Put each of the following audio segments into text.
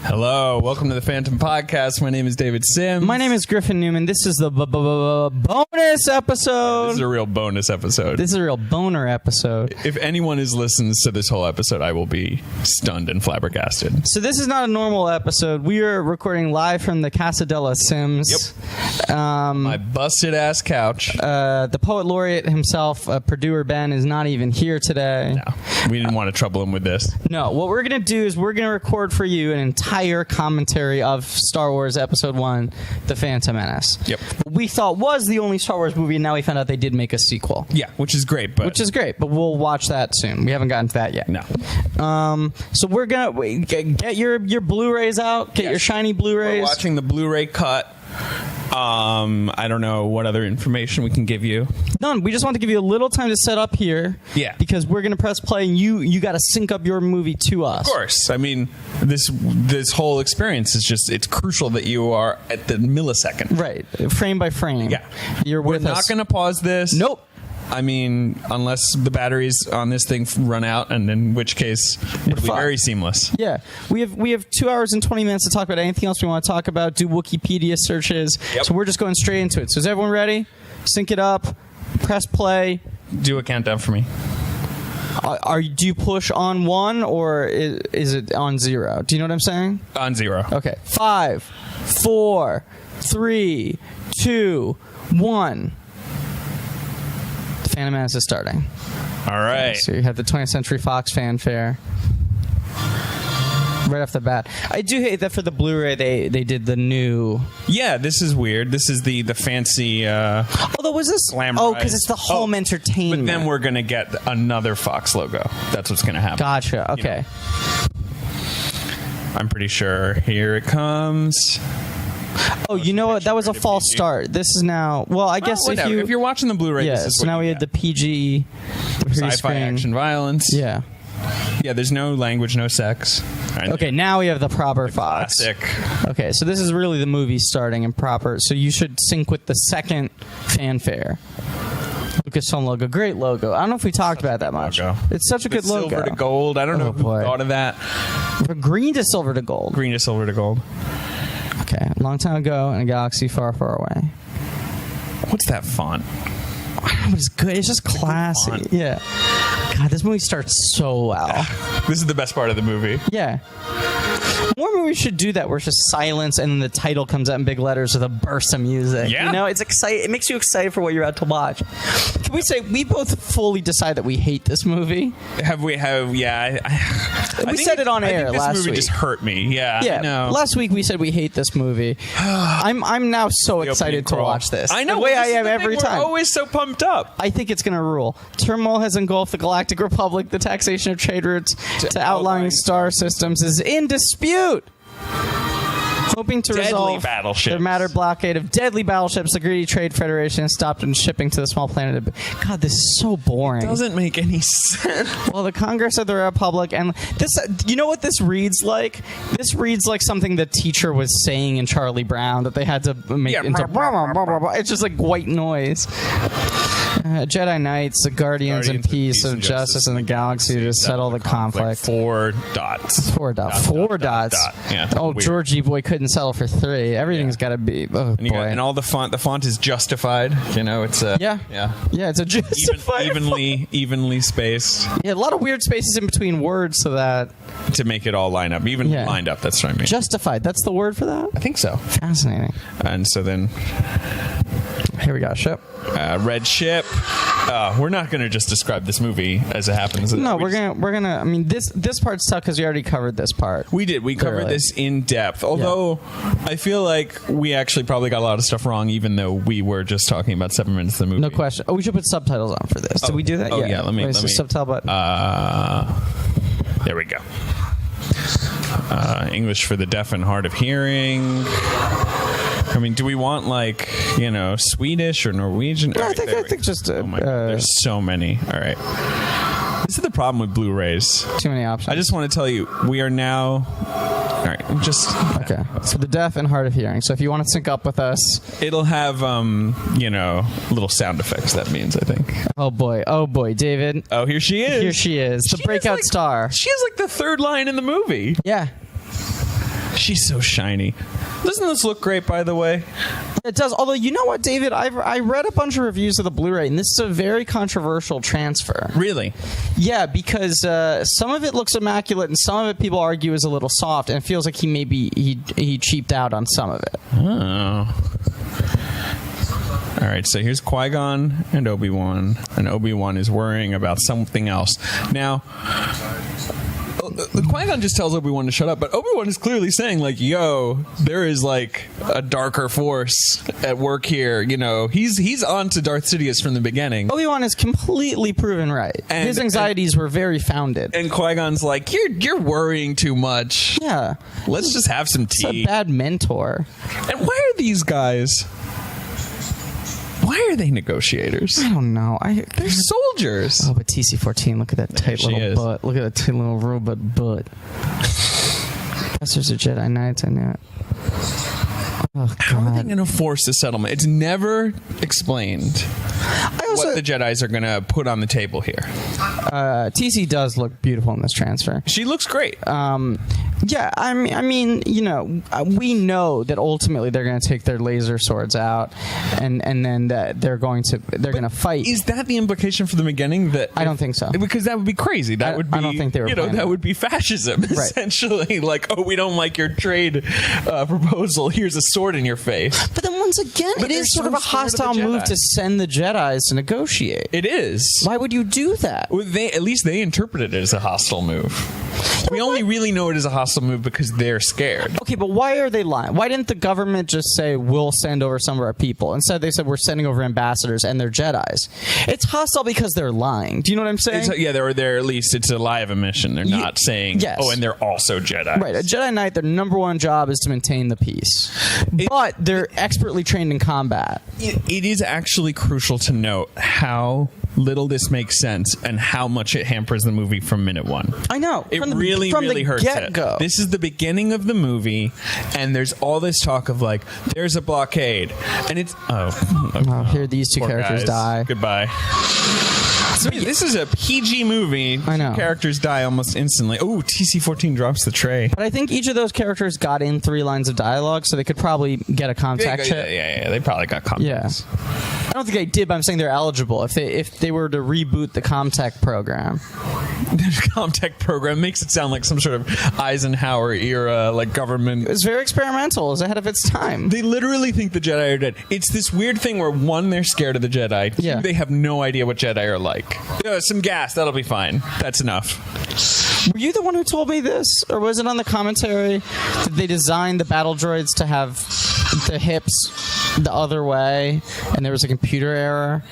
Hello, welcome to the Phantom Podcast. My name is David Sims. My name is Griffin Newman. This is the bonus episode. This is a real bonus episode. This is a real boner episode. If anyone listens to this whole episode, I will be stunned and flabbergasted. So this is not a normal episode. We are recording live from the Casa de los Sims. Yep. My busted ass couch. The poet laureate himself, Purdue Ben, is not even here today. No, we didn't want to trouble him with this. No, what we're going to do is we're going to record for you an entire commentary of Star Wars Episode 1, The Phantom Menace. Yep. We thought was the only Star Wars movie, and now we found out they did make a sequel. Yeah, which is great, but we'll watch that soon. We haven't gotten to that yet. No. So we're gonna get your Blu-rays out. Get your shiny Blu-rays. We're watching the Blu-ray cut. I don't know what other information we can give you. None. We just want to give you a little time to set up here. Yeah. Because we're gonna press play, and you got to sync up your movie to us. Of course. I mean, this whole experience is it's crucial that you are at the millisecond. Right. Frame by frame. Yeah. We're not going to pause this. Nope. I mean, unless the batteries on this thing run out, and in which case it'll be very seamless. Yeah, we have 2 hours and 20 minutes to talk about anything else we want to talk about. Do Wikipedia searches. Yep. So we're just going straight into it. So is everyone ready? Sync it up. Press play. Do a countdown for me. Do you push on 1 or is it on 0? Do you know what I'm saying? On 0. Okay. 5, 4, 3, 2, 1. Phantom Menace is starting. All right. Okay, so you have the 20th Century Fox fanfare right off the bat. I do hate that for the Blu-ray they did the new. Yeah, this is weird. This is the fancy. Although was this? Glamorized. Oh, because it's the home entertainment. But then we're gonna get another Fox logo. That's what's gonna happen. Gotcha. Okay. I'm pretty sure. Here it comes. Oh, you know what? That was a false start. This is now. Well, I guess if you're watching the Blu-ray, yeah. This is So now we had the PG, sci-fi action violence. Yeah. Yeah. There's no language, no sex. Right. Okay. Now we have the proper Fox. Classic. Okay. So this is really the movie starting in proper. So you should sync with the second fanfare. Lucasfilm logo, great logo. I don't know if we talked about that much. Logo. It's such a good logo. Silver to gold. I don't know who thought of that. From green to silver to gold. Green to silver to gold. Okay, a long time ago in a galaxy far, far away. What's that font? I don't know, it's good. It's just classy. Yeah. God, this movie starts so well. This is the best part of the movie. Yeah. More movies should do that where it's just silence and then the title comes out in big letters with a burst of music. Yeah. You know, it's exciting. It makes you excited for what you're about to watch. Can we say we both fully decide that we hate this movie? Yeah. We said it on air last week. This movie just hurt me. Yeah. Yeah. I know. Last week we said we hate this movie. I'm now so excited to watch this. I know. The way I am every time. We're always so pumped up. I think it's going to rule. Turmoil has engulfed the Galactic Republic. The taxation of trade routes to outlying star systems is in dispute. Hoping to resolve the matter blockade of deadly battleships, the greedy Trade Federation has stopped in shipping to the small planet. God, this is so boring. It doesn't make any sense. Well, the Congress of the Republic, and this, you know what this reads like? This reads like something the teacher was saying in Charlie Brown that they had to make into blah, blah, blah, blah, blah. It's just like white noise. Jedi Knights, the Guardians in peace of justice in the galaxy to settle the conflict. 4 dots. 4 dots. 4 dots. Yeah, oh, weird. Georgie boy couldn't settle for 3. Everything's got to be. Oh, boy. And all the font is justified. You know, it's a yeah. It's a justified evenly spaced. Yeah, a lot of weird spaces in between words so that to make it all line up, lined up. That's what I mean. Justified. That's the word for that. I think so. Fascinating. And so then. Here we got ship. Red ship. We're not going to just describe this movie as it happens. No, we're gonna. I mean, this part's tough because we already covered this part. We did. We covered this in depth. Although I feel like we actually probably got a lot of stuff wrong, even though we were just talking about 7 minutes of the movie. No question. Oh, we should put subtitles on for this. Did we do that? Oh yeah. Let me. Subtitle button. There we go. English for the deaf and hard of hearing. I mean, do we want Swedish or Norwegian? No, I think just. Oh my God, there's so many. All right. This is the problem with Blu-rays. Too many options. I just want to tell you, we are now. All right, okay. So the deaf and hard of hearing. So if you want to sync up with us, it'll have little sound effects. That means, I think. Oh boy, David. Oh, here she is. The breakout star. She has like the third line in the movie. Yeah. She's so shiny. Doesn't this look great, by the way? It does. Although, you know what, David? I read a bunch of reviews of the Blu-ray, and this is a very controversial transfer. Really? Yeah, because some of it looks immaculate, and some of it people argue is a little soft, and it feels like he cheaped out on some of it. Oh. All right, so here's Qui-Gon and Obi-Wan, and Obi-Wan is worrying about something else. Now, Qui-Gon just tells Obi-Wan to shut up, but Obi-Wan is clearly saying, like, yo, there is, like, a darker force at work here. You know, he's on to Darth Sidious from the beginning. Obi-Wan is completely proven right. His anxieties were very founded. And Qui-Gon's like, you're worrying too much. Yeah. Let's just have some tea. It's a bad mentor. And why are these guys... Why are they negotiators? I don't know. They're soldiers. Oh, but TC-14, look at that tight little butt. Look at that tight little robot butt. Professors of Jedi Knights, I knew it. Oh, God. How are they going to force a settlement? It's never explained what the Jedis are going to put on the table here. TC does look beautiful in this transfer. She looks great. Yeah, I mean, you know, we know that ultimately they're going to take their laser swords out, and then that they're going to fight. Is that the implication from the beginning? That I don't think so, because that would be crazy. That would be. I don't think they were. That would be fascism, essentially. Like, oh, we don't like your trade proposal. Here's a sword in your face. But then once again, it is sort of a hostile move to send the Jedis to negotiate. It is. Why would you do that? Well, at least they interpret it as a hostile move. We only really know it as a hostile move because they're scared. Okay, but why are they lying? Why didn't the government just say, we'll send over some of our people? Instead, they said, we're sending over ambassadors and they're Jedis. It's hostile because they're lying. Do you know what I'm saying? They're at least, it's a lie of omission. They're not saying, oh, and they're also Jedi. Right, a Jedi Knight, their number one job is to maintain the peace. But they're expertly trained in combat. It is actually crucial to note how little this makes sense and how much it hampers the movie from minute one. I know. It really hurts get-go. it. This is the beginning of the movie, and there's all this talk of, like, there's a blockade. And it's... here these two characters die. Goodbye. So this is a PG movie. I know. Two characters die almost instantly. Oh, TC-14 drops the tray. But I think each of those characters got in 3 lines of dialogue, so they could probably get a contact check. Yeah, they probably got contacts. Yeah. I don't think they did, but I'm saying they're eligible. If they were to reboot the Comtech program. The Comtech program makes it sound like some sort of Eisenhower era, like, government. It was very experimental. It was ahead of its time. They literally think the Jedi are dead. It's this weird thing where, 1, they're scared of the Jedi. 2, they have no idea what Jedi are like. Some gas, that'll be fine. That's enough. Were you the one who told me this? Or was it on the commentary that they designed the battle droids to have the hips the other way, and there was a computer error,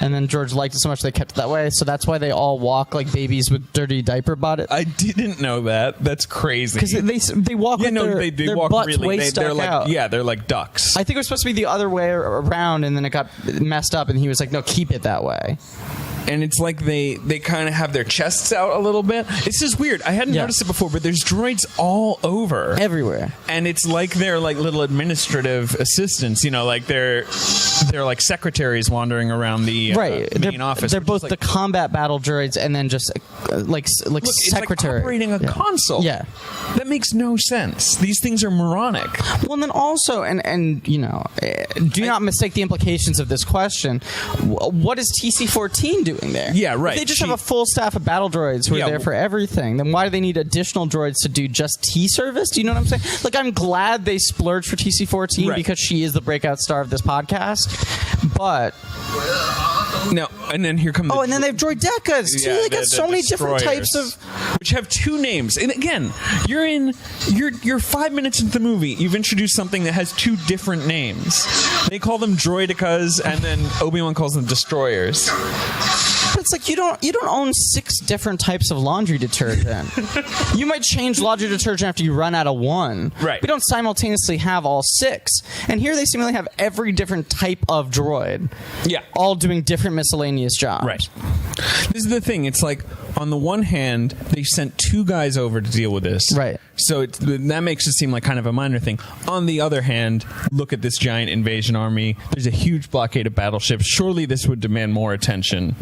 and then George liked it so much they kept it that way, so that's why they all walk like babies with dirty diaper bottoms? I didn't know that. That's crazy. Because they walk with their walk butts really, way stuck out. Yeah, they're like ducks. I think it was supposed to be the other way around, and then it got messed up, and he was like, no, keep it that way. And it's like they kind of have their chests out a little bit. It's just weird. I hadn't noticed it before, but there's droids all over. Everywhere. And it's like they're like little administrative assistants, you know, like they're like secretaries wandering around the main office. They're both the combat battle droids and then just like secretary. It's like operating a console. Yeah. That makes no sense. These things are moronic. Well, and then also, and you know, do not mistake the implications of this question. What is TC-14 doing there? Yeah, right. If they just have a full staff of battle droids who are there for everything, then why do they need additional droids to do just T-service? Do you know what I'm saying? Like, I'm glad they splurged for TC-14 because she is the breakout star of this podcast, but... No, and then here come the... Oh, and then they have droidecas, too. Yeah, they got so many different types of... Which have 2 names. And again, you're 5 minutes into the movie. You've introduced something that has 2 different names. They call them droidecas, and then Obi-Wan calls them destroyers. But it's like you don't own 6 different types of laundry detergent. You might change laundry detergent after you run out of 1. Right. We don't simultaneously have all 6. And here they seemingly have every different type of droid. Yeah. All doing different miscellaneous jobs. Right. This is the thing. It's like, on the one hand, they sent 2 guys over to deal with this. Right. So that makes it seem like kind of a minor thing. On the other hand, look at this giant invasion army. There's a huge blockade of battleships. Surely this would demand more attention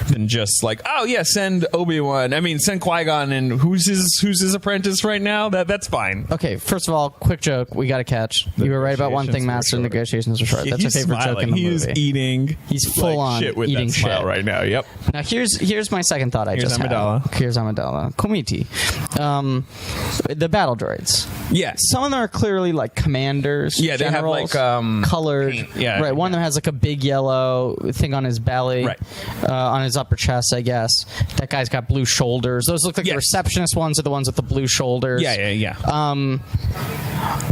than just like, oh yeah, send Obi-Wan. I mean, send Qui-Gon, and who's his apprentice right now? That's fine. Okay, first of all, quick joke we got to catch. You were right about one thing, Master. Negotiations are short. That's your favorite joke in the movie. He's eating. He's full on shit with eating that smile shit right now. Yep. Now here's my second thought. Here's Amidala. Komiti. The battle droids. Yes. Some of them are clearly like commanders. Yeah, they have like colored. Paint. Yeah. Right. One of them has like a big yellow thing on his belly. Right. On his upper chest, I guess. That guy's got blue shoulders. Those look like the receptionist ones are the ones with the blue shoulders. Yeah.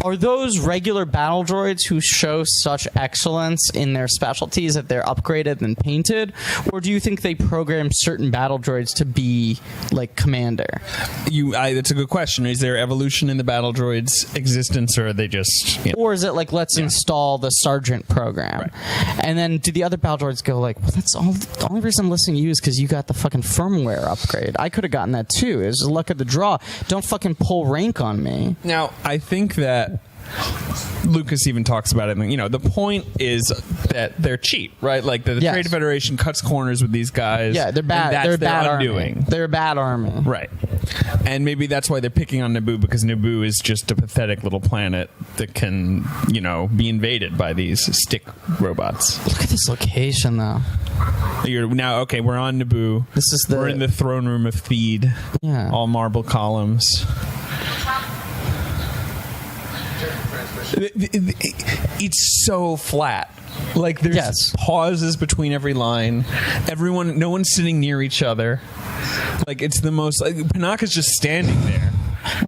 Are those regular battle droids who show such excellence in their specialties that they're upgraded and painted, or do you think they program certain battle droids to be like commander? That's a good question. Is there evolution in the battle droids' existence, or are they just? Or is it like let's install the sergeant program, right. And then do the other battle droids go like, well, that's all. The only reason I'm listening to you is because you got the fucking firmware upgrade. I could have gotten that too. It was the luck of the draw. Don't fucking pull rank on me. Now I think that Lucas even talks about it. The point is that they're cheap, right? Like the Trade Federation cuts corners with these guys. Yeah, they're bad. They're bad undoing. Army. They're a bad army, right? And maybe that's why they're picking on Naboo, because Naboo is just a pathetic little planet that can, be invaded by these stick robots. Look at this location, though. We're on Naboo. We're in the throne room of Theed. Yeah, all marble columns. It's so flat. Like there's pauses between every line. No one's sitting near each other. Like it's the most. Panaka's just standing there.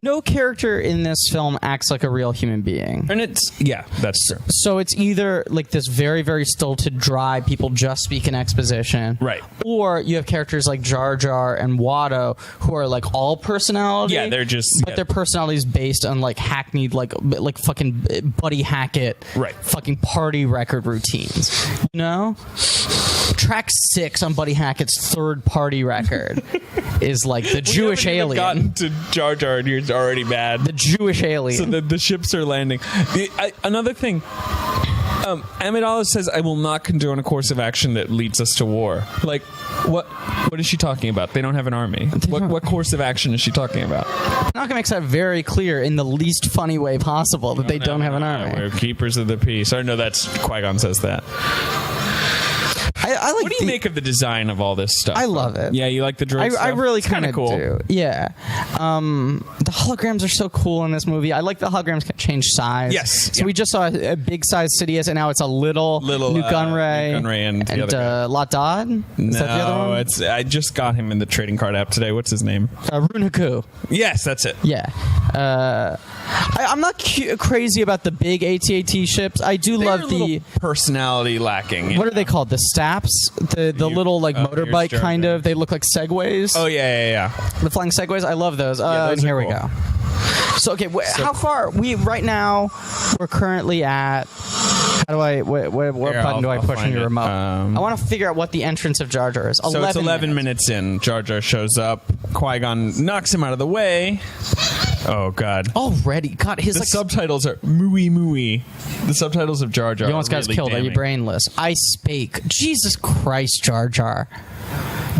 No character in this film acts like a real human being. And that's true. So it's either like this very, very stilted, dry, people just speak in exposition. Right. Or you have characters like Jar Jar and Watto who are like all personality. Yeah, they're just... But their personality is based on like hackneyed, like fucking Buddy Hackett. Right. Fucking party record routines. Track 6 on Buddy Hackett's third party record is like the Jewish alien. Gotten to Jar Jar and you're already mad. The Jewish alien. So the ships are landing. Another thing, Amidala says, "I will not condone a course of action that leads us to war." Like, what is she talking about? They don't have an army. What course of action is she talking about? Tanaka makes that very clear in the least funny way possible that they don't have an army. We're keepers of the peace. Or no, that's Qui-Gon says that. I like. What do you make of the design of all this stuff? I love it. Yeah, you like the droid stuff? I really kind of cool. do. Yeah. The holograms are so cool in this movie. I like the holograms can change size. Yes. So we just saw a big size Sidious, and now it's a little Newt Gunray. And the other guy. Lot Dodd? Is that the other one? I just got him in the trading card app today. What's his name? Rune Haku. Yes, that's it. Yeah. I'm not crazy about the big AT-AT ships. I do love the personality lacking. What are they called? The Staps? The little like motorbike kind of. They look like Segways. Oh yeah. The flying Segways. I love those. And here we go. So okay, how far right now? We're currently at. How do I? What button do I push on your remote? I want to figure out what the entrance of Jar Jar is. So it's 11 minutes in. Jar Jar shows up. Qui-Gon knocks him out of the way. Oh God! Already, God, the subtitles are mooey mooey. The subtitles of Jar Jar. You almost got us killed. Are you brainless? I spake. Jesus Christ, Jar Jar.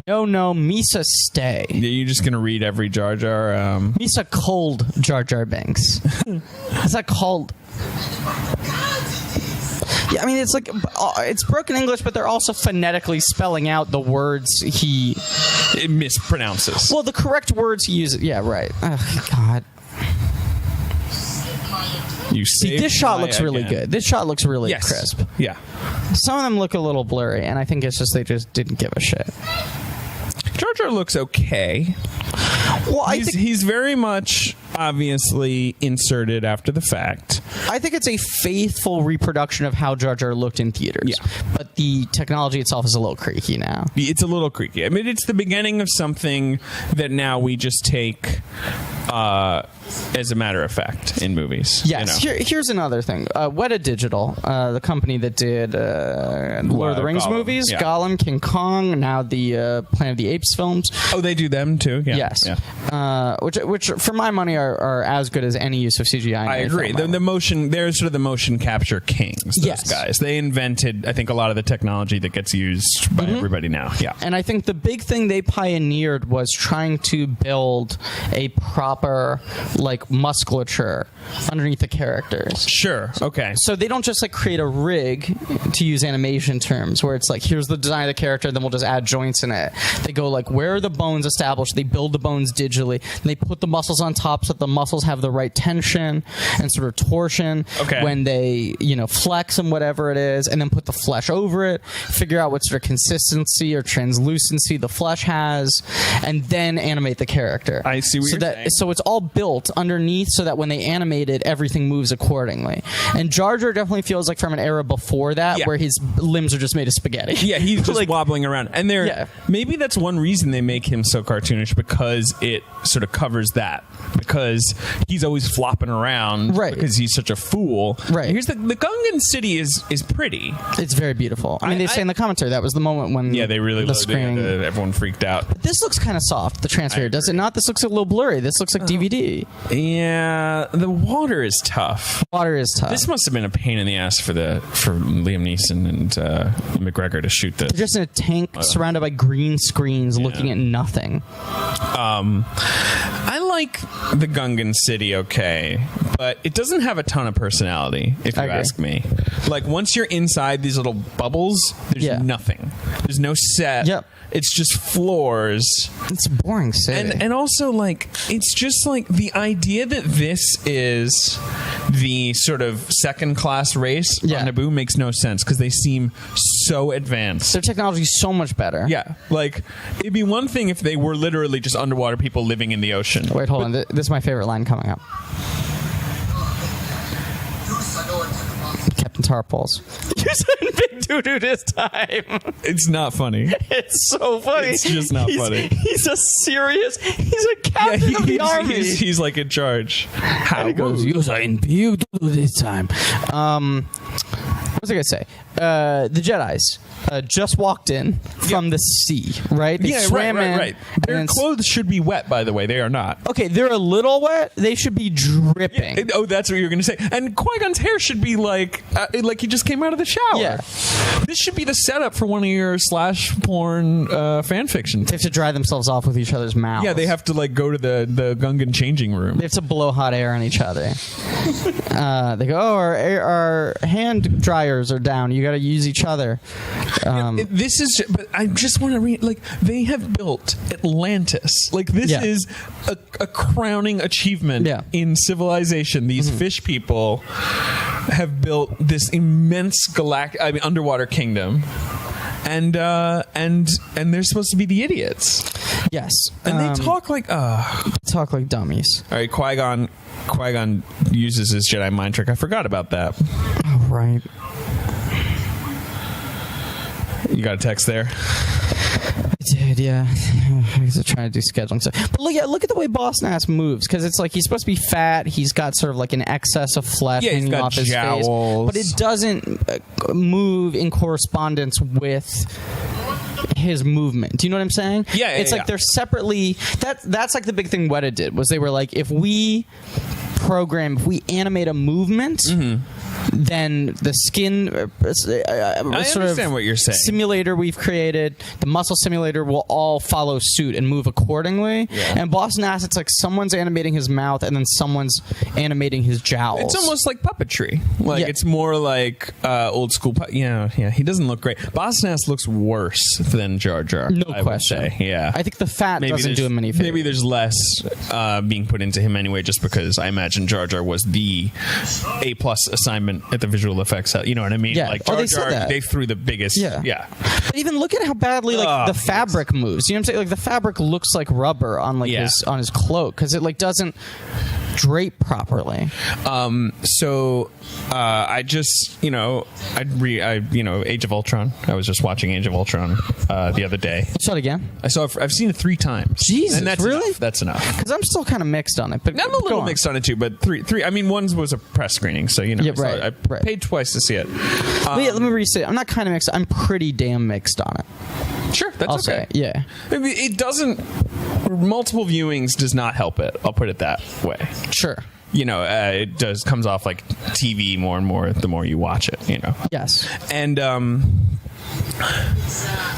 No, Misa stay. Are you just gonna read every Jar Jar? Misa cold Jar Jar Binks. Is that called? Yeah, I mean it's like it's broken English, but they're also phonetically spelling out the words he mispronounces. Well, the correct words he uses. Yeah, right. Oh, God. See, this shot looks really good. This shot looks really crisp. Yeah. Some of them look a little blurry, and I think it's just they just didn't give a shit. Jar Jar looks okay. Well, he's very much obviously inserted after the fact. I think it's a faithful reproduction of how Jar Jar looked in theaters. Yeah. But the technology itself is a little creaky now. It's a little creaky. I mean, it's the beginning of something that now we just take as a matter of fact, in movies. Yes. Here's another thing. Weta Digital, the company that did Lord of the Rings Gollum, movies, yeah. Gollum, King Kong, now the Planet of the Apes films. Oh, they do them too? Yeah. Yes. Yeah. Which for my money are as good as any use of CGI. I agree. The motion, they're sort of the motion capture kings, those Yes. guys. They invented, I think, a lot of the technology that gets used by everybody now. Yeah. And I think the big thing they pioneered was trying to build a proper like musculature underneath the characters. Sure. Okay. So they don't just like create a rig, to use animation terms, where it's like, here's the design of the character, then we'll just add joints in it. They go like, where are the bones established? They build the bones digitally. And they put the muscles on top so that the muscles have the right tension and sort of torsion when they, flex and whatever it is, and then put the flesh over it, figure out what sort of consistency or translucency the flesh has, and then animate the character. I see what you're saying. So it's all built underneath so that when they animate it, everything moves accordingly. And Jar Jar definitely feels like from an era before that, where his limbs are just made of spaghetti. Yeah, he's just like, wobbling around. And maybe that's one reason they make him so cartoonish, because it sort of covers that. Because he's always flopping around, right? Because he's such a fool, right? Here's the Gungan city is pretty. It's very beautiful. I mean, they say in the commentary that was the moment when they really the screening. Everyone freaked out. But this looks kind of soft. The transfer here, does it not? This looks a little blurry. This looks like DVD. Yeah, the water is tough. Water is tough. This must have been a pain in the ass for Liam Neeson and McGregor to shoot this. They're just in a tank surrounded by green screens, looking at nothing. I like the Gungan city, but it doesn't have a ton of personality, if you ask me. Like, once you're inside these little bubbles, there's nothing. There's no set. Yep. It's just floors. It's a boring city. And also, like, it's just like the idea that this is the sort of second-class race on Naboo makes no sense, because they seem so advanced. Their technology is so much better. Yeah. Like, it'd be one thing if they were literally just underwater people living in the ocean. Wait, hold on. This is my favorite line coming up. Captain Tarpals. You're saying big doo-doo this time. It's not funny. It's so funny. It's just not funny. He's a captain of the army. He's like in charge. How he goes, you're saying big doo-doo this time. What was I going to say? The Jedis just walked in from the sea, right? They swam in. Right. Their clothes should be wet, by the way. They are not. Okay, they're a little wet. They should be dripping. Yeah, that's what you were going to say. And Qui-Gon's hair should be like he just came out of the shower. Yeah. This should be the setup for one of your slash porn fan fiction. They have to dry themselves off with each other's mouths. Yeah, they have to go to the Gungan changing room. They have to blow hot air on each other. They go, our hand dryers are down. You got to use each other. This is, but I just want to read. They have built Atlantis. This is a crowning achievement in civilization. These fish people have built this immense underwater kingdom. And they're supposed to be the idiots. Yes, and they talk like dummies. All right, Qui-Gon uses his Jedi mind trick. I forgot about that. Oh, right. You got a text there? I did, yeah. I was trying to do scheduling stuff. But look at the way Boss Nass moves, because it's like he's supposed to be fat. He's got sort of like an excess of flesh hanging off his face, but it doesn't move in correspondence with his movement. Do you know what I'm saying? Yeah. It's like they're separately. That's like the big thing Weta did, was they were like, if we animate a movement. Mm-hmm. Then the skin I understand what you're saying. Simulator we've created, the muscle simulator, will all follow suit and move accordingly. Yeah. And Boss Nass, it's like someone's animating his mouth and then someone's animating his jowls. It's almost like puppetry. It's more like old school. Yeah. He doesn't look great. Boss Nass looks worse than Jar Jar. No question. Yeah. I think the fat doesn't do him any favors. Maybe there's less being put into him anyway, just because I imagine Jar Jar was the A+ assignment at the visual effects. You know what I mean? Yeah. Like Oh, Jar they said Jar, that. they threw the biggest. Yeah. But even look at how badly like the fabric moves. You know what I'm saying? Like the fabric looks like rubber on like his cloak because it like doesn't drape properly. So I just Age of Ultron. I was just watching Age of Ultron the other day. Saw it again? I've seen it 3 times. Jesus, and that's really? Enough. That's enough. Because I'm still kind of mixed on it. But I'm a little mixed on it too. But three. I mean, one was a press screening, so Yeah, right, I right. paid twice to see it. But yeah, let me restate. I'm not kind of mixed. I'm pretty damn mixed on it. Sure, that's I'll okay. say, yeah. I mean, it doesn't. Multiple viewings does not help it. I'll put it that way. Sure. It comes off like TV more and more the more you watch it. Yes. And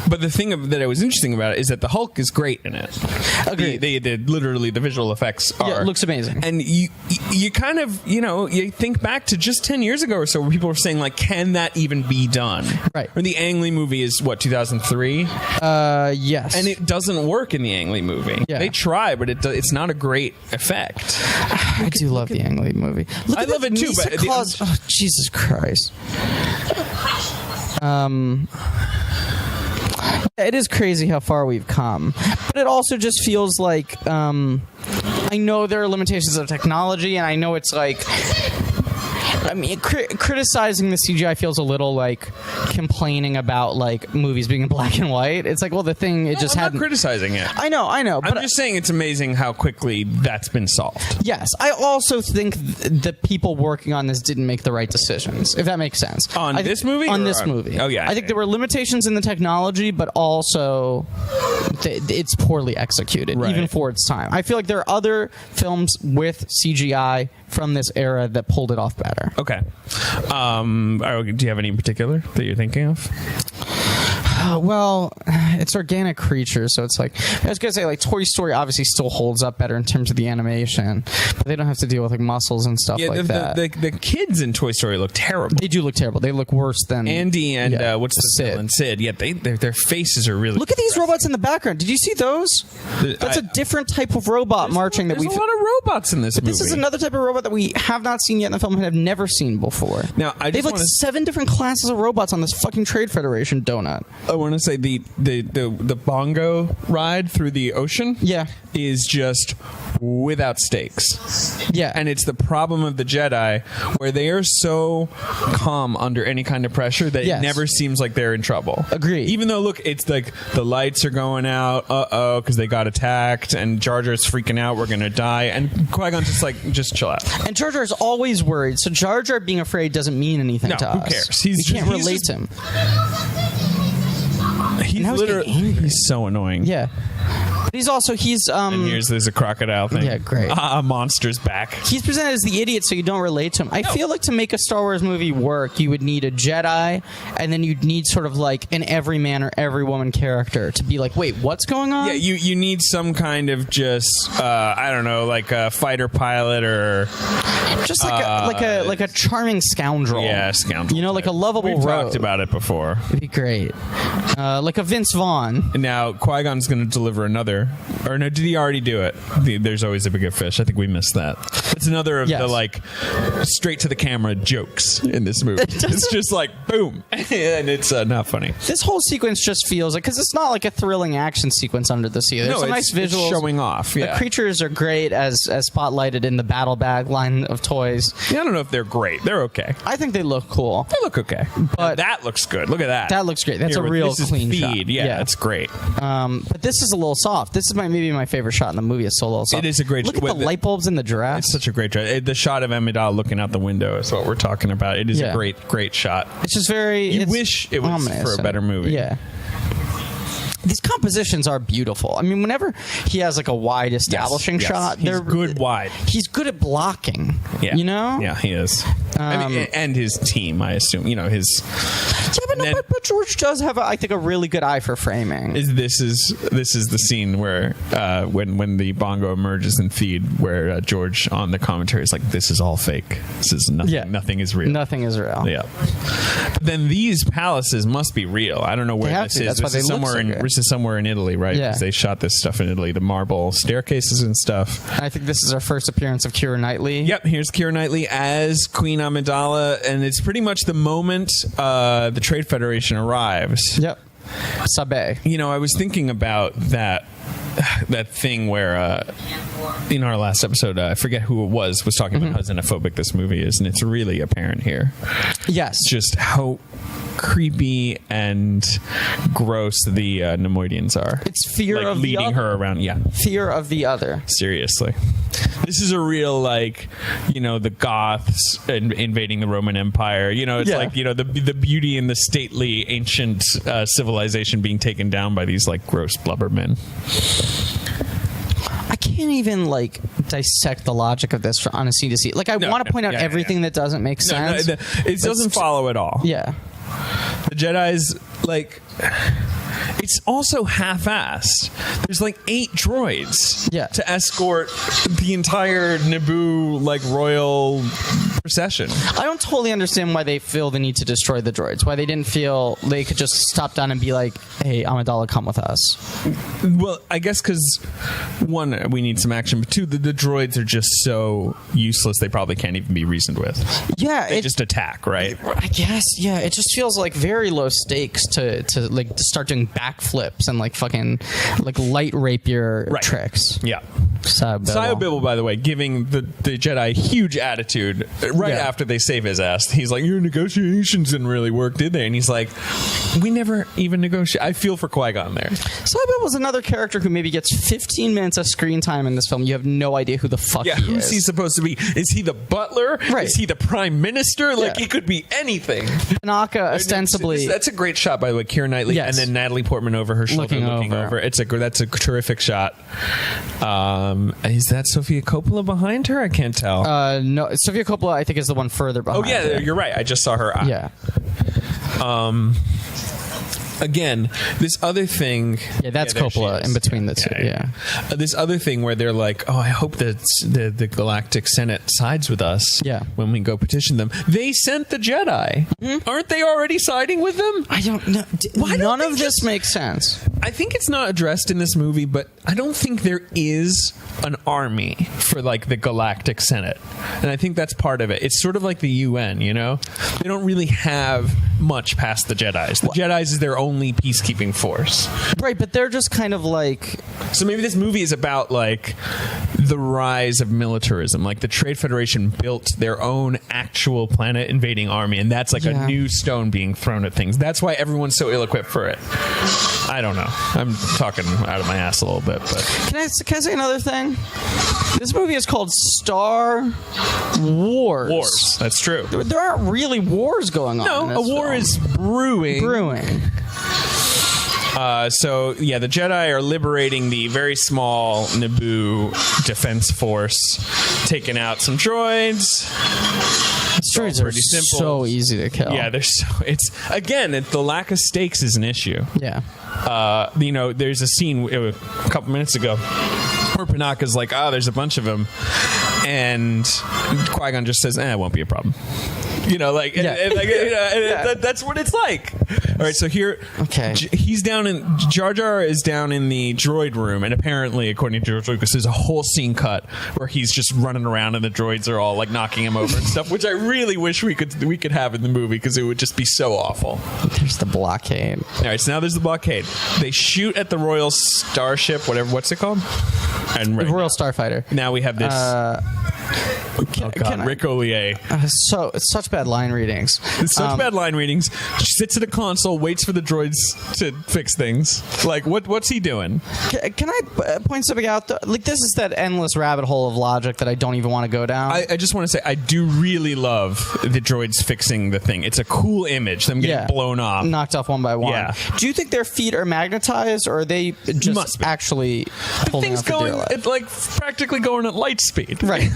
but the thing that was interesting about it is that the Hulk is great in it. Agreed. They literally the visual effects are. Yeah, it looks amazing. And you kind of you think back to just 10 years ago or so where people were saying like, can that even be done? Right. And the Ang Lee movie is what, 2003? Yes. And it doesn't work in the Ang Lee movie. Yeah. They try, but it's not a great effect. I do love the Ang Lee movie. Look I at love the it too, Misa but Claus. Oh, Jesus Christ. It is crazy how far we've come, but it also just feels like I know there are limitations of technology, and I know it's like. I mean, criticizing the CGI feels a little like complaining about like movies being in black and white. It's like, well, the thing it just I'm hadn't. not criticizing it. I know, I'm just saying it's amazing how quickly that's been solved. Yes, I also think the people working on this didn't make the right decisions, if that makes sense. On this movie? On or this on- movie. Oh, yeah. I think there were limitations in the technology, but also it's poorly executed, Right. even for its time. I feel like there are other films with CGI from this era that pulled it off better. Okay. Do you have any in particular that you're thinking of? Well, it's organic creatures, so it's like I was gonna say like Toy Story obviously still holds up better in terms of the animation, but they don't have to deal with like muscles and stuff like that. The kids in Toy Story look terrible. They do look terrible. They look worse than Andy and what's the Sid. villain? Sid. Yeah, their faces are really. Look at these robots in the background. Did you see those? That's a different type of robot marching that There's we. a lot of robots in this movie. This is another type of robot that we have not seen yet in the film and have never seen before. Now, I they just have like wanna- 7 different classes of robots on this fucking Trade Federation donut. I want to say the bongo ride through the ocean. Yeah. Is just without stakes. Yeah. And it's the problem of the Jedi where they are so calm under any kind of pressure that Yes. it never seems like they're in trouble. Agreed. Even though, look, it's like the lights are going out, because they got attacked, and Jar Jar's freaking out, we're going to die, and Qui-Gon's just like, just chill out. And Jar Jar is always worried, so Jar Jar being afraid doesn't mean anything No, to who us. cares? We can't relate to him. He's now he's getting literally angry. he's so annoying. Yeah. But he's And there's a crocodile thing. Yeah, great. A monster's back. He's presented as the idiot, so you don't relate to him. I feel like to make a Star Wars movie work, you would need a Jedi, and then you'd need sort of like an everyman or every woman character to be like, wait, what's going on? Yeah, you need some kind of just I don't know, like a fighter pilot or just like a charming scoundrel. yeah, scoundrel. You know, like a lovable We've rogue. talked about it before. It'd be great. Like a Vince Vaughn. And now Qui-Gon's going to deliver another, or no? Did he already do it? There's always a bigger fish. I think we missed that. It's another of Yes. the like straight to the camera jokes in this movie. It's just like boom, and it's not funny. This whole sequence just feels like, because it's not like a thrilling action sequence under the sea. There's No, some nice it's visuals. showing off. The Yeah. creatures are great as spotlighted in the battle bag line of toys. Yeah, I don't know if they're great. They're okay. I think they look cool. They look okay. But- that looks good. Look at that. That looks great. That's Here, a real this is clean feed. shot. Yeah, it's great. But this is a little soft. This is maybe my favorite shot in the movie. It's so little soft. It is a great Look at with the light bulbs in the giraffe. It's such a great shot. The shot of Amidala looking out the window is what we're talking about. It is Yeah. a great shot. It's just very. You it's wish it was ominous for a and- better movie. Yeah. These compositions are beautiful. I mean, whenever he has like a wide establishing yes. shot, He's they're good wide. He's good at blocking. Yeah. You know? Yeah, he is. I mean, and his team, I assume. You know, his. Yeah, but, And then- but George does have, I think, a really good eye for framing. This is the scene where when the bongo emerges in feed, where George on the commentary is like, "This is all fake. This is nothing. Yeah. Nothing is real. Nothing is real. Yeah. But then these palaces must be real. I don't know where They have this to. is. That's why This they is look somewhere so in good. This is somewhere in Italy, right? Yeah. 'Cause they shot this stuff in Italy, the marble staircases and stuff. I think this is our first appearance of Keira Knightley. Yep, here's Keira Knightley as Queen Amidala, and it's pretty much the moment the Trade Federation arrives. Yep. Sabe. You know, I was thinking about that thing where in our last episode, I forget who it was talking about how xenophobic this movie is, and it's really apparent here. Yes. Just how creepy and gross the Nemoidians are. It's fear like of the leading other. her around. Yeah, Fear of the other. seriously. This is a real, like, you know, the Goths invading the Roman Empire. You know, it's Yeah. like, you know, the beauty and the stately ancient civilization being taken down by these, like, gross blubbermen. I can't even like dissect the logic of this on a scene to see. Like, I want to point out everything that doesn't make sense. It doesn't follow at all. Yeah. The Jedi's, like, it's also half-assed. There's like 8 droids to escort the entire Naboo, like, royal procession. I don't totally understand why they feel the need to destroy the droids. Why they didn't feel they could just stop down and be like, "Hey, Amidala, come with us." Well, I guess because, one, we need some action, but two, the droids are just so useless they probably can't even be reasoned with. Yeah, They just attack, right? I guess, yeah. It just feels like very low stakes to like to start doing backflips and like fucking like light rapier tricks. Yeah. Sio Bibble, by the way, giving the Jedi huge attitude right after they save his ass. He's like, "Your negotiations didn't really work, did they?" And he's like, "We never even negotiate." I feel for Qui-Gon there. Sio Bibble's another character who maybe gets 15 minutes of screen time in this film. You have no idea who the fuck he is. Who's he supposed to be? Is he the butler? Right. Is he the prime minister? Like, he could be anything. Tanaka ostensibly. That's a great shot, by the way. Keira Knightley, and then Natalie Portman over her shoulder looking over. That's a terrific shot. Is that Sofia Coppola behind her? I can't tell. No, Sofia Coppola, I think, is the one further behind. Oh, yeah, her. You're right. I just saw her eye. Yeah. Again, this other thing... Yeah, that's Coppola in between the two, yeah. This other thing where they're like, "Oh, I hope that the Galactic Senate sides with us when we go petition them." They sent the Jedi. Aren't they already siding with them? I don't know. None of this makes sense. I think it's not addressed in this movie, but I don't think there is an army for, like, the Galactic Senate. And I think that's part of it. It's sort of like the UN, you know? They don't really have much past the Jedis. The Jedis is their only peacekeeping force. Right, but they're just kind of like... So maybe this movie is about, like, the rise of militarism. Like, the Trade Federation built their own actual planet-invading army, and that's like a new stone being thrown at things. That's why everyone's so ill-equipped for it. I don't know. I'm talking out of my ass a little bit, but... Can I say another thing? This movie is called Star Wars. Wars. That's true. There aren't really wars going on. No, a war is brewing. So, the Jedi are liberating the very small Naboo defense force, taking out some droids. Droids are so easy to kill. Yeah, the lack of stakes is an issue. Yeah. There's a scene a couple minutes ago where Panaka's like, there's a bunch of them. And Qui-Gon just says, it won't be a problem. That's what it's like. All right, so here, he's down in Jar Jar is down in the droid room, and apparently, according to George Lucas, there's a whole scene cut where he's just running around and the droids are all like knocking him over and stuff, which I really wish we could have in the movie because it would just be so awful. There's the blockade. All right, so now there's the blockade. They shoot at the Royal Starship, what's it called? And the Royal Starfighter. Now we have this. Rick Ollier. It's such bad line readings. Bad line readings. She sits at a console, waits for the droids to fix things. Like, what's he doing? Can I point something out? Like, this is that endless rabbit hole of logic that I don't even want to go down. I just want to say, I do really love the droids fixing the thing. It's a cool image. Them getting blown off. Knocked off one by one. Yeah. Do you think their feet are magnetized, or are they just actually the thing's going, like, practically going at light speed. Right.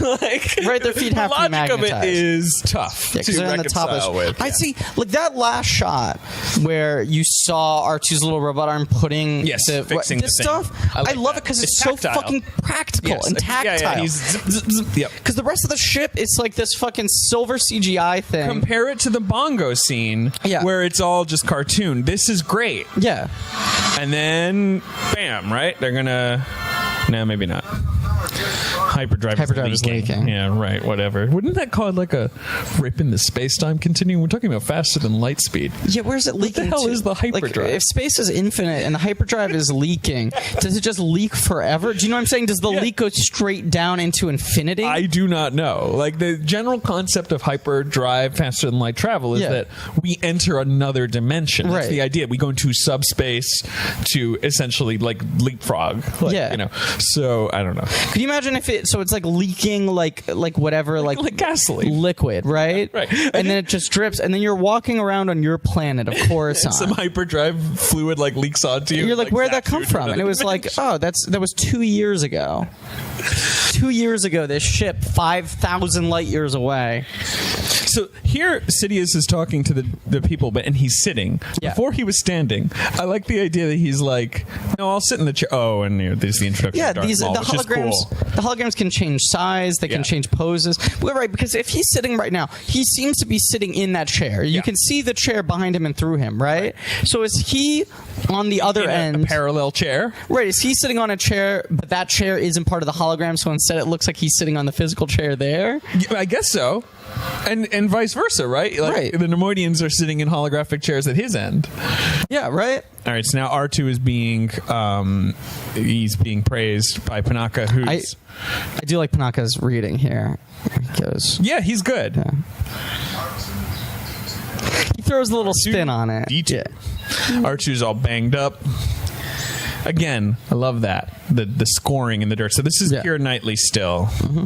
right? Their feet have the to be logic of magnetized. it is tough Yeah, to they're on the top reconcile of with. I see. Like that last shot where you saw R2's little robot arm putting fixing this the thing. stuff. I, like love that. it because it's It's so tactile. fucking practical and tactile. Yeah, he's zip, zip, zip. Yep. Because the rest of the ship, it's like this fucking silver CGI thing. Compare it to the bongo scene, where it's all just cartoon. This is great. Yeah. And then, bam! Right? They're gonna. No, maybe not. Hyperdrive is leaking. Yeah, right. Whatever. Wouldn't that call it like a rip in the space-time continuum? We're talking about faster than light speed. Yeah, where's it leaking? What the hell to? is the hyperdrive? Like, if space is infinite and the hyperdrive is leaking, does it just leak forever? Do you know what I'm saying? Does the leak go straight down into infinity? I do not know. Like the general concept of hyperdrive, faster than light travel, is that we enter another dimension. That's the idea. We go into subspace to essentially like leapfrog. Like, you know. So I don't know. Could you imagine if it? So it's like leaking, like whatever, like gasoline, liquid, right? Right. And then it just drips, and then you're walking around on your planet of Coruscant. Some hyperdrive fluid like leaks onto you. You're like, where'd that come from? And it was like, oh, that was 2 years ago. 2 years ago, this ship 5,000 light years away. So here, Sidious is talking to the people, and he's sitting. Yeah. Before he was standing. I like the idea that he's like, no, I'll sit in the chair. Oh, and there's the introduction. Yeah, of Darth Maul, the which is holograms. cool. The holograms can change size. They can change poses. Well, right, because if he's sitting right now, he seems to be sitting in that chair. You can see the chair behind him and through him, right? So is he on the other end? A parallel chair. Right. Is he sitting on a chair, but that chair isn't part of the hologram, so instead it looks like he's sitting on the physical chair there? I guess so. And vice versa, right? Like, the Neimoidians are sitting in holographic chairs at his end. Yeah, right? All right, so now R2 is being he's being praised by Panaka, who's... I do like Panaka's reading here. He goes... Yeah, he's good. Yeah. He throws a little spin on it. Yeah. R2's all banged up. Again, I love that. The scoring in the dirt. So this is Keira Knightley still. Mm-hmm.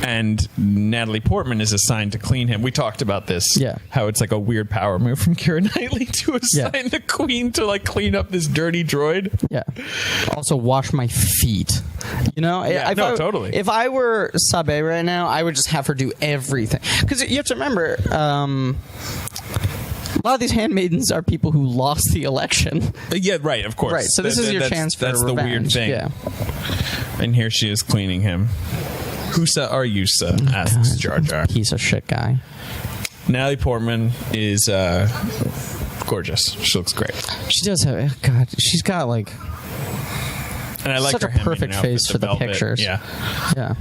And Natalie Portman is assigned to clean him. We talked about this. Yeah. How it's like a weird power move from Keira Knightley to assign the queen to like clean up this dirty droid. Yeah. Also wash my feet. You know? Yeah, totally. If I were Sabe right now, I would just have her do everything. Because you have to remember, a lot of these handmaidens are people who lost the election. Yeah, right, of course. Right, so this is your chance for That's revenge. the weird thing. Yeah. And here she is cleaning him. Whosa are yousa? Asks Jar Jar. Piece of shit guy. Natalie Portman is gorgeous. She looks great. She does have... God, she's got like... And I like such her a perfect face for the velvet. pictures. Yeah. Yeah.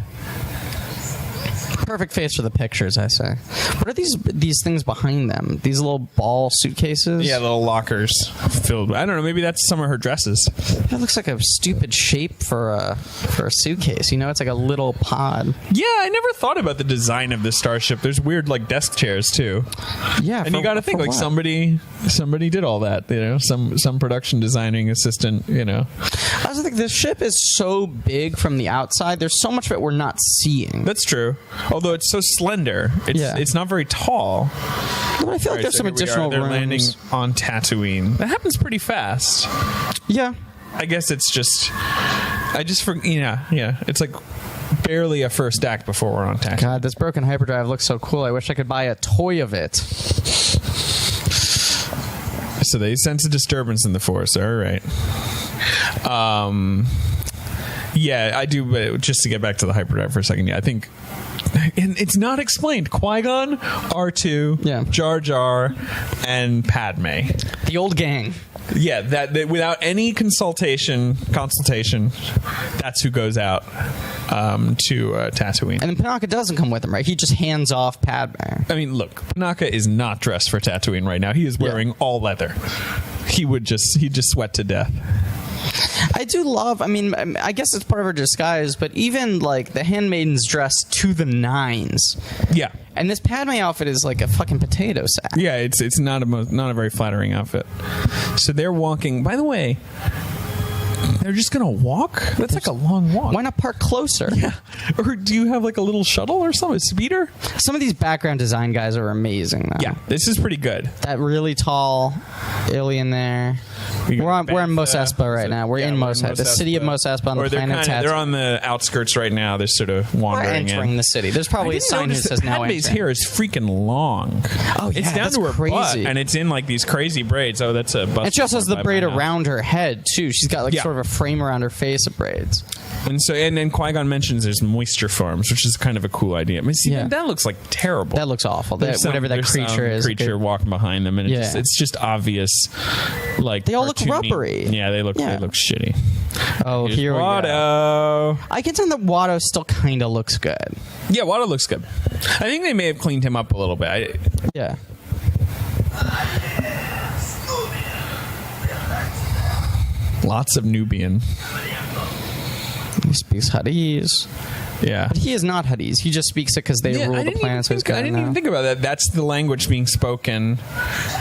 Perfect face for the pictures, I say. What are these things behind them? These little ball suitcases? Yeah, little lockers filled with... I don't know, maybe that's some of her dresses. That looks like a stupid shape for a suitcase. You know, it's like a little pod. Yeah, I never thought about the design of this starship. There's weird, like, desk chairs, too. Yeah, and you got to think, like, what? somebody did all that, you know? Some production designing assistant, you know? I also think this ship is so big from the outside. There's so much of it we're not seeing. That's true. Although it's so slender. It's not very tall. But I feel like there's some additional They're rooms. landing on Tatooine. That happens pretty fast. Yeah. I guess it's just... It's like barely a first act before we're on Tatooine. God, this broken hyperdrive looks so cool. I wish I could buy a toy of it. So they sense a disturbance in the Force. All right. Yeah, I do. But just to get back to the hyperdrive for a second, I think... And it's not explained. Qui-Gon, R2, Jar Jar, and Padme. The old gang. Yeah, that without any consultation, that's who goes out to Tatooine. And then Panaka doesn't come with him, right? He just hands off Padme. I mean, look, Panaka is not dressed for Tatooine right now. He is wearing all leather. He'd just sweat to death. I do love, I mean, I guess it's part of her disguise, but even like the handmaiden's dressed to the nines. Yeah. And this Padme outfit is like a fucking potato sack. Yeah, it's not a very flattering outfit. So they're walking. By the way, they're just gonna walk? That's like a long walk. Why not park closer? Yeah. Or do you have like a little shuttle or something? A speeder? Some of these background design guys are amazing, though. Yeah, this is pretty good. That really tall alien there. We're in Mos Espa right now. We're in Mos Espa, the city of Mos Espa on the planet Tatooine. They're on the outskirts right now. They're sort of wandering entering the city. There's probably a sign that says now Padme's hair is freaking long. Oh, yeah, it's down to her butt, and it's in like these crazy braids. Oh, that's a bust. And she also has the braid around her head too. She's got like sort of a frame around her face of braids. And so, and then Qui-Gon mentions there's moisture farms, which is kind of a cool idea. I mean, see, that looks like terrible. That looks awful. Whatever that creature is. Creature walking behind them, and it's just obvious. Like they all look rubbery. Yeah, they look shitty. Oh, here's here Watto. We go. I can tell that Watto still kind of looks good. Yeah, Watto looks good. I think they may have cleaned him up a little bit. Yeah. Lots of Nubian. He speaks Huttese. Yeah. But he is not Huttese. He just speaks it because they rule the planet. So I didn't even think about that. That's the language being spoken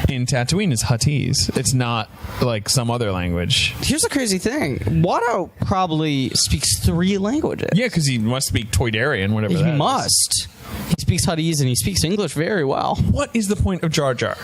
in Tatooine is Huttese. It's not like some other language. Here's the crazy thing. Watto probably speaks 3 languages. Yeah, because he must speak Toydarian, whatever that is. He must. He speaks Huttese and he speaks English very well. What is the point of Jar Jar?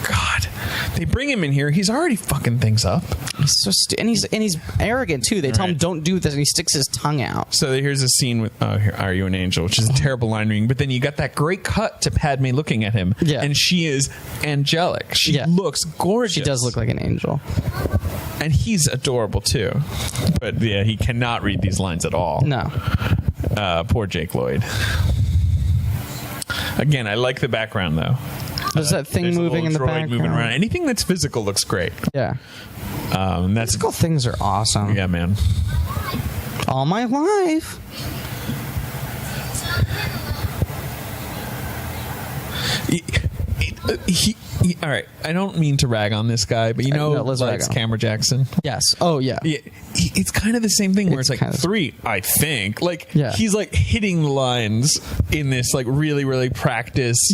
God. They bring him in here. He's already fucking things up. He's so and he's arrogant too. They tell him don't do this, and he sticks his tongue out. So here's a scene with here, "Are you an angel?" which is a terrible line reading. But then you got that great cut to Padme looking at him, and she is angelic. She looks gorgeous. She does look like an angel, and he's adorable too. But yeah, he cannot read these lines at all. No. Poor Jake Lloyd. Again, I like the background though. There's that thing moving in the background. Moving around. Anything that's physical looks great. Yeah. Physical things are awesome. Yeah, man. All my life. All right, I don't mean to rag on this guy, but it's Cameron Jackson. Yes. Oh, yeah. It's kind of the same thing where it's like 3, I think. Like, he's like hitting the lines in this like really, really practiced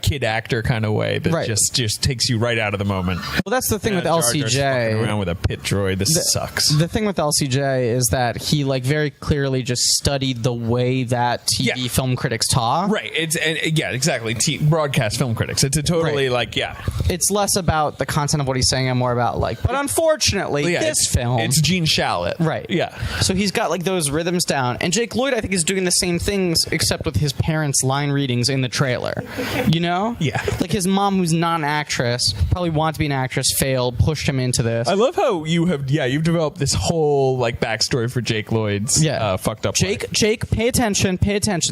kid actor kind of way that just takes you right out of the moment. Well, that's the thing with LCJ. Around with a pit droid. This sucks. The thing with LCJ is that he like very clearly just studied the way that TV film critics talk. Right. Exactly. Broadcast film critics. It's a totally It's less about the content of what he's saying and more about like, but unfortunately, this film. It's Gene Shalit. Right. Yeah. So he's got like those rhythms down. And Jake Lloyd, I think, is doing the same things except with his parents' line readings in the trailer. You know? Yeah. Like his mom, who's not an actress, probably wanted to be an actress, failed, pushed him into this. I love how you've developed this whole like backstory for Jake Lloyd's fucked up life. Jake, pay attention.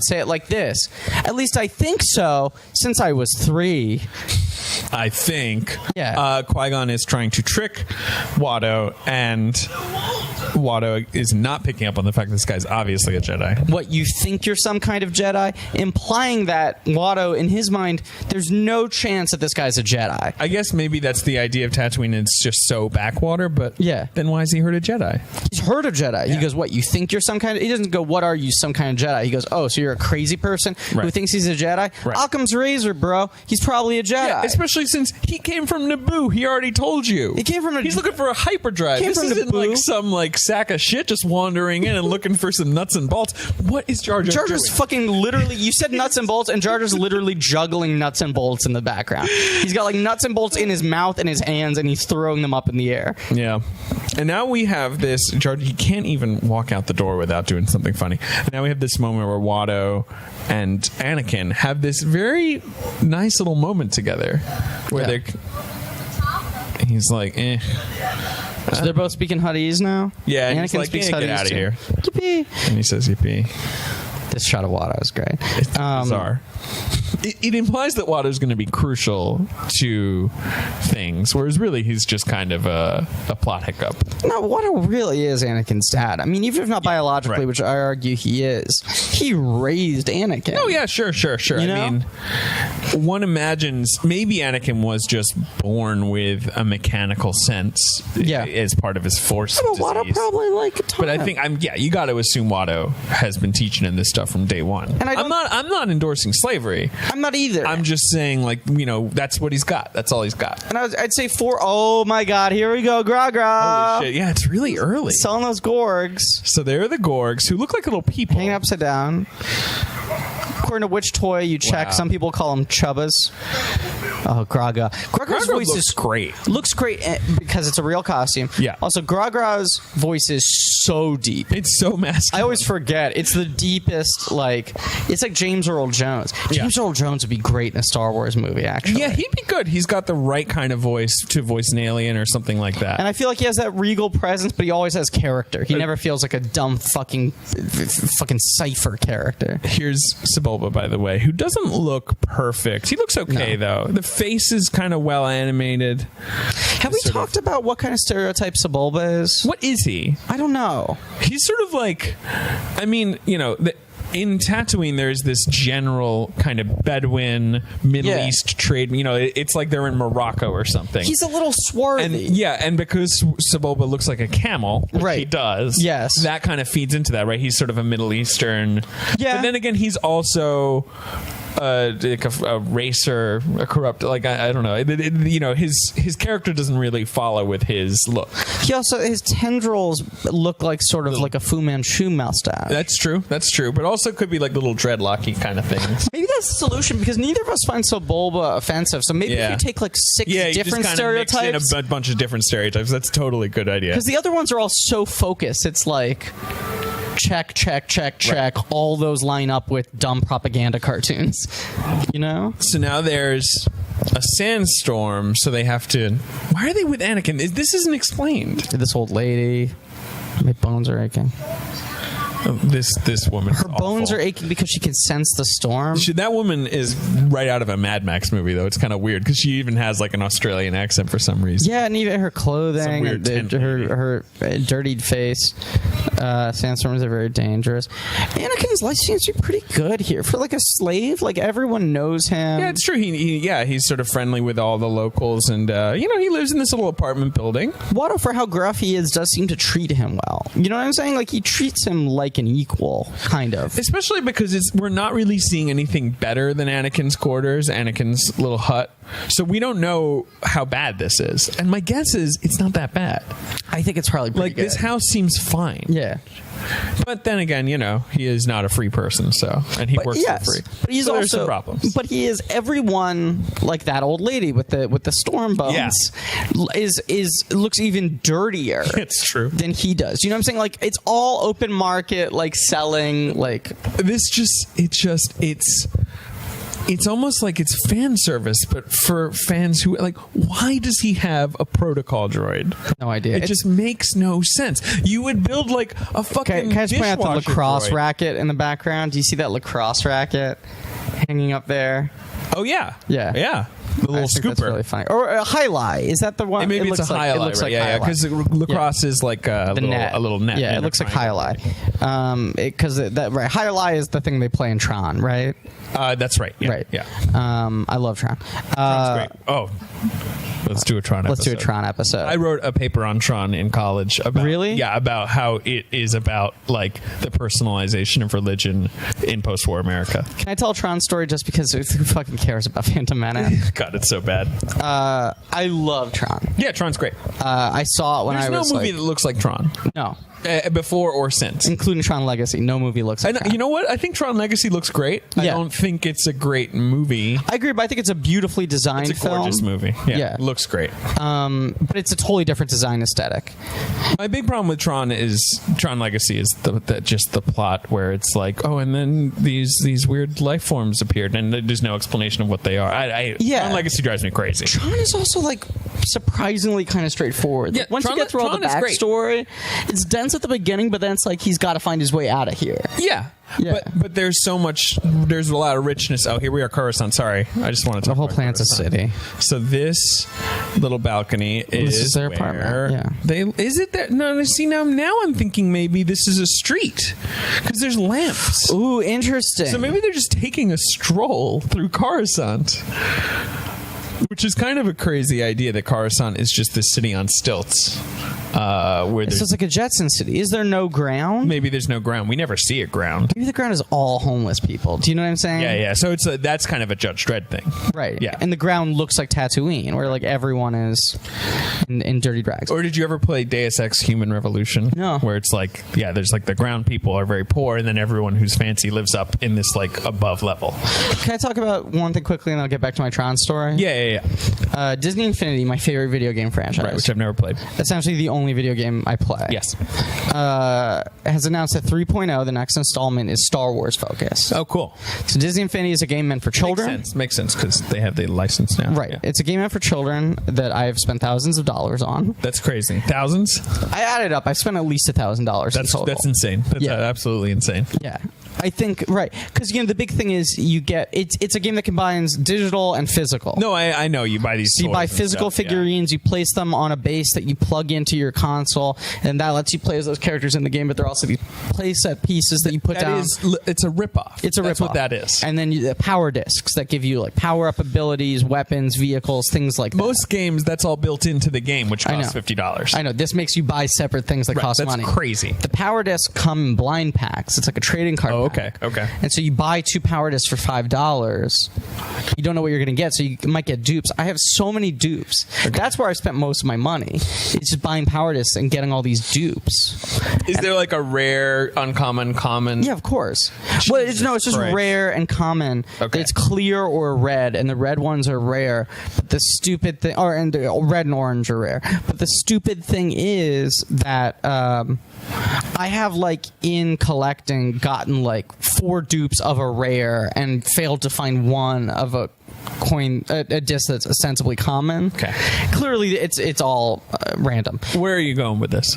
Say it like this. At least I think so, since I was 3. I think. Yeah. Qui-Gon is trying to trick Watto, and Watto is not picking up on the fact that this guy's obviously a Jedi. What, you think you're some kind of Jedi? Implying that Watto, in his mind, there's no chance that this guy's a Jedi. I guess maybe that's the idea of Tatooine. It's just so backwater, but then why has he heard a Jedi? He's heard a Jedi. Yeah. He goes, what, you think you're some kind of... He doesn't go, what are you, some kind of Jedi? He goes, oh, so you're a crazy person who thinks he's a Jedi? Right. Occam's razor, bro. He's probably a Jedi. Yeah, especially since he came from Naboo. He already told you. He came from He's looking for a hyperdrive. This isn't Naboo. Like some like sack of shit just wandering in and looking for some nuts and bolts. What is Jar Jar Jar's doing? Fucking literally... You said nuts and bolts, and Jar Jar's literally juggling nuts and bolts in the background. He's got like nuts and bolts in his mouth and his hands, and he's throwing them up in the air. Yeah. And now we have this... Jar, he can't even walk out the door without doing something funny. And now we have this moment where Watto and Anakin have this very nice little moment together where they're... He's like, eh. So they're both speaking Huttese now? Yeah, and Anakin he's like, speaks get Huttese out of too. here. Yippee. And he says, yippee. This shot of Watto is great. It's bizarre. It implies that Watto's going to be crucial to things, whereas really he's just kind of a plot hiccup. No, Watto really is Anakin's dad. I mean, even if not biologically, which I argue he is, he raised Anakin. Oh, yeah, sure. You know? I mean, one imagines maybe Anakin was just born with a mechanical sense as part of his force disease. Watto probably like a ton. But I think, you got to assume Watto has been teaching him this stuff from day one. And I'm not endorsing slavery. I'm not either. I'm just saying, that's what he's got. That's all he's got. And I'd say oh my God, here we go, Gra-Gra. Holy shit. Yeah, it's really early. Selling those Gorgs. So they're the Gorgs, who look like little people. Hanging upside down. According to which toy you check, some people call them Chubbas. Oh, Graga. Graga's voice looks is great. Looks great because it's a real costume. Yeah. Also, Graga's voice is so deep. It's so masculine. I always forget. It's the deepest, like, it's like James Earl Jones. James Earl Jones would be great in a Star Wars movie, actually. Yeah, he'd be good. He's got the right kind of voice to voice an alien or something like that. And I feel like he has that regal presence, but he always has character. He never feels like a dumb fucking cipher character. Here's Sebulba, by the way, who doesn't look perfect. He looks okay, though. The face is kind of well animated. Have we talked about what kind of stereotype Sebulba is? What is he? I don't know. He's sort of like, I mean, you know, in Tatooine, there's this general kind of Bedouin, Middle East trade. You know, it's like they're in Morocco or something. He's a little swarthy. And because Sebulba looks like a camel, which he does, that kind of feeds into that, right? He's sort of a Middle Eastern. Yeah. But then again, he's also like a racer, a corrupt, like I don't know. You know, his character doesn't really follow with his look. He also, his tendrils look like sort of like a Fu Manchu mustache. That's true. But also could be like little dreadlocky kind of things. Maybe that's the solution, because neither of us find Sebulba offensive. So maybe if you take like six different stereotypes, mix in a bunch of different stereotypes. That's totally a good idea. Because the other ones are all so focused. It's like, check. Right. All those line up with dumb propaganda cartoons. You know? So now there's a sandstorm, so they have to... Why are they with Anakin? This isn't explained. This old lady... My bones are aching. This woman. Her bones are aching because she can sense the storm. That woman is right out of a Mad Max movie, though. It's kind of weird because she even has like an Australian accent for some reason. Yeah, and even her clothing, her dirtied face. Sandstorms are very dangerous. Anakin's life seems to be pretty good here for like a slave. Like everyone knows him. Yeah, it's true. He's sort of friendly with all the locals, and you know, he lives in this little apartment building. Watto, for how gruff he is, does seem to treat him well. You know what I'm saying? Like he treats him like an equal, kind of. Especially because we're not really seeing anything better than Anakin's quarters, Anakin's little hut. So we don't know how bad this is. And my guess is it's not that bad. I think it's probably pretty good. This house seems fine. Yeah. But then again, you know, he is not a free person, and he works for free. But he's also, there's some problems. But he is everyone like that old lady with the storm bones. Is looks even dirtier. It's true. Than he does. You know what I'm saying? Like it's all open market, like selling, like it's almost like it's fan service, but for fans who like, why does he have a protocol droid? No idea. It just makes no sense. You would build like a fucking Can I just point out the lacrosse droid. racket in the background? Do you see that lacrosse racket hanging up there? Oh yeah. Yeah. The little scooper. That's really funny. Or a highlight. Is that the one? Maybe it's a highlight. Right? Yeah, because lacrosse is like a little net. Yeah, it looks like highlight. Because highlight is the thing they play in Tron, right? That's right. Yeah. Right. Yeah. I love Tron. Tron's great. Oh. Let's do a Tron episode. I wrote a paper on Tron in college about about how it is about like the personalization of religion in post-war America. Can I tell a Tron story just because who fucking cares about Phantom Menace? God, it's so bad. I love Tron. Yeah, Tron's great. I saw it when I was There's no movie that looks like Tron. No. Before or since. Including Tron Legacy. No movie looks like Tron. You know what? I think Tron Legacy looks great. I don't think it's a great movie. I agree, but I think it's a beautifully designed film. It's a gorgeous movie. Yeah. It looks great. But it's a totally different design aesthetic. My big problem with Tron Legacy is just the plot where it's like, oh, and then these weird life forms appeared, and there's no explanation of what they are. Tron Legacy drives me crazy. Tron is also like surprisingly kind of straightforward. Yeah, once you get through all the backstory, it's dense at the beginning, but then it's like he's got to find his way out of here. Yeah. But there's a lot of richness. Oh, here we are, Coruscant. Sorry, I just want to talk about the whole planet's a city. So this little balcony is their apartment. Yeah. Is it there? No, see now I'm thinking maybe this is a street because there's lamps. Ooh, interesting. So maybe they're just taking a stroll through Coruscant, which is kind of a crazy idea that Coruscant is just this city on stilts. where So there's, it's like a Jetson city. Is there no ground? maybe there's no ground. We never see a ground. Maybe the ground is all homeless people. Do you know what I'm saying? Yeah. So that's kind of a Judge Dredd thing. Right. Yeah. And the ground looks like Tatooine, where like everyone is in dirty drags. Or did you ever play Deus Ex Human Revolution? No. Where it's like, there's like the ground people are very poor, and then everyone who's fancy lives up in this like above level. Can I talk about one thing quickly, and I'll get back to my Tron story? Yeah. Disney Infinity, my favorite video game franchise. Right, which I've never played. Essentially the only video game I play. Yes. Has announced that 3.0, the next installment, is Star Wars focused. Oh, cool. So Disney Infinity is a game meant for children. Makes sense because they have the license now. Right. Yeah. It's a game meant for children that I've spent thousands of dollars on. That's crazy. Thousands? I added up. I've spent at least $1,000 in total. That's insane. That's absolutely insane. Yeah. I think, right. Because, the big thing is you get, it's a game that combines digital and physical. No, I know. You buy these So you buy toys and physical stuff, figurines, you place them on a base that you plug into your console, and that lets you play as those characters in the game, but they're also these playset pieces that you put down. It's a ripoff. It's a ripoff. That's what that is. And then the power discs that give you like power-up abilities, weapons, vehicles, things like that. Most games, that's all built into the game, which costs $50. I know. This makes you buy separate things that cost money. That's crazy. The power discs come in blind packs. It's like a trading card pack. Okay. And so you buy 2 power discs for $5. You don't know what you're going to get, so you might get dupes. I have so many dupes. Okay. That's where I spent most of my money. It's just buying power discs and getting all these dupes. Is there like a rare, uncommon, common? Yeah, of course. Well, it's just rare and common. Okay. It's clear or red, and the red ones are rare. But the stupid thing, and red and orange are rare. But the stupid thing is that I have, like, in collecting, gotten like 4 dupes of a rare and failed to find one of a coin, a disc that's ostensibly common. Okay. Clearly, it's all random. Where are you going with this?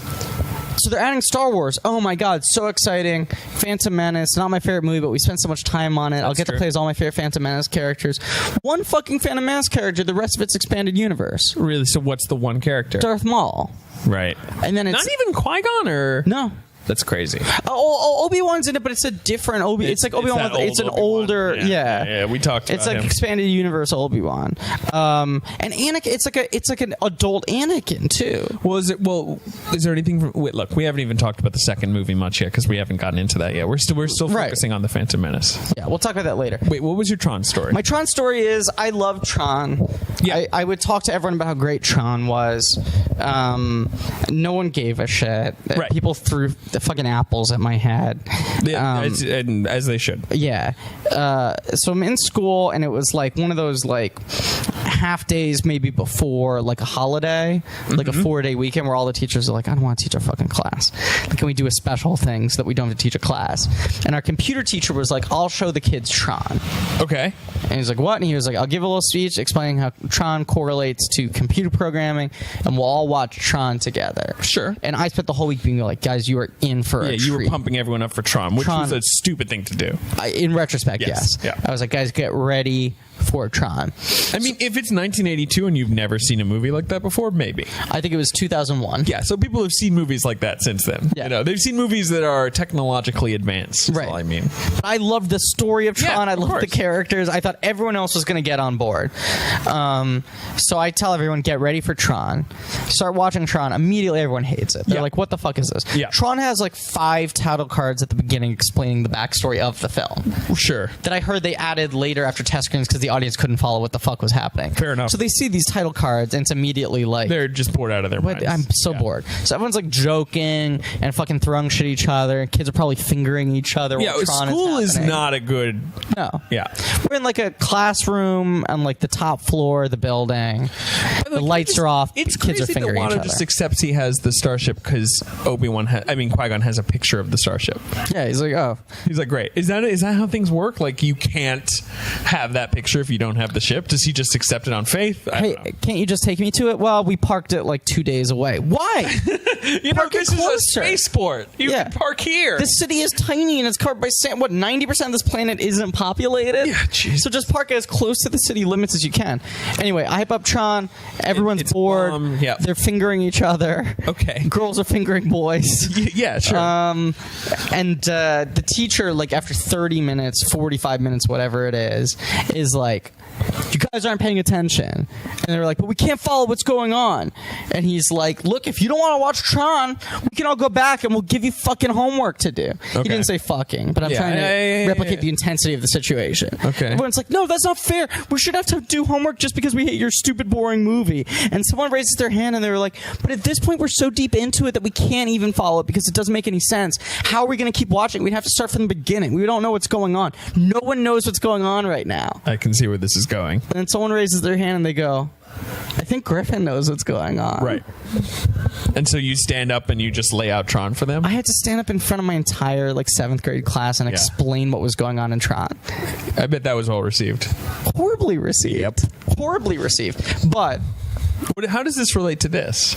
So they're adding Star Wars. Oh my god, so exciting. Phantom Menace, not my favorite movie, but we spent so much time on it. I'll get to play as all my favorite Phantom Menace characters. One fucking Phantom Menace character, the rest of it's expanded universe. Really? So what's the one character? Darth Maul. Right. And then it's not even Qui-Gon, or no. That's crazy. Obi-Wan's in it, but it's a different Obi. It's like Obi-Wan. It's an older. Yeah. We talked about It's like him. expanded universe Obi-Wan. And Anakin. It's like an adult Anakin too. Is there anything? Look, we haven't even talked about the second movie much yet because we haven't gotten into that yet. We're still focusing on the Phantom Menace. Yeah, we'll talk about that later. Wait, what was your Tron story? My Tron story is I love Tron. Yeah. I would talk to everyone about how great Tron was. No one gave a shit. Right. People threw the fucking apples at my head. And as they should. Yeah. So I'm in school, and it was like one of those like half days maybe before like a holiday, like a 4-day weekend where all the teachers are like, I don't want to teach our fucking class. Like, can we do a special thing so that we don't have to teach a class? And our computer teacher was like, I'll show the kids Tron. Okay. And he's like, what? And he was like, I'll give a little speech explaining how Tron correlates to computer programming, and we'll all watch Tron together. Sure. And I spent the whole week being like, guys, you are in for a treat. You were pumping everyone up for Tron, which was a stupid thing to do. In retrospect, yes. Yeah. I was like, guys, get ready for Tron. I mean, if it's 1982 and you've never seen a movie like that before, maybe. I think it was 2001. Yeah, so people have seen movies like that since then. Yeah. They've seen movies that are technologically advanced. That's all I mean. But I loved the story of Tron. Yeah, I loved the characters. I thought everyone else was going to get on board. So I tell everyone, get ready for Tron. Start watching Tron. Immediately, everyone hates it. They're like, what the fuck is this? Yeah. Tron has like 5 title cards at the beginning explaining the backstory of the film. Sure. That I heard they added later after test screens because the audience couldn't follow what the fuck was happening. Fair enough. So they see these title cards, and it's immediately like... They're just bored out of their minds. I'm so bored. So everyone's like joking and fucking throwing shit at each other. Kids are probably fingering each other while Tron school is happening. not a good... No. Yeah. We're in like a classroom on like the top floor of the building. The lights are off. It's kids are crazy fingering that each Wano other. just accepts he has the starship because Qui-Gon has a picture of the starship. Yeah, he's like, oh. He's like, great. Is that how things work? Like, you can't have that picture if you don't have the ship? Does he just accept it on faith? Hey, can't you just take me to it? Well, we parked it like 2 days away. Why? This is a spaceport. You can park here. This city is tiny and it's covered by sand. What, 90% of this planet isn't populated? Yeah, jeez. So just park it as close to the city limits as you can. Anyway, I hype up Tron. Everyone's bored. Yeah. They're fingering each other. Okay. Girls are fingering boys. Yeah, sure. And the teacher, like after 30 minutes, 45 minutes, whatever it is like, you guys aren't paying attention. And they're like, but we can't follow what's going on. And he's like, look, if you don't want to watch Tron, we can all go back and we'll give you fucking homework to do. He didn't say fucking, but I'm trying to replicate the intensity of the situation. Okay. Everyone's like, no, that's not fair. We should have to do homework just because we hate your stupid, boring movie. And someone raises their hand and they were like, but at this point, we're so deep into it that we can't even follow it because it doesn't make any sense. How are we going to keep watching? We'd have to start from the beginning. We don't know what's going on. No one knows what's going on right now. I can see where this is going. And then someone raises their hand and they go, I think Griffin knows what's going on. Right. And so you stand up and you just lay out Tron for them? I had to stand up in front of my entire 7th grade class and explain what was going on in Tron. I bet that was well received. Horribly received. Yep. Horribly received. But how does this relate to this?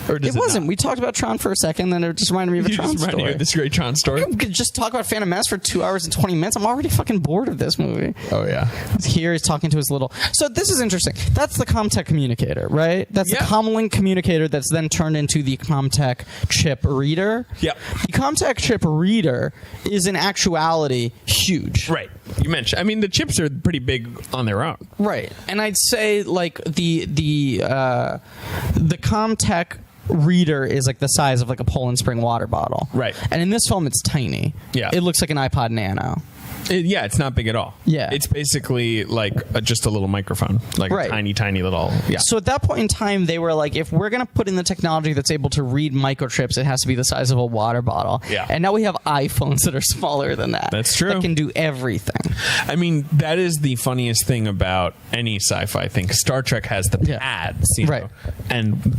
Or does it wasn't. Not? We talked about Tron for a second, then it just reminded me of a Tron story. You of this great Tron story? We could just talk about Phantom Menace for 2 hours and 20 minutes. I'm already fucking bored of this movie. Oh, yeah. Here he's talking to his little... So this is interesting. That's the Comtech communicator, right? That's the Comlink communicator that's then turned into the Comtech chip reader. Yeah. The Comtech chip reader is in actuality huge. Right. You mentioned... I mean, the chips are pretty big on their own. Right. And I'd say, the Comtech reader is the size of a Poland Spring water bottle. Right. And in this film, it's tiny. Yeah. It looks like an iPod Nano. It's not big at all. Yeah. It's basically just a little microphone. A tiny, tiny little... Yeah. So at that point in time, they were like, if we're going to put in the technology that's able to read microchips, it has to be the size of a water bottle. Yeah. And now we have iPhones that are smaller than that. That's true. That can do everything. I mean, that is the funniest thing about any sci-fi thing. Star Trek has the pads, you know? Right. And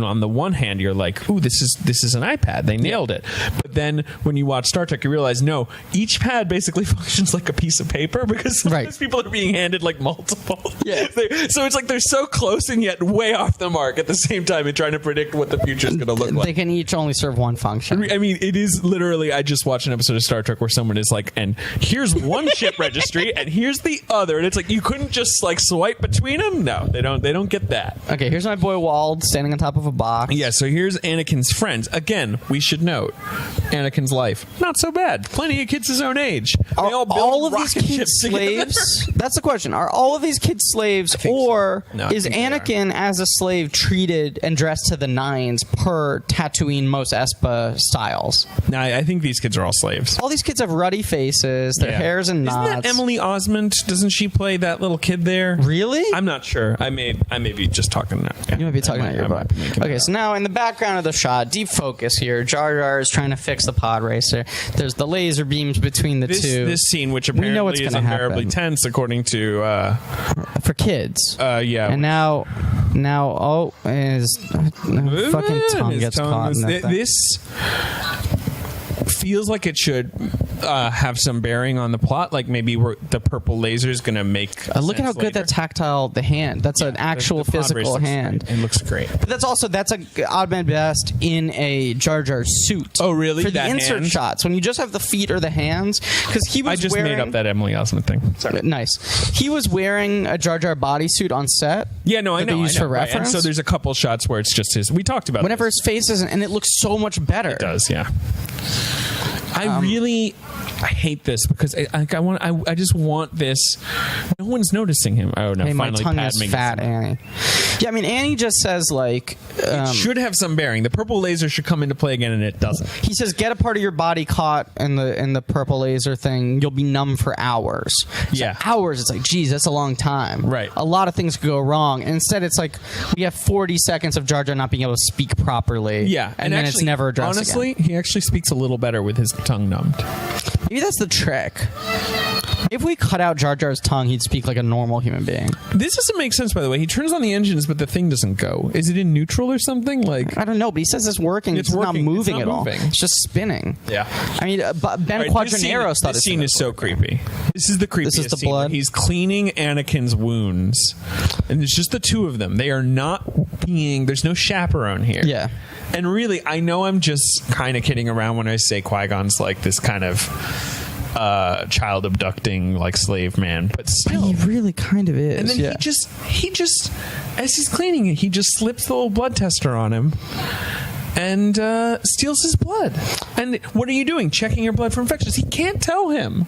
on the one hand, you're like, ooh, this is an iPad. They nailed it. But then when you watch Star Trek, you realize, no, each pad basically functions like a piece of paper because sometimes people are being handed multiple. Yeah. So it's they're so close and yet way off the mark at the same time and trying to predict what the future is going to look like. They can each only serve one function. I mean, it is literally, I just watched an episode of Star Trek where someone is like, and here's one ship registry and here's the other. And it's like, you couldn't just swipe between them? No, they don't get that. Okay, here's my boy Wald standing on top of a box. Yeah, so here's Anakin's friends. Again, we should note, Anakin's life, not so bad. Plenty of kids his own age. They all of these kids slaves? That's the question. Are all of these kids slaves, or is Anakin as a slave treated and dressed to the nines per Tatooine Mos Espa styles? No, I think these kids are all slaves. All these kids have ruddy faces, their hair's in knots. Isn't that Emily Osment? Doesn't she play that little kid there? Really? I'm not sure. I may be just talking now. Yeah. You might be talking about your butt. Okay, so now in the background of the shot, deep focus here, Jar Jar is trying to fix the pod racer. There's the laser beams between the two. This scene, which apparently is unbearably tense, according to for kids. Yeah. And now, his fucking tongue gets caught in that thing. This feels like it should have some bearing on the plot. Like maybe the purple laser is going to make. Look at how good that tactile the hand. That's an actual the physical hand. It looks great. But that's a odd man best in a Jar Jar suit. Oh really? For the insert shots when you just have the feet or the hands, because he was. I just made up that Emily Osment thing. Sorry. Nice. He was wearing a Jar Jar bodysuit on set. Yeah, no, I know. They used for right. reference. And so there's a couple shots where it's just his. We talked about whenever this. his face isn't, and it looks so much better. It does, yeah. I hate this because I just want this. No one's noticing him. Oh no! Hey, my finally, tongue Pat is fat, Annie. Yeah, I mean Annie just says it should have some bearing. The purple laser should come into play again, and it doesn't. He says, "Get a part of your body caught in the purple laser thing. You'll be numb for hours." Yeah, hours. It's like, geez, that's a long time. Right. A lot of things could go wrong. And instead, it's like we have 40 seconds of Jar Jar not being able to speak properly. Yeah, and then actually, it's never addressed. Honestly, again. He actually speaks a little better with his tongue numbed. Maybe that's the trick. If we cut out Jar Jar's tongue, he'd speak like a normal human being. This doesn't make sense, by the way. He turns on the engines, but the thing doesn't go. Is it in neutral or something? I don't know, but he says it's working. It's not moving at all. It's just spinning. Yeah. I mean, Ben Quadraneros thought this scene is so creepy. This is the creepiest This is the scene. blood. He's cleaning Anakin's wounds, and it's just the two of them. They are not being. There's no chaperone here. Yeah. And really, I know I'm just kind of kidding around when I say Qui-Gon's this kind of child abducting slave man, but still, he really kind of is. And then he just as he's cleaning it, he just slips the little blood tester on him and steals his blood. And what are you doing? Checking your blood for infections? He can't tell him.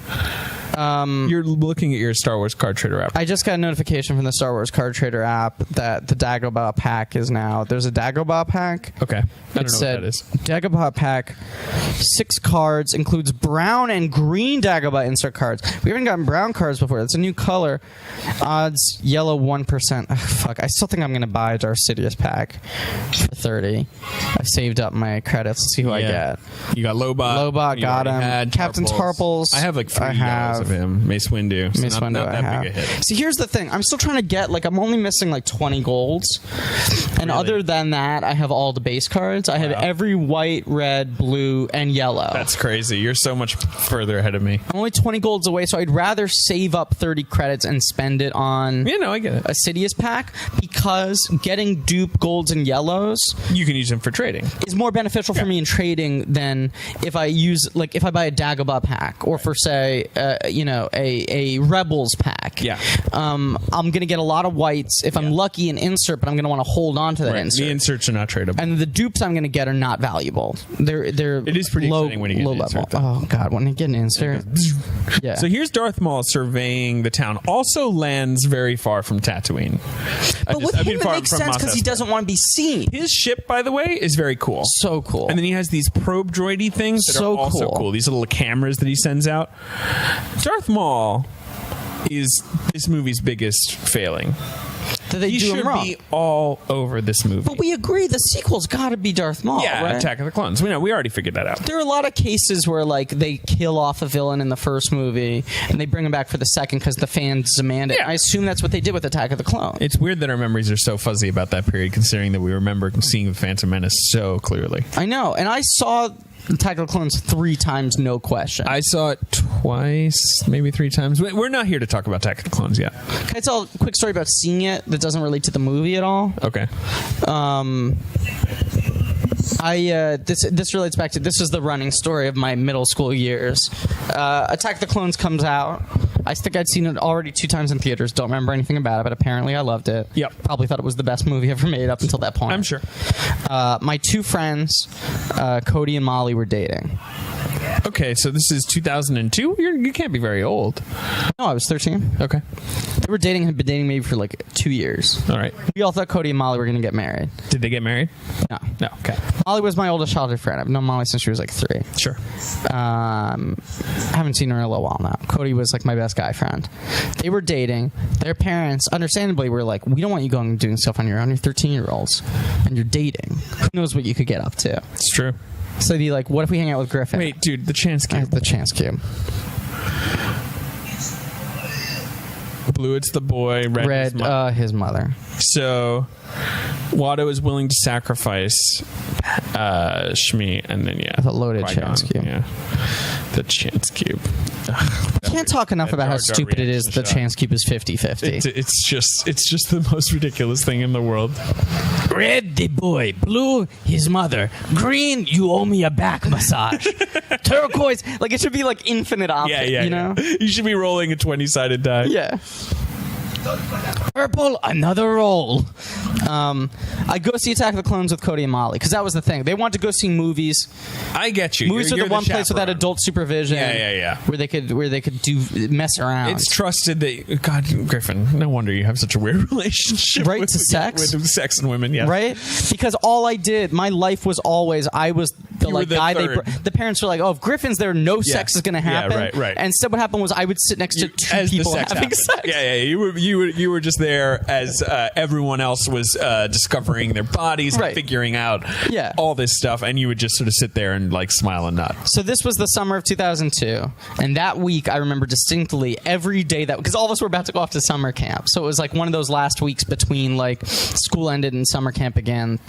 You're looking at your Star Wars card trader app. I just got a notification from the Star Wars card trader app that the Dagobah pack is now. There's a Dagobah pack. Okay. I don't know what that is. Dagobah pack, 6 cards, includes brown and green Dagobah insert cards. We haven't gotten brown cards before. It's a new color. Odds yellow 1%. Ugh, fuck. I still think I'm gonna buy a Darth Sidious pack for 30. I've saved up my credits. Let's see who I get. You got Lobot. Lobot, got him. Captain Tarples. I have like 3 yellows of him. Mace Windu. So Mace Windu, not I that big a hit. See, here's the thing. I'm still trying to get, like, I'm only missing like 20 golds. And other than that, I have all the base cards. I have every white, red, blue, and yellow. That's crazy. You're so much further ahead of me. I'm only 20 golds away, so I'd rather save up 30 credits and spend it on I get it. a Sidious pack, because getting dupe golds and yellows, you can use them for trading, is more beneficial for me in trading than if I use, like, if I buy a Dagobah pack or for, say, a Rebels pack. Yeah. I'm going to get a lot of whites if I'm lucky in insert, but I'm going to want to hold on to that insert. The inserts are not tradable. And the dupes I'm going to get are not valuable. It is pretty exciting when you get an insert, though. Oh, God, when you get an insert. Yeah. So here's Darth Maul surveying the town. Also lands very far from Tatooine. But with him, it makes sense because he doesn't want to be seen. His ship, by the way, is very cool. So cool. And then he has these probe droidy things that are also cool. These little cameras that he sends out. Darth Maul is this movie's biggest failing. He should be all over this movie. But we agree the sequel's got to be Darth Maul, right? Attack of the Clones. We already figured that out. There are a lot of cases where, like, they kill off a villain in the first movie and they bring him back for the second because the fans demand it. Yeah. I assume that's what they did with Attack of the Clones. It's weird that our memories are so fuzzy about that period, considering that we remember seeing the Phantom Menace so clearly. I know, and I saw Attack of the Clones 3 times, no question. I saw it twice, maybe 3 times. We're not here to talk about Attack of the Clones yet. Can I tell a quick story about seeing it that doesn't relate to the movie at all? Okay. This relates back to, this is the running story of my middle school years. Attack of the Clones comes out. I think I'd seen it already 2 times in theaters. Don't remember anything about it, but apparently I loved it. Yep. Probably thought it was the best movie ever made up until that point. I'm sure. My 2 friends, Cody and Molly, were dating. Okay, so this is 2002? You can't be very old. No, I was 13. Okay. They were dating, had been dating maybe for like 2 years. All right. We all thought Cody and Molly were going to get married. Did they get married? No. No, okay. Molly was my oldest childhood friend. I've known Molly since she was like 3. Sure. Haven't seen her in a little while now. Cody was like my best guy friend. They were dating. Their parents, understandably, were like, we don't want you going and doing stuff on your own. You're 13-year-olds and you're dating. Who knows what you could get up to? It's true. So they'd be like, what if we hang out with Griffin? Wait, dude, the Chance Cube. The Chance Cube. Blue, it's the boy. Red, his mother. So Watto is willing to sacrifice Shmi, and then the loaded Chance Cube. Yeah, the Chance Cube. We can't talk enough about how stupid it is. The Chance Cube is 50-50. It's just the most ridiculous thing in the world. Red, the boy. Blue, his mother. Green, you owe me a back massage. Turquoise, like it should be like infinite options. Yeah, you know. You should be rolling a 20-sided die. Yeah. Purple, another roll. I go see Attack of the Clones with Cody and Molly because that was the thing. They wanted to go see movies. I get you. Movies are the one place without adult supervision. Yeah. Where they could mess around. It's trusted that God, Griffin. No wonder you have such a weird relationship, right, to sex, with sex and women. Yeah, right. Because all I did, my life was always I was the guy. The parents were like, "Oh, if Griffin's there, no sex is going to happen." Yeah, right. And instead, what happened was I would sit next to 2 people having sex. Yeah. You were just there as everyone else was discovering their bodies and figuring out all this stuff, and you would just sort of sit there and like smile and nod. So this was the summer of 2002, and that week I remember distinctly every day that because all of us were about to go off to summer camp, so it was like one of those last weeks between like school ended and summer camp began,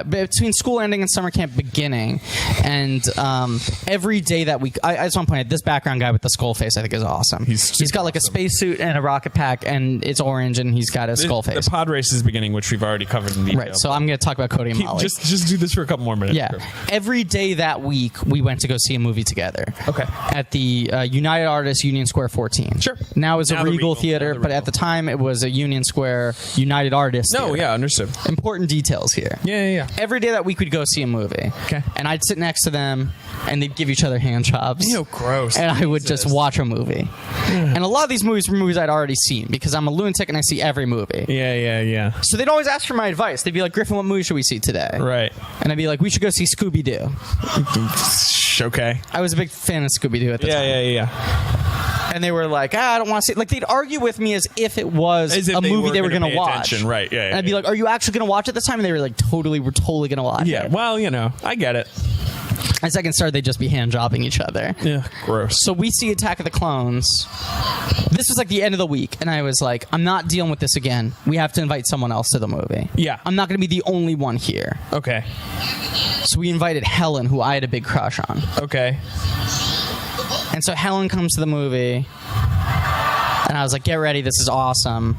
between school ending and summer camp beginning, and every day that week, I just want to point out this background guy with the skull face I think is awesome. He's got like a spacesuit and a rocket pack, and it's orange, and he's got a skull face. The pod race is beginning, which we've already covered in detail. Right, so I'm going to talk about Cody and Molly. Just do this for a couple more minutes. Yeah. Every day that week, we went to go see a movie together. Okay. At the United Artists Union Square 14. Sure. Now it's a Regal Theater, but at the time it was a Union Square United Artists Theater. Yeah, understood. Important details here. Yeah. Every day that week, we'd go see a movie. Okay. And I'd sit next to them. and they'd give each other hand jobs. Ew, gross. And I would Jesus. just watch a movie. And a lot of these movies were movies I'd already seen because I'm a lunatic and I see every movie. Yeah. So they'd always ask for my advice. They'd be like, Griffin, what movie should we see today? Right. And I'd be like, we should go see Scooby-Doo. Okay. I was a big fan of Scooby-Doo at the time. Yeah. And they were like, I don't want to see it. Like, they'd argue with me as if it was a movie they were going to watch. Attention. Right, yeah. And I'd be like, are you actually going to watch it this time? And they were like, totally going to watch it. Yeah, well, I get it. And second start, they'd just be hand-jobbing each other. Yeah, gross. So we see Attack of the Clones. This was like the end of the week, and I was like, I'm not dealing with this again. We have to invite someone else to the movie. Yeah. I'm not going to be the only one here. Okay. So we invited Helen, who I had a big crush on. Okay. And so Helen comes to the movie, and I was like, get ready, this is awesome.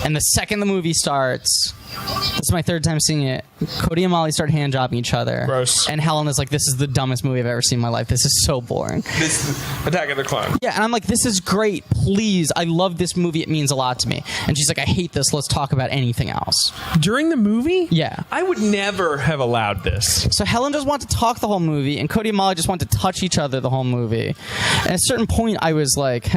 And the second the movie starts, this is my third time seeing it, Cody and Molly start hand-jobbing each other. Gross. And Helen is like, this is the dumbest movie I've ever seen in my life. This is so boring. This is Attack of the Clones. Yeah, and I'm like, this is great. Please, I love this movie. It means a lot to me. And she's like, I hate this. Let's talk about anything else. During the movie? Yeah. I would never have allowed this. So Helen just wanted to talk the whole movie, and Cody and Molly just wanted to touch each other the whole movie. And at a certain point, I was like,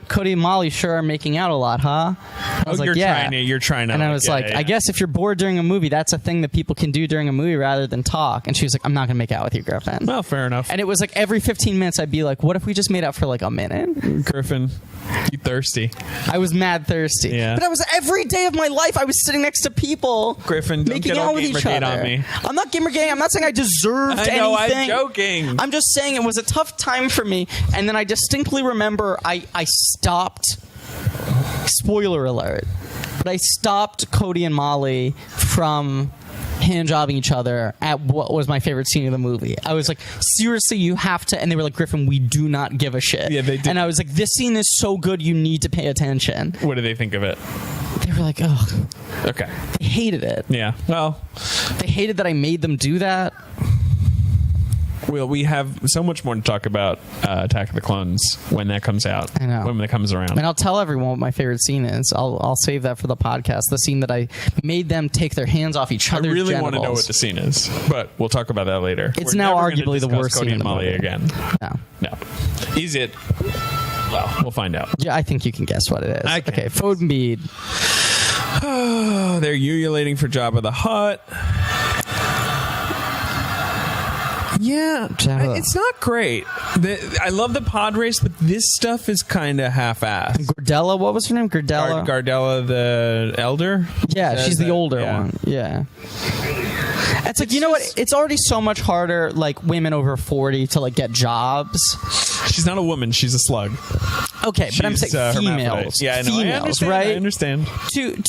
Cody and Molly sure are making out a lot, huh? I was like, yeah. You're trying to. And I was like, I guess if you're bored during a movie, that's a thing that people can do during a movie rather than talk. And she was like, I'm not going to make out with you, Griffin. Well, fair enough. And it was like every 15 minutes, I'd be like, what if we just made out for like a minute? Griffin, you thirsty. I was mad thirsty. Yeah. But I was every day of my life, I was sitting next to people. Griffin, don't making get out all with each Gamergate other. on me. I'm not Gamergate. I'm not saying I deserved I know, anything. I'm joking. I'm just saying it was a tough time for me. And then I distinctly remember I stopped. Spoiler alert. But I stopped Cody and Molly from hand-jobbing each other at what was my favorite scene of the movie. I was like, seriously, you have to... And they were like, Griffin, we do not give a shit. Yeah, they did. And I was like, this scene is so good, you need to pay attention. What do they think of it? They were like, ugh. Okay. They hated it. Yeah. Well, They hated that I made them do that. well, we have so much more to talk about Attack of the Clones when that comes out. I know. When that comes around. And I'll tell everyone what my favorite scene is. I'll save that for the podcast. The scene that I made them take their hands off each I other's really genitals. want to know what the scene is, but we'll talk about that later. It's We're now never gonna arguably the discuss worst Cody scene in and the Molly movie. again. No. Is it? Well, we'll find out. Yeah, I think you can guess what it is. I can. Okay, Food and Bead. Oh, they're ululating for Jabba the Hutt. Yeah, Jabba. it's not great. I love the pod race, but this stuff is kind of half-assed. Gardella, what was her name? Gardella? Gardella the Elder? Yeah, she's the older one. Yeah. It's like, you know what? It's already so much harder, like, women over 40 to, like, get jobs. She's not a woman. She's a slug. Okay, but I'm She's, saying females. hermaphrodite. Yeah, I know. Females, I understand. right? I understand.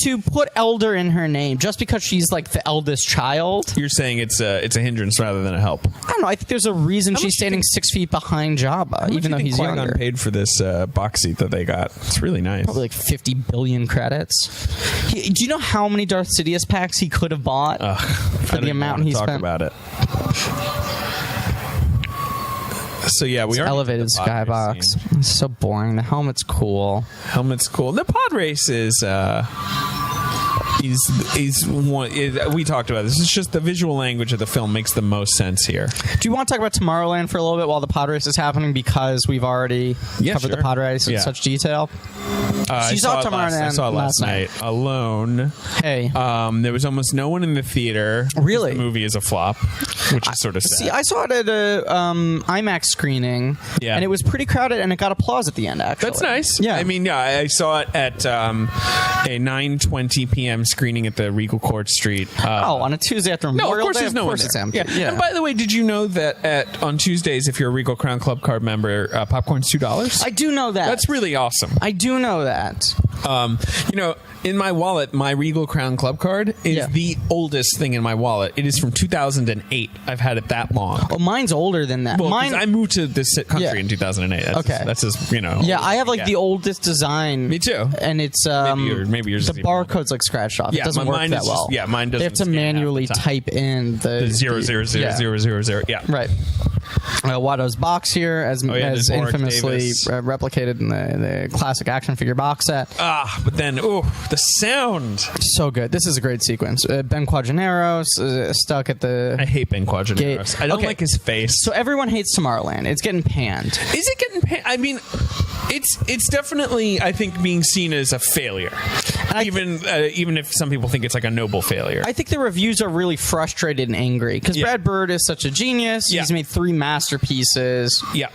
To put elder in her name, just because she's, like, the eldest child. You're saying it's a hindrance rather than a help. I don't know. I think there's a reason she's standing 6 feet behind Jabba, even though he's younger. Qui-Gon paid for this box seat that they got. It's really nice. Probably like 50 billion credits. Do you know how many Darth Sidious packs he could have bought for the amount he spent? Talk about it. So yeah, we are elevated skybox. It's so boring. The helmet's cool. Helmet's cool. The pod race is we talked about this. It's just the visual language of the film makes the most sense here. Do you want to talk about Tomorrowland for a little bit while the pod race is happening, because we've already covered the pod race in such detail? I saw it last night alone. Hey, there was almost no one in the theater. Really? The movie is a flop, which is sort of sad. See, I saw it at a IMAX screening, and it was pretty crowded, and it got applause at the end. Actually, that's nice. Yeah, I mean, I saw it at a 9:20 p.m. screening at the Regal Court Street. On a Tuesday after Memorial No, of course Day? there's no one it's there. empty. Yeah. And by the way, did you know that on Tuesdays, if you're a Regal Crown Club card member, popcorn's $2? I do know that. That's really awesome. I do know that. In my wallet, my Regal Crown Club card is the oldest thing in my wallet. It is from 2008. I've had it that long. Oh, mine's older than that. Well, mine, I moved to this country in 2008. That's just, Yeah, I have like the oldest design. Me too. And it's maybe yours the is even older. barcode's like scratched off. Yeah, it doesn't my work mine that is well. mine doesn't. They have to scan half manually the time. type in the 0000000. Yeah. Right. Watto's box here, as there's Warwick infamously Davis. Replicated in the classic action figure box set. But then, the sound. So good. This is a great sequence. Ben Quadraneros stuck at the... I hate Ben Quadraneros. I don't like his face. So everyone hates Tomorrowland. It's getting panned. Is it getting panned? I mean, it's definitely, I think, being seen as a failure. Even if some people think it's like a noble failure. I think the reviews are really frustrated and angry because Brad Bird is such a genius. He's made 3 masterpieces. Yeah.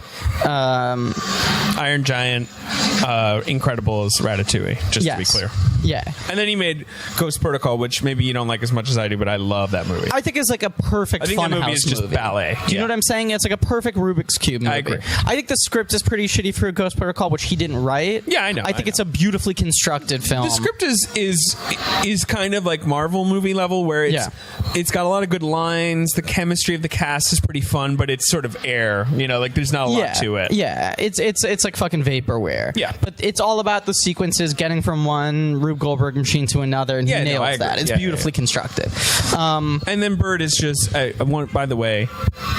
Iron Giant, Incredibles, Ratatouille, just to be clear. Yeah. And then he made Ghost Protocol, which maybe you don't like as much as I do, but I love that movie. I think it's like a perfect I think Funhouse that movie is just ballet. Do you know what I'm saying? It's like a perfect Rubik's Cube movie. I agree. I think the script is pretty shitty for Ghost Protocol, which he didn't write. Yeah, I know. I think it's a beautifully constructed film. The script is kind of like Marvel movie level, where it's got a lot of good lines. The chemistry of the cast is pretty fun, but it's sort of air. You know, like there's not a lot to it. Yeah, it's like fucking vaporware. Yeah, but it's all about the sequences, getting from one Rube Goldberg machine to another, and he nails that. It's beautifully constructed. And then Bird is just, by the way,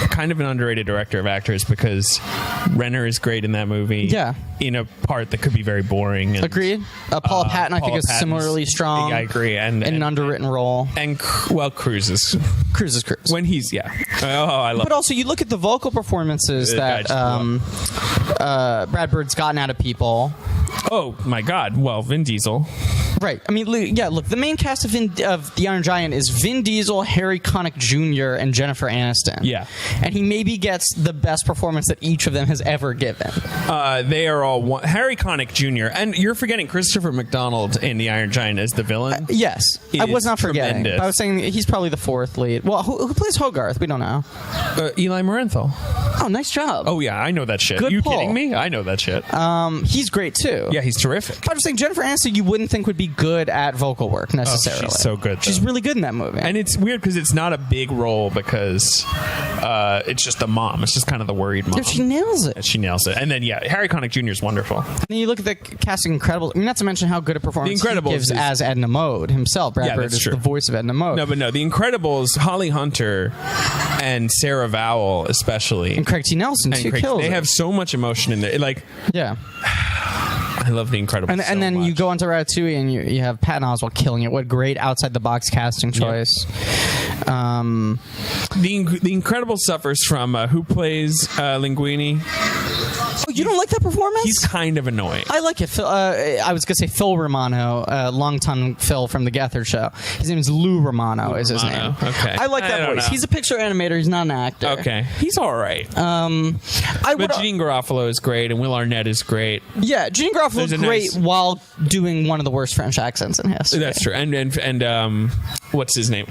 kind of an underrated director of actors because Renner is great in that movie. Yeah. In a part that could be very boring. And, Agreed. Paula Patton, I think, is similarly strong. I agree. And an underwritten role. And, Cruise is Cruise. When he's, I love it. But also, you look at the vocal performances that Brad Bird's gotten out of people. Oh, my God. Well, Vin Diesel. Right. I mean, look, the main cast of The Iron Giant is Vin Diesel, Harry Connick Jr., and Jennifer Aniston. Yeah. And he maybe gets the best performance that each of them has ever given. They are all Harry Connick Jr. And you're forgetting Christopher McDonald in The Iron Giant as the villain. Yes. I was not forgetting. I was saying he's probably the 4th lead. Well, who plays Hogarth? We don't know. Eli Marenthal. Oh, nice job. Oh, yeah. I know that shit. Good you pull. Kidding me? I know that shit. He's great, too. Yeah, he's terrific. I was saying Jennifer Aniston you wouldn't think would be good at vocal work necessarily. Oh, she's so good, though. She's really good in that movie. And it's weird because it's not a big role because it's just the mom. It's just kind of the worried mom. Yeah, she nails it. She nails it. And then, Harry Connick Jr. is wonderful. And then you look at the casting Incredibles. I mean, not to mention how good a performance he gives as Edna Mode himself. Brad Bird is the voice of Edna Mode. No, The Incredibles, Holly Hunter and Sarah Vowell especially. And Craig T. Nelson, too, kills They have so much emotion in there. Yeah. I love The Incredibles and then much. You go into Ratatouille and you have Patton Oswalt killing it. What great outside-the-box casting choice. The Incredibles suffers from who plays Linguini. Oh, you don't like that performance? He's kind of annoying. I like it. Phil, I was going to say Phil Romano, longtime Phil from the Gethard Show. His name is Lou Romano is his name. Okay. I like that voice. He's a picture animator. He's not an actor. Okay. He's all right. But Janine Garofalo is great, and Will Arnett is great. Yeah, Janine Garofalo is great while doing one of the worst French accents in history. That's true. And what's his name?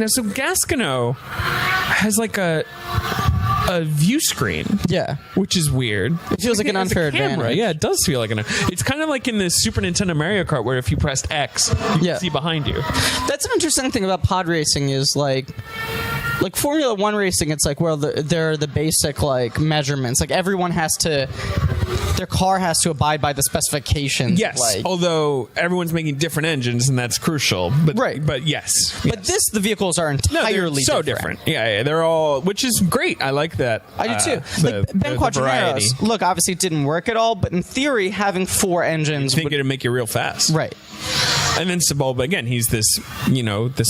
So Gascoigne has like a view screen. Yeah. Which is weird. It feels like an unfair advantage. Yeah, it does feel like it's kind of like in the Super Nintendo Mario Kart where if you pressed X, you can see behind you. That's an interesting thing about pod racing is like Formula One racing, it's like, well, there are the basic like measurements. Like everyone their car has to abide by the specifications. Yes, although everyone's making different engines, and that's crucial. But yes. But the vehicles are entirely different. Yeah, they're all, which is great. I like that. I do too. Ben Quadraneros. Look, obviously it didn't work at all, but in theory, having 4 engines, I think it'd make you real fast. Right. And then Sebulba, again, he's this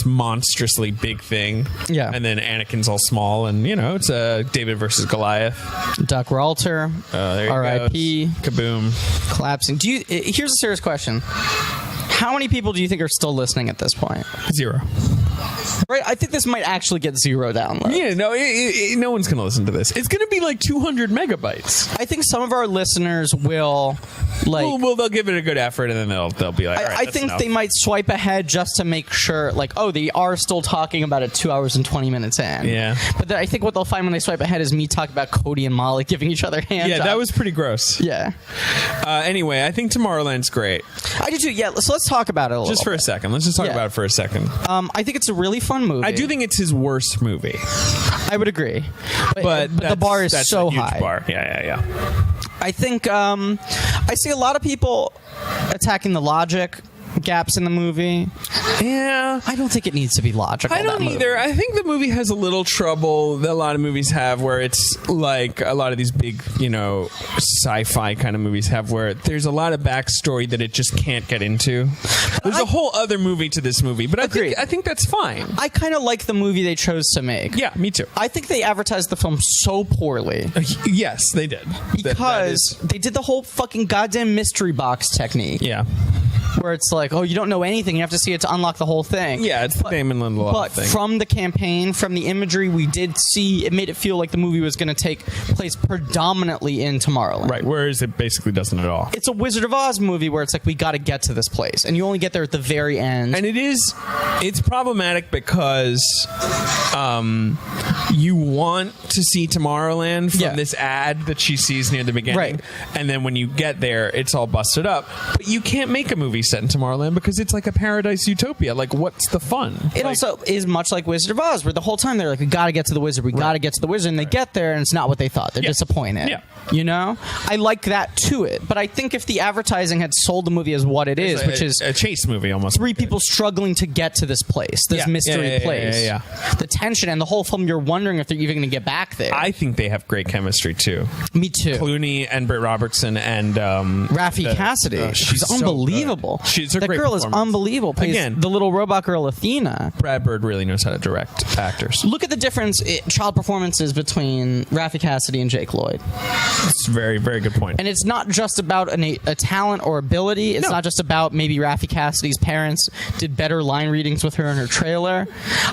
monstrously big thing. Yeah. And then Anakin's all small, and, it's David versus Goliath. Duck Ralter. R.I.P. Kaboom. Collapsing. Here's a serious question. How many people do you think are still listening at this point? 0. Right, I think this might actually get 0 downloads. Yeah, no one's going to listen to this. It's going to be like 200 megabytes. I think some of our listeners will, well, they'll give it a good effort, and then they'll be like, all right, I think they might swipe ahead just to make sure, they are still talking about it 2 hours and 20 minutes in. Yeah. But I think what they'll find when they swipe ahead is me talking about Cody and Molly giving each other hands. Yeah, that was pretty gross. Yeah. Anyway, I think Tomorrowland's great. I do too. Yeah, so let's talk about it a little Just for a second. Let's just talk about it for a second. I think it's a really fun movie. I do think it's his worst movie. I would agree. But the bar is so high. Bar. Yeah. I think I see a lot of people attacking the logic gaps in the movie. Yeah. I don't think it needs to be logical. I don't either. I think the movie has a little trouble that a lot of movies have where it's like a lot of these big, sci-fi kind of movies have where there's a lot of backstory that it just can't get into. There's a whole other movie to this movie, but I think that's fine. I kind of like the movie they chose to make. Yeah, me too. I think they advertised the film so poorly. Yes, they did. Because they did the whole fucking goddamn mystery box technique. Yeah. Where it's like, oh, you don't know anything. You have to see it to unlock the whole thing. Yeah, it's the Damon Lindelof thing. But from the campaign, from the imagery we did see, it made it feel like the movie was going to take place predominantly in Tomorrowland. Right, whereas it basically doesn't at all. It's a Wizard of Oz movie where it's like, we got to get to this place. And you only get there at the very end. And it's problematic because you want to see Tomorrowland from this ad that she sees near the beginning. Right. And then when you get there, it's all busted up. But you can't make a movie set in Tomorrowland because it's like a paradise utopia. Like, what's the fun? It also is much like Wizard of Oz, where the whole time they're like, we got to get to the wizard, we got to get to the wizard, and they get there and it's not what they thought. They're disappointed. Yeah. You know? I like that to it. But I think if the advertising had sold the movie as what it is, which is a chase movie almost. Three people struggling to get to this place, this mystery place. Yeah. The tension and the whole film, you're wondering if they're even going to get back there. I think they have great chemistry too. Me too. Clooney and Britt Robertson and Raffi Cassidy. She's unbelievable. She's a that great girl is unbelievable. Plays Again, the little robot girl Athena. Brad Bird really knows how to direct actors. Look at the difference in child performances between Raffi Cassidy and Jake Lloyd. That's a very, very good point. And it's not just about a talent or ability. It's not just about maybe Raffi Cassidy's parents did better line readings with her in her trailer.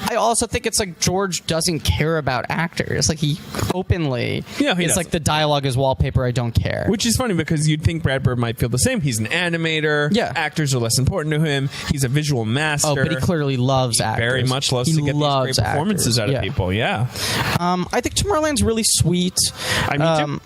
I also think it's like George doesn't care about actors. Like, he openly it's like the dialogue is wallpaper, I don't care. Which is funny because you'd think Brad Bird might feel the same. He's an animator. Yeah. Actors are less important to him. He's a visual master. Oh, but he clearly loves actors. Very much loves to get these great performances out of people. Yeah. I think Tomorrowland's really sweet. I mean,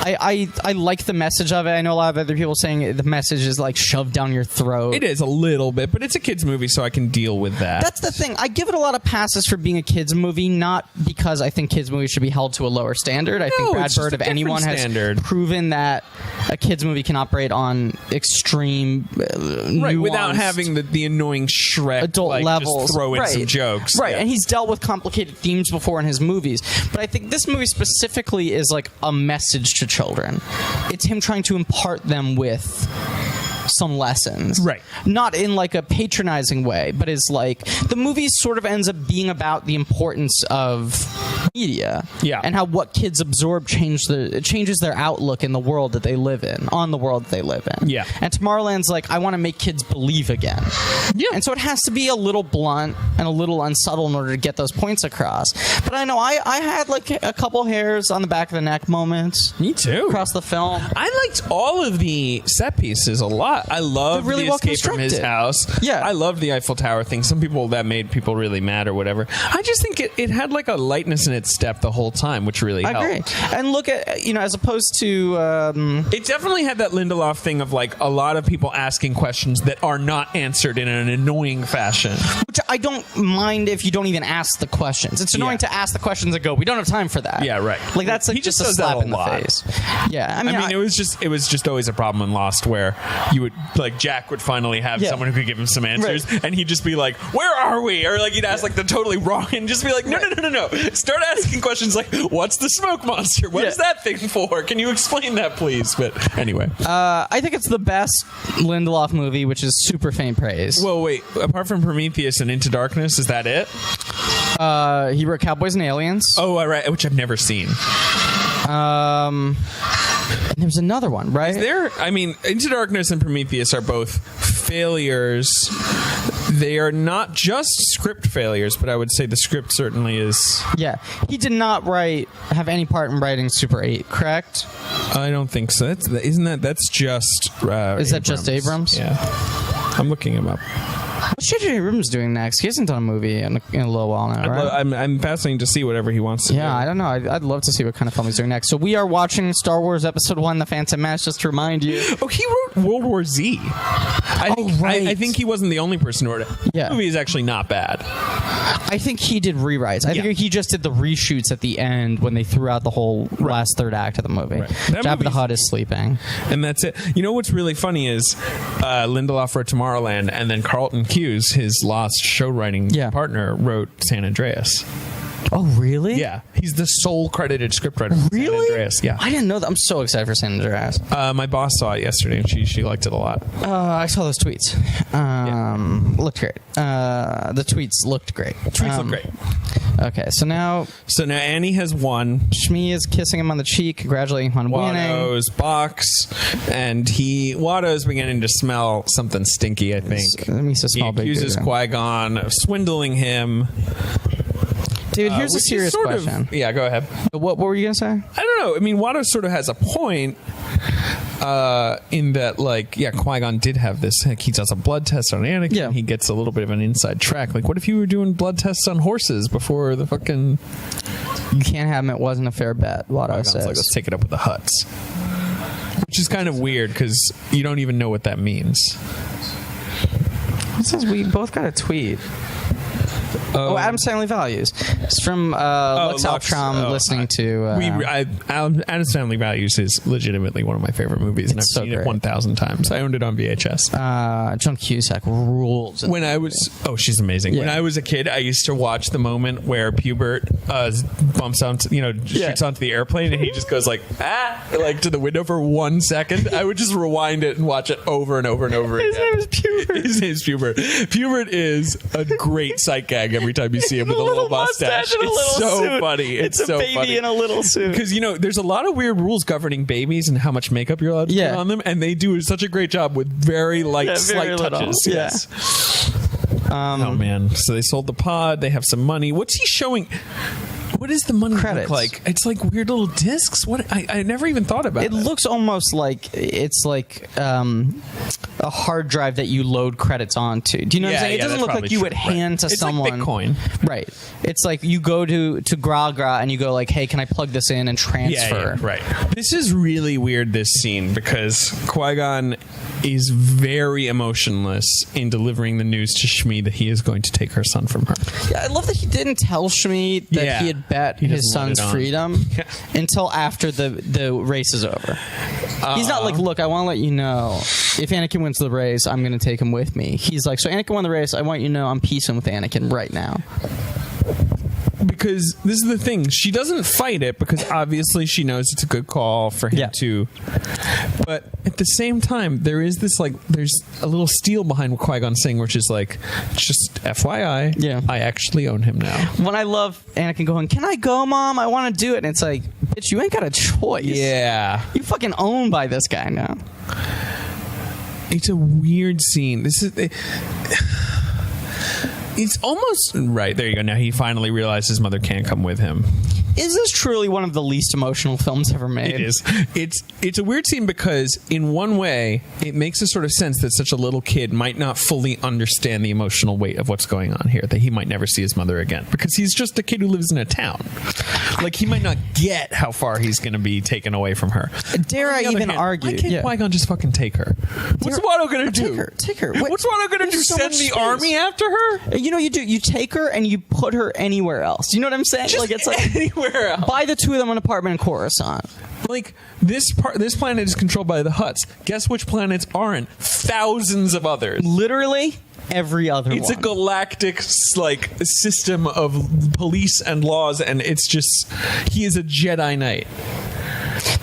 I like the message of it. I know a lot of other people saying the message is like shoved down your throat. It is a little bit, but it's a kids movie, so I can deal with that. That's the thing. I give it a lot of passes for being a kids movie, not because I think kids movies should be held to a lower standard. I think Brad Bird, if anyone, has proven that a kids movie can operate on extreme, without having the annoying Shrek adult levels, just throw in some jokes, right? And he's dealt with complicated themes before in his movies, but I think this movie specifically is like a message to children. It's him trying to impart them with some lessons, right? Not in like a patronizing way, but is like the movie sort of ends up being about the importance of media, and how what kids absorb changes their outlook in the world that they live in, on the world that they live in. Yeah. And Tomorrowland's like, I want to make kids believe again. Yeah. And so it has to be a little blunt and a little unsubtle in order to get those points across. But I know I had like a couple hairs on the back of the neck moments. Me too. Across the film. I liked all of the set pieces a lot. I loved really the escape from his house. Yeah. I loved the Eiffel Tower thing. Some people, that made people really mad or whatever. I just think it had like a lightness in its step the whole time, which really helped. I agree. And look at, as opposed to... it definitely had that Lindelof thing of like a lot of people asking questions that are not answered in an annoying fashion. Which I don't mind if you don't even ask the questions. It's annoying to ask the questions and go, we don't have time for that. Yeah, right. Like, that's like just a slap in the face. Yeah. I mean, it was just always a problem in Lost where you would, like, Jack would finally have someone who could give him some answers, and he'd just be like, where are we? Or like he'd ask like the totally wrong and just be like, no. Start asking questions like, what's the smoke monster? What is that thing for? Can you explain that, please? But anyway. I think it's the best Lindelof movie, which is super faint praise. Well, wait, apart from Prometheus and Into Darkness, is that it? He wrote Cowboys and Aliens. Oh, right, which I've never seen. And there's another one, right? Is there? I mean, Into Darkness and Prometheus are both failures. They are not just script failures, but I would say the script certainly is. Yeah. He did not have any part in writing Super 8, correct? I don't think so. That's just Is that just Abrams? Yeah. I'm looking him up. What's J.J. Abrams doing next? He hasn't done a movie in a little while now, right? I'm fascinated to see whatever he wants to do. Yeah, I don't know. I'd love to see what kind of film he's doing next. So we are watching Star Wars Episode 1, The Phantom Menace, just to remind you. Oh, he wrote wrote World War Z. I think he wasn't the only person who wrote it. Yeah. The movie is actually not bad. I think he did rewrites. I think he just did the reshoots at the end when they threw out the whole last third act of the movie. Right. Jabba the Hutt is sleeping. And that's it. You know what's really funny is Lindelof wrote Tomorrowland, and then Carlton Cuse, his lost show writing partner, wrote San Andreas. Oh, really? Yeah. He's the sole credited scriptwriter for San Andreas. Yeah. I didn't know that. I'm so excited for San Andreas. My boss saw it yesterday, and she liked it a lot. I saw those tweets. Looked great. The tweets looked great. Tweets look great. Okay, so now Annie has won. Shmi is kissing him on the cheek, congratulating him on winning. Watto's box, and Watto's beginning to smell something stinky, I think. He accuses Qui-Gon of swindling him. Dude, here's a serious question. Yeah, go ahead. What were you going to say? I don't know. I mean, Watto sort of has a point in that, like, Qui-Gon did have this. Like, he does a blood test on Anakin. Yeah. He gets a little bit of an inside track. Like, what if you were doing blood tests on horses before the fucking... You can't have him. It wasn't a fair bet, Watto says. Like, let's take it up with the Hutts. Which is kind of weird, because you don't even know what that means. It says we both got a tweet. Adam's Family Values. It's from Lux Alptrom listening to... Adam's Family Values is legitimately one of my favorite movies, and I've seen it 1,000 times. I owned it on VHS. John Cusack rules. When I was... Oh, she's amazing. Yeah. When I was a kid, I used to watch the moment where Pubert bumps onto... shoots onto the airplane, and he just goes like to the window for 1 second. I would just rewind it and watch it over and over and over again. His name is Pubert. His name is Pubert. Pubert is a great sight gag every time you see him with a little mustache. It's so funny. It's so a baby funny. In a little suit. Because, there's a lot of weird rules governing babies and how much makeup you're allowed to put on them, and they do such a great job with very light, slight touches. Yeah. Yes. Oh, man. So they sold the pod. They have some money. What's he showing? What does the money look like? It's like weird little discs. What? I never even thought about it. It looks almost like it's like a hard drive that you load credits onto. Do you know what I'm saying? It doesn't look like you would hand to someone. It's like Bitcoin. Right. It's like you go to Gragra and you go like, hey, can I plug this in and transfer? Yeah, right. This is really weird, this scene, because Qui-Gon is very emotionless in delivering the news to Shmi that he is going to take her son from her. Yeah, I love that he didn't tell Shmi that he had bet his son's freedom until after the race is over. He's not like, look, I want to let you know, if Anakin wins the race, I'm going to take him with me. He's like, so Anakin won the race, I want you to know I'm peacing with Anakin right now. Because this is the thing, she doesn't fight it because obviously she knows it's a good call for him to. But at the same time, there is this there's a little steel behind what Qui-Gon's saying, which is like, just FYI, I actually own him now. When I love Anakin going, can I go, Mom? I want to do it. And it's like, bitch, you ain't got a choice. Yeah. You fucking owned by this guy now. It's a weird scene. This is... It's almost right. There you go. Now he finally realized his mother can't come with him. Is this truly one of the least emotional films ever made? It is. It's a weird scene because in one way it makes a sort of sense that such a little kid might not fully understand the emotional weight of what's going on here, that he might never see his mother again because he's just a kid who lives in a town. Like, he might not get how far he's going to be taken away from her. Dare I even argue? Why can't Qui-Gon just fucking take her? What's Watto going to do? Take her. What's Watto going to do? Send the army after her? You know what you do? You take her and you put her anywhere else. You know what I'm saying? Just it's like anywhere else. Buy the two of them an apartment in Coruscant. Like, this planet is controlled by the Hutts. Guess which planets aren't? Thousands of others. Literally every other It's one. a galactic, system of police and laws, and it's just... He is a Jedi Knight.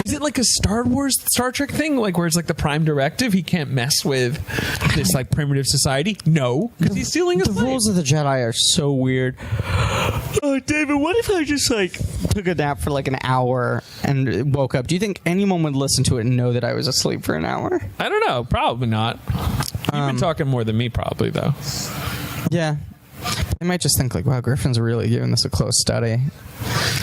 Is it like a Star Trek thing? Like, where it's like the Prime Directive? He can't mess with this, primitive society? No, because he's stealing his The rules of the Jedi are so weird. Oh, David, what if I just, took a nap for, an hour and woke up? Do you think anyone would listen to it and know that I was asleep for an hour? I don't know. Probably not. You've been talking more than me, probably, though. Yeah. They might just think, wow, Griffin's really giving this a close study.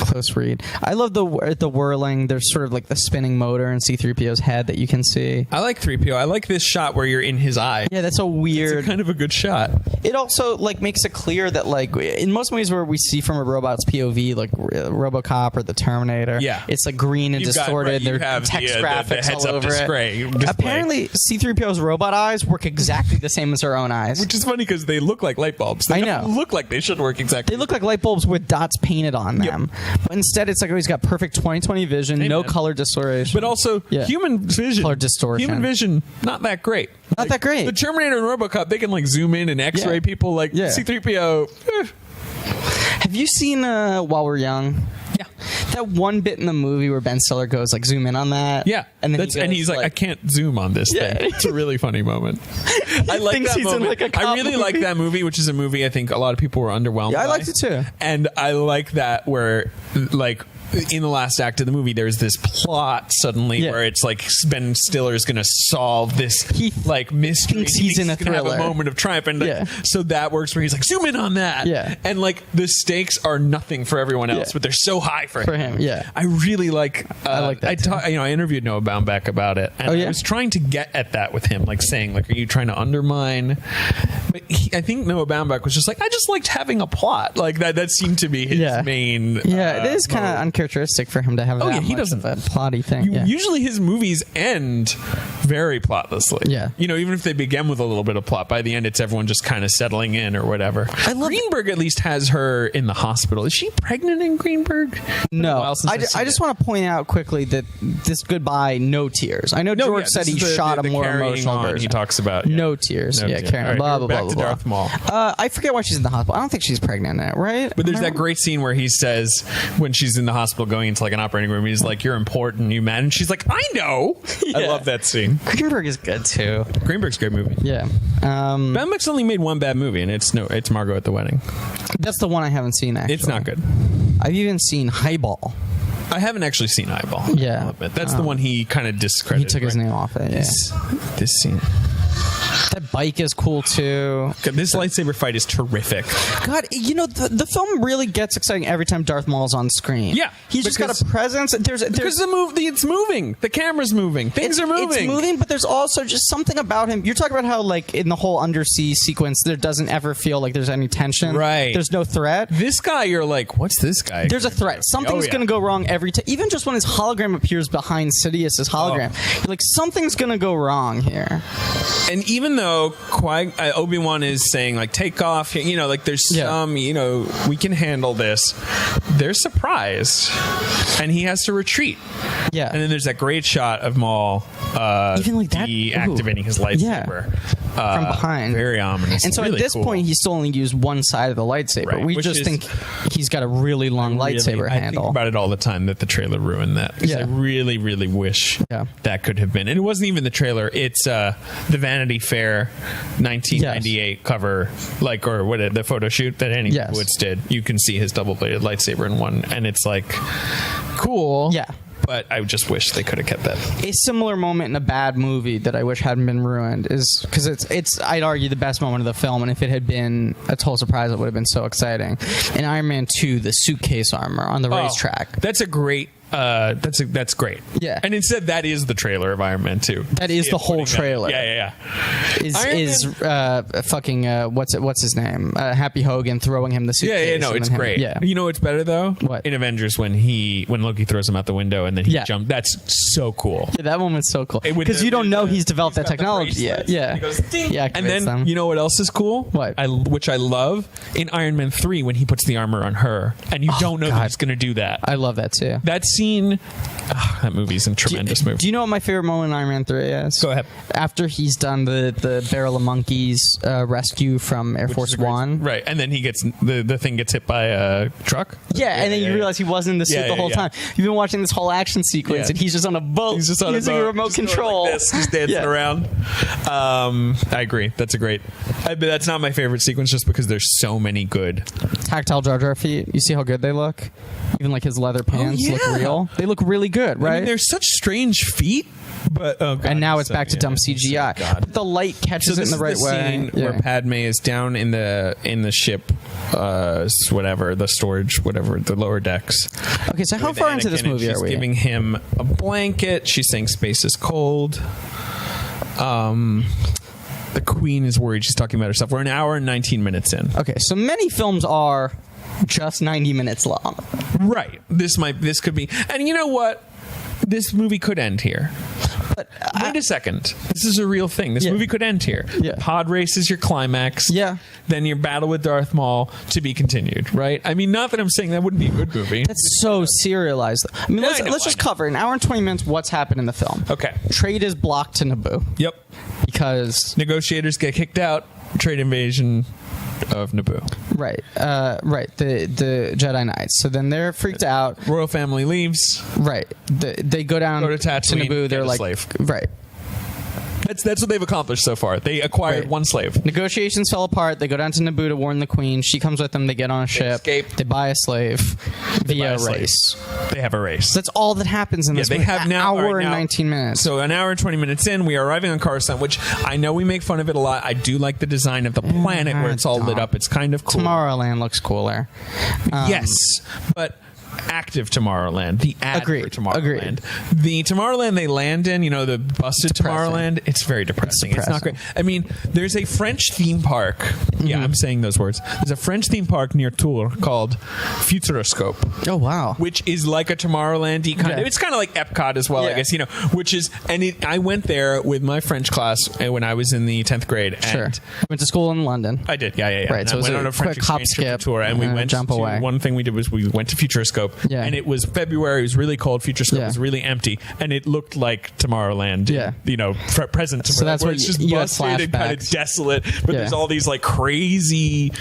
close read. I love the whirling. There's sort of like the spinning motor in C-3PO's head that you can see. I like 3PO. I like this shot where you're in his eye. Yeah, that's a weird. It's kind of a good shot. It also like makes it clear that like in most movies where we see from a robot's POV, like RoboCop or the Terminator, it's like green and distorted. There are text graphics all over it. Apparently, C-3PO's robot eyes work exactly the same as our own eyes, which is funny because they look like light bulbs. They don't look like they should work exactly. They look like light bulbs with dots painted on them, but instead it's like he's got perfect 20/20 vision, no color distortion, but also human vision, color distortion. Human vision, not that great. Not that great. The Terminator and RoboCop, they can like zoom in and X-ray people. Like C-3PO. Have you seen While We're Young? Yeah. That one bit in the movie where Ben Stiller goes like zoom in on that. Yeah. And then he's like, I can't zoom on this thing. It's a really funny moment. I like that moment. I really like that movie, which is a movie I think a lot of people were underwhelmed by. I liked it too. And I like that where like in the last act of the movie, there's this plot suddenly where it's like Ben Stiller's going to solve this like mystery. He's in a thriller. Have a moment of triumph, and so that works. Where he's like, zoom in on that. Yeah, and like the stakes are nothing for everyone else, but they're so high for him. Yeah, I really like. I like that. I interviewed Noah Baumbach about it, and I was trying to get at that with him, like saying, like, are you trying to undermine? But I think Noah Baumbach was just like, I just liked having a plot, like that. That seemed to be his main. Yeah, it is kind of uncharacteristic for him to have that much of a plotty thing. Usually his movies end very plotlessly. Yeah. You know, even if they begin with a little bit of plot, by the end it's everyone just kind of settling in or whatever. Greenberg at least has her in the hospital. Is she pregnant in Greenberg? No. I just want to point out quickly that this goodbye, no tears. I know George said he shot a more emotional version. He talks about no tears. Carrying blah, blah, blah, blah. Darth Maul. I forget why she's in the hospital. I don't think she's pregnant in it, right? But there's that great scene where he says, when she's in the hospital going into like an operating room, he's like, you're important, you man. And she's like, I know. I love that scene. Greenberg is good too. Greenberg's a great movie. Yeah. Baumbach's only made one bad movie, and it's Margot at the Wedding. That's the one I haven't seen, actually. It's not good. I've even seen Highball. I haven't actually seen Highball. Yeah. That's the one he kind of discredited. He took his name off it, This scene. That bike is cool too. This lightsaber fight is terrific. God, you know the film really gets exciting every time Darth Maul's on screen. Yeah, he's just got a presence. Because it's moving. The camera's moving. Things are moving. It's moving, but there's also just something about him. You're talking about how like in the whole undersea sequence, there doesn't ever feel like there's any tension. Right. There's no threat. This guy, you're like, what's this guy? There's a threat. Something's going to go wrong every time. Even just when his hologram appears behind Sidious's hologram, you're like, something's going to go wrong here. And even though Obi-Wan is saying like take off, you know, like there's some, you know, we can handle this, they're surprised and he has to retreat. Yeah. And then there's that great shot of Maul even like that deactivating his lightsaber from behind, very ominous. And so really at this point he's still only used one side of the lightsaber, we just think he's got a really long lightsaber handle. I think about it all the time that the trailer ruined that, because I really wish that could have been. And it wasn't even the trailer, it's the Vanity Fair 1998 cover, like, or what, the photo shoot that Annie Woods did. You can see his double-bladed lightsaber in one, and it's like cool. Yeah. But I just wish they could have kept that. A similar moment in a bad movie that I wish hadn't been ruined is because it's I'd argue the best moment of the film, and if it had been a total surprise, it would have been so exciting. In Iron Man 2, the suitcase armor on the racetrack. That's a great. That's great. Yeah. And instead, that is the trailer of Iron Man 2. That is the whole trailer. Yeah. What's his name? Happy Hogan throwing him the suitcase. Yeah. No, it's great. Yeah. You know what's better though? What? In Avengers when Loki throws him out the window and then he jumps. That's so cool. Yeah, that moment's so cool because you don't know he's developed that technology yet. Yeah. He goes, ding. Yeah. And then you know what else is cool? What? Which I love in Iron Man 3 when he puts the armor on her and you don't know that he's going to do that. I love that too. That scene. That movie's a tremendous movie. Do you know what my favorite moment in Iron Man 3 is? Go ahead. After he's done the Barrel of Monkeys rescue from Air Force One. Right, and then he gets the thing gets hit by a truck. Yeah, and then you realize he wasn't in the suit the whole time. You've been watching this whole action sequence, and he's just on a boat. He's just on using a remote control. Like this, just dancing around. I agree. That's a great. But that's not my favorite sequence, just because there's so many good tactile Jar Jar feet. You see how good they look. Even like his leather pants look yeah. real. They look really good, right? I mean, they're such strange feet, but oh God, and now it's so- back to dumb CGI. God. But the light catches So it this in the is right the way. scene where Padme is down in the ship, whatever, the storage, whatever, the lower decks. Okay, so how with far into Anakin, this and movie she's are we? giving him a blanket. She's saying space is cold. The Queen is worried. She's talking about herself. We're an hour and 19 minutes in. Okay, so many films are just 90 minutes long. Right. This could be. And you know what? This movie could end here. But Wait a second. This is a real thing. This movie could end here. Yeah. Pod race is your climax. Yeah. Then your battle with Darth Maul to be continued, right? I mean, not that I'm saying that wouldn't be a good movie. that's so serialized. I mean, let's I know, just I know. cover an hour and 20 minutes what's happened in the film. Okay. Trade is blocked to Naboo Yep. because Negotiators get kicked out. Trade invasion of Naboo. right, the Jedi Knights. So then they're freaked out. Royal family leaves. Right, they go down Go to Tatooine, Naboo. They're get a like slave. right. That's what they've accomplished so far. They acquired Right. one slave. Negotiations fell apart. They go down to Naboo to warn the Queen. She comes with them. They get on a ship. escape. They buy a slave via buy a a slave. race. They have a race. That's all that happens in this they movie. have An now all hour right, and now- 19 minutes. So an hour and 20 minutes in, we are arriving on Coruscant, which I know we make fun of it a lot. I do like the design of the planet where it's all lit up. It's kind of cool. Tomorrowland looks cooler. Yes, but active Tomorrowland, the ad Agreed, for Tomorrowland. agreed. The Tomorrowland they land in, the busted depressing. Tomorrowland, it's very depressing. It's not great. depressing. I mean, there's a French theme park. Mm-hmm. Yeah, I'm saying those words. There's a French theme park near Tours called Futuroscope, Oh, wow. which is like a Tomorrowland-y kind of. Yeah. It's kind of like Epcot as well, I Yeah. guess, which is, I went there with my French class when I was in the 10th grade. Sure. And Went to school in London. I did, yeah. Right, And so I it was went a on a French quick hop, exchange trip skip, tour, and we went jump to, away. one thing we did was we went to Futuroscope, Yeah. and it was February, it was really cold, Futuroscope Yeah. was really empty, and it looked like Tomorrowland, Yeah. present Tomorrowland, So that's where where it's just you had busted and kind of flashbacks. desolate, but Yeah. there's all these like crazy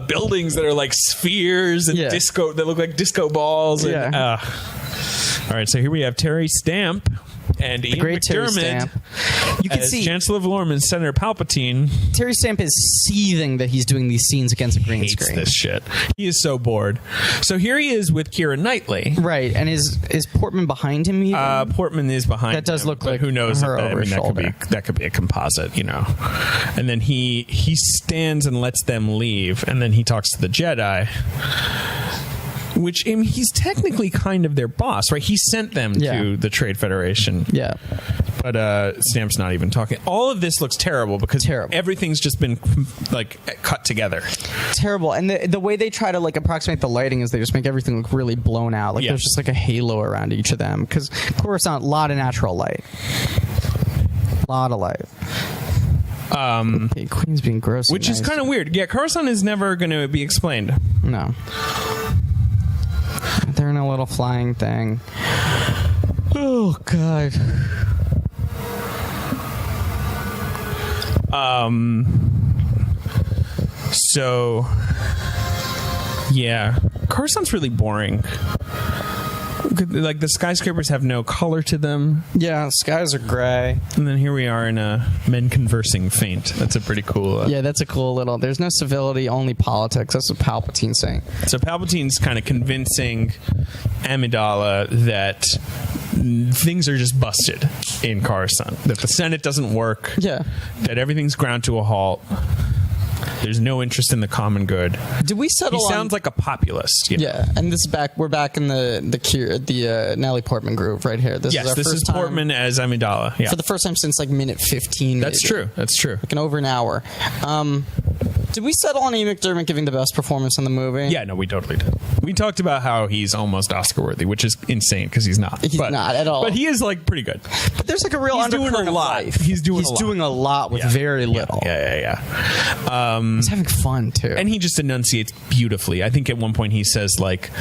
buildings that are like spheres and Yeah. disco, that look like disco balls, and Yeah. all right, so here we have Terry Stamp and Ian Great Terry McDermott Stamp. You can as see Chancellor of Lorm and Senator Palpatine. Terry Stamp is seething that he's doing these scenes against a green Hates screen. this shit. He is so bored. So here he is with Keira Knightley. Right, and is Portman behind him? Even? Portman is behind. That does him, look but like who knows? her over his shoulder. That could be a composite, And then he stands and lets them leave, and then he talks to the Jedi. Which he's technically kind of their boss, right? He sent them to the Trade Federation. Yeah. But Stamp's not even talking. All of this looks terrible because everything's just been like cut together. Terrible. And the way they try to like approximate the lighting is they just make everything look really blown out. Like there's just like a halo around each of them. Because Coruscant, a lot of natural light. A lot of light. Okay, Queen's being gross. Which is kind of weird. Yeah, Coruscant is never going to be explained. No. They're in a little flying thing. Oh, God. So, yeah. Coruscant's really boring. Like, the skyscrapers have no color to them. Yeah, skies are gray. And then here we are in Men Conversing Faint. That's a pretty cool... yeah, that's a cool little... There's no civility, only politics. That's what Palpatine's saying. So Palpatine's kind of convincing Amidala that things are just busted in Coruscant. That the Senate doesn't work. Yeah. That everything's ground to a halt. There's no interest in the common good. Did we settle He sounds like a populist. Yeah, and this is back. We're back in the Natalie Portman groove right here. This is our this first is time, Portman as Amidala. Yeah, for the first time since like minute 15. That's maybe. true. That's true. Like over an hour. Did we settle on Ian McDermott giving the best performance in the movie? Yeah, no, we totally did. We talked about how he's almost Oscar worthy, which is insane because he's not. He's not at all. But he is like pretty good. But there's like a real He's doing undercurrent a of lot. life. He's doing a lot with very little. Yeah. He's having fun too. And he just enunciates beautifully. I think at one point he says like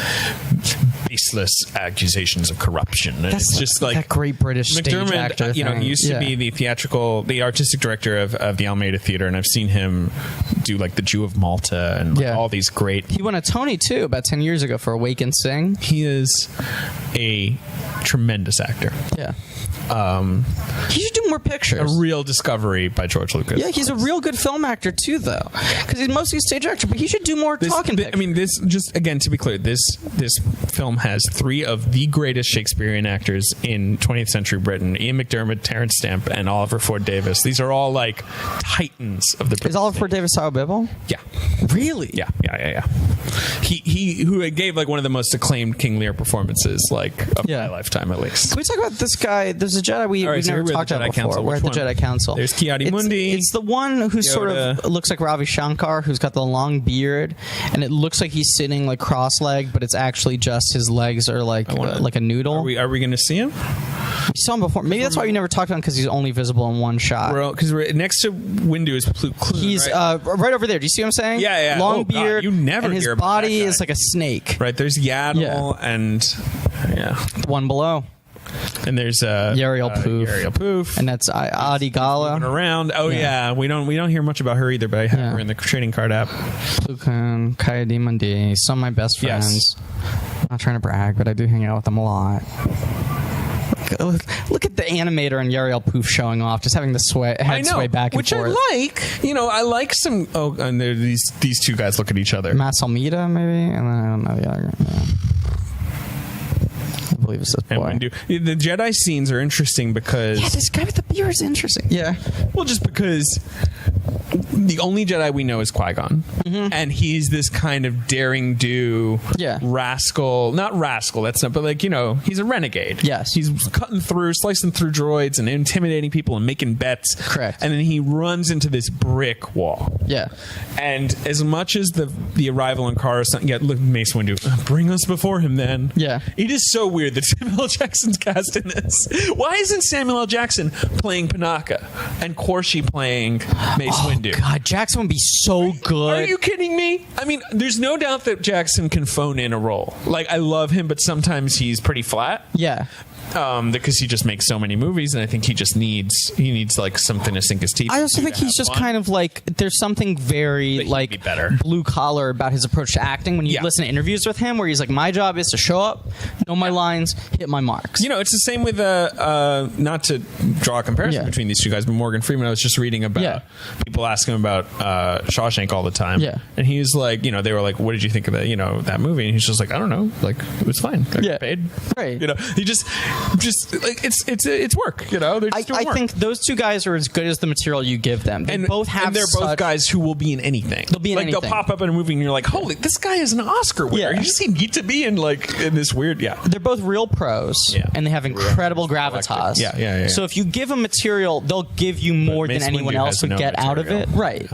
baseless accusations of corruption. And That's it's just like that great British stage McDermott, actor. he used to be the artistic director of the Almeida Theater, and I've seen him do like the Jew of Malta and all these great. He won a Tony too about 10 years ago for Awake and Sing. He is a tremendous actor. Yeah. He should do more pictures. A real discovery by George Lucas. Yeah, he's a real good film actor too, though, because he's mostly a stage actor. But he should do more talking. I mean, this just again to be clear, this film has 3 of the greatest Shakespearean actors in 20th century Britain: Ian McDiarmid, Terence Stamp, and Oliver Ford Davis. These are all like titans of the. Is Oliver Ford Davis Sarah Bibble? Yeah. Really? Yeah. He who gave like one of the most acclaimed King Lear performances like of my lifetime at least. Can we talk about this guy? There's a Jedi we've never talked about before. We're at the Jedi Council. There's Ki-Adi-Mundi. It's the one who sort of looks like Ravi Shankar, who's got the long beard, and it looks like he's sitting like cross-legged, but it's actually just his legs are like a noodle. Are we going to see him? You saw him before. Maybe that's why you never talked about him, because he's only visible in one shot. Because next to Windu is Clune. He's right over there. Do you see what I'm saying? Yeah. Long beard. You never and his hear about body that guy. is like a snake. Right. There's Yaddle and the one below. And there's Yariel Poof, and that's Adi Gala around. We don't hear much about her either, but I have her in the trading card app. Plukan, Ki-Adi-Mundi, some of my best friends. Yes. I'm not trying to brag, but I do hang out with them a lot. Look at the animator and Yariel Poof showing off, just having the head sway back and forth. Which I like. I like some. Oh, and these 2 guys look at each other. Mas Almeida, maybe, and then I don't know the other. Yeah. I believe it's this boy. The Jedi scenes are interesting because this guy with the beard is interesting. Yeah. Well, just because the only Jedi we know is Qui-Gon, and he's this kind of daring do rascal. Not rascal. That's not. But he's a renegade. Yes. He's slicing through droids and intimidating people and making bets. Correct. And then he runs into this brick wall. Yeah. And as much as the arrival in Coruscant, look, Mace Windu, bring us before him. Then. Yeah. It is so weird that Samuel L. Jackson's cast in this. Why isn't Samuel L. Jackson playing Panaka and Corshi playing Mace Windu? God, Jackson would be so good. Are you kidding me? I mean, there's no doubt that Jackson can phone in a role. Like, I love him, but sometimes he's pretty flat. Yeah. Because he just makes so many movies, and I think he needs like something to sink his teeth. I also think he's just kind of like, there's something very like blue collar about his approach to acting. When you listen to interviews with him, where he's like, my job is to show up, know my lines, hit my marks. It's the same with not to draw a comparison between these 2 guys, but Morgan Freeman. I was just reading about people asking him about Shawshank all the time, and he's like, they were like, what did you think of that that movie? And he's just like, I don't know, like, it was fine. I got paid, right? He just like it's work. They're just doing work. I think those 2 guys are as good as the material you give them. They both have, and they're both guys who will be in anything. They'll be in anything. They'll pop up in a movie, and you're like, holy, this guy is an Oscar winner. You just need to be in this weird. They're both real pros, and they have incredible gravitas. Yeah. So if you give them material, they'll give you more than anyone else would get out of it. Right.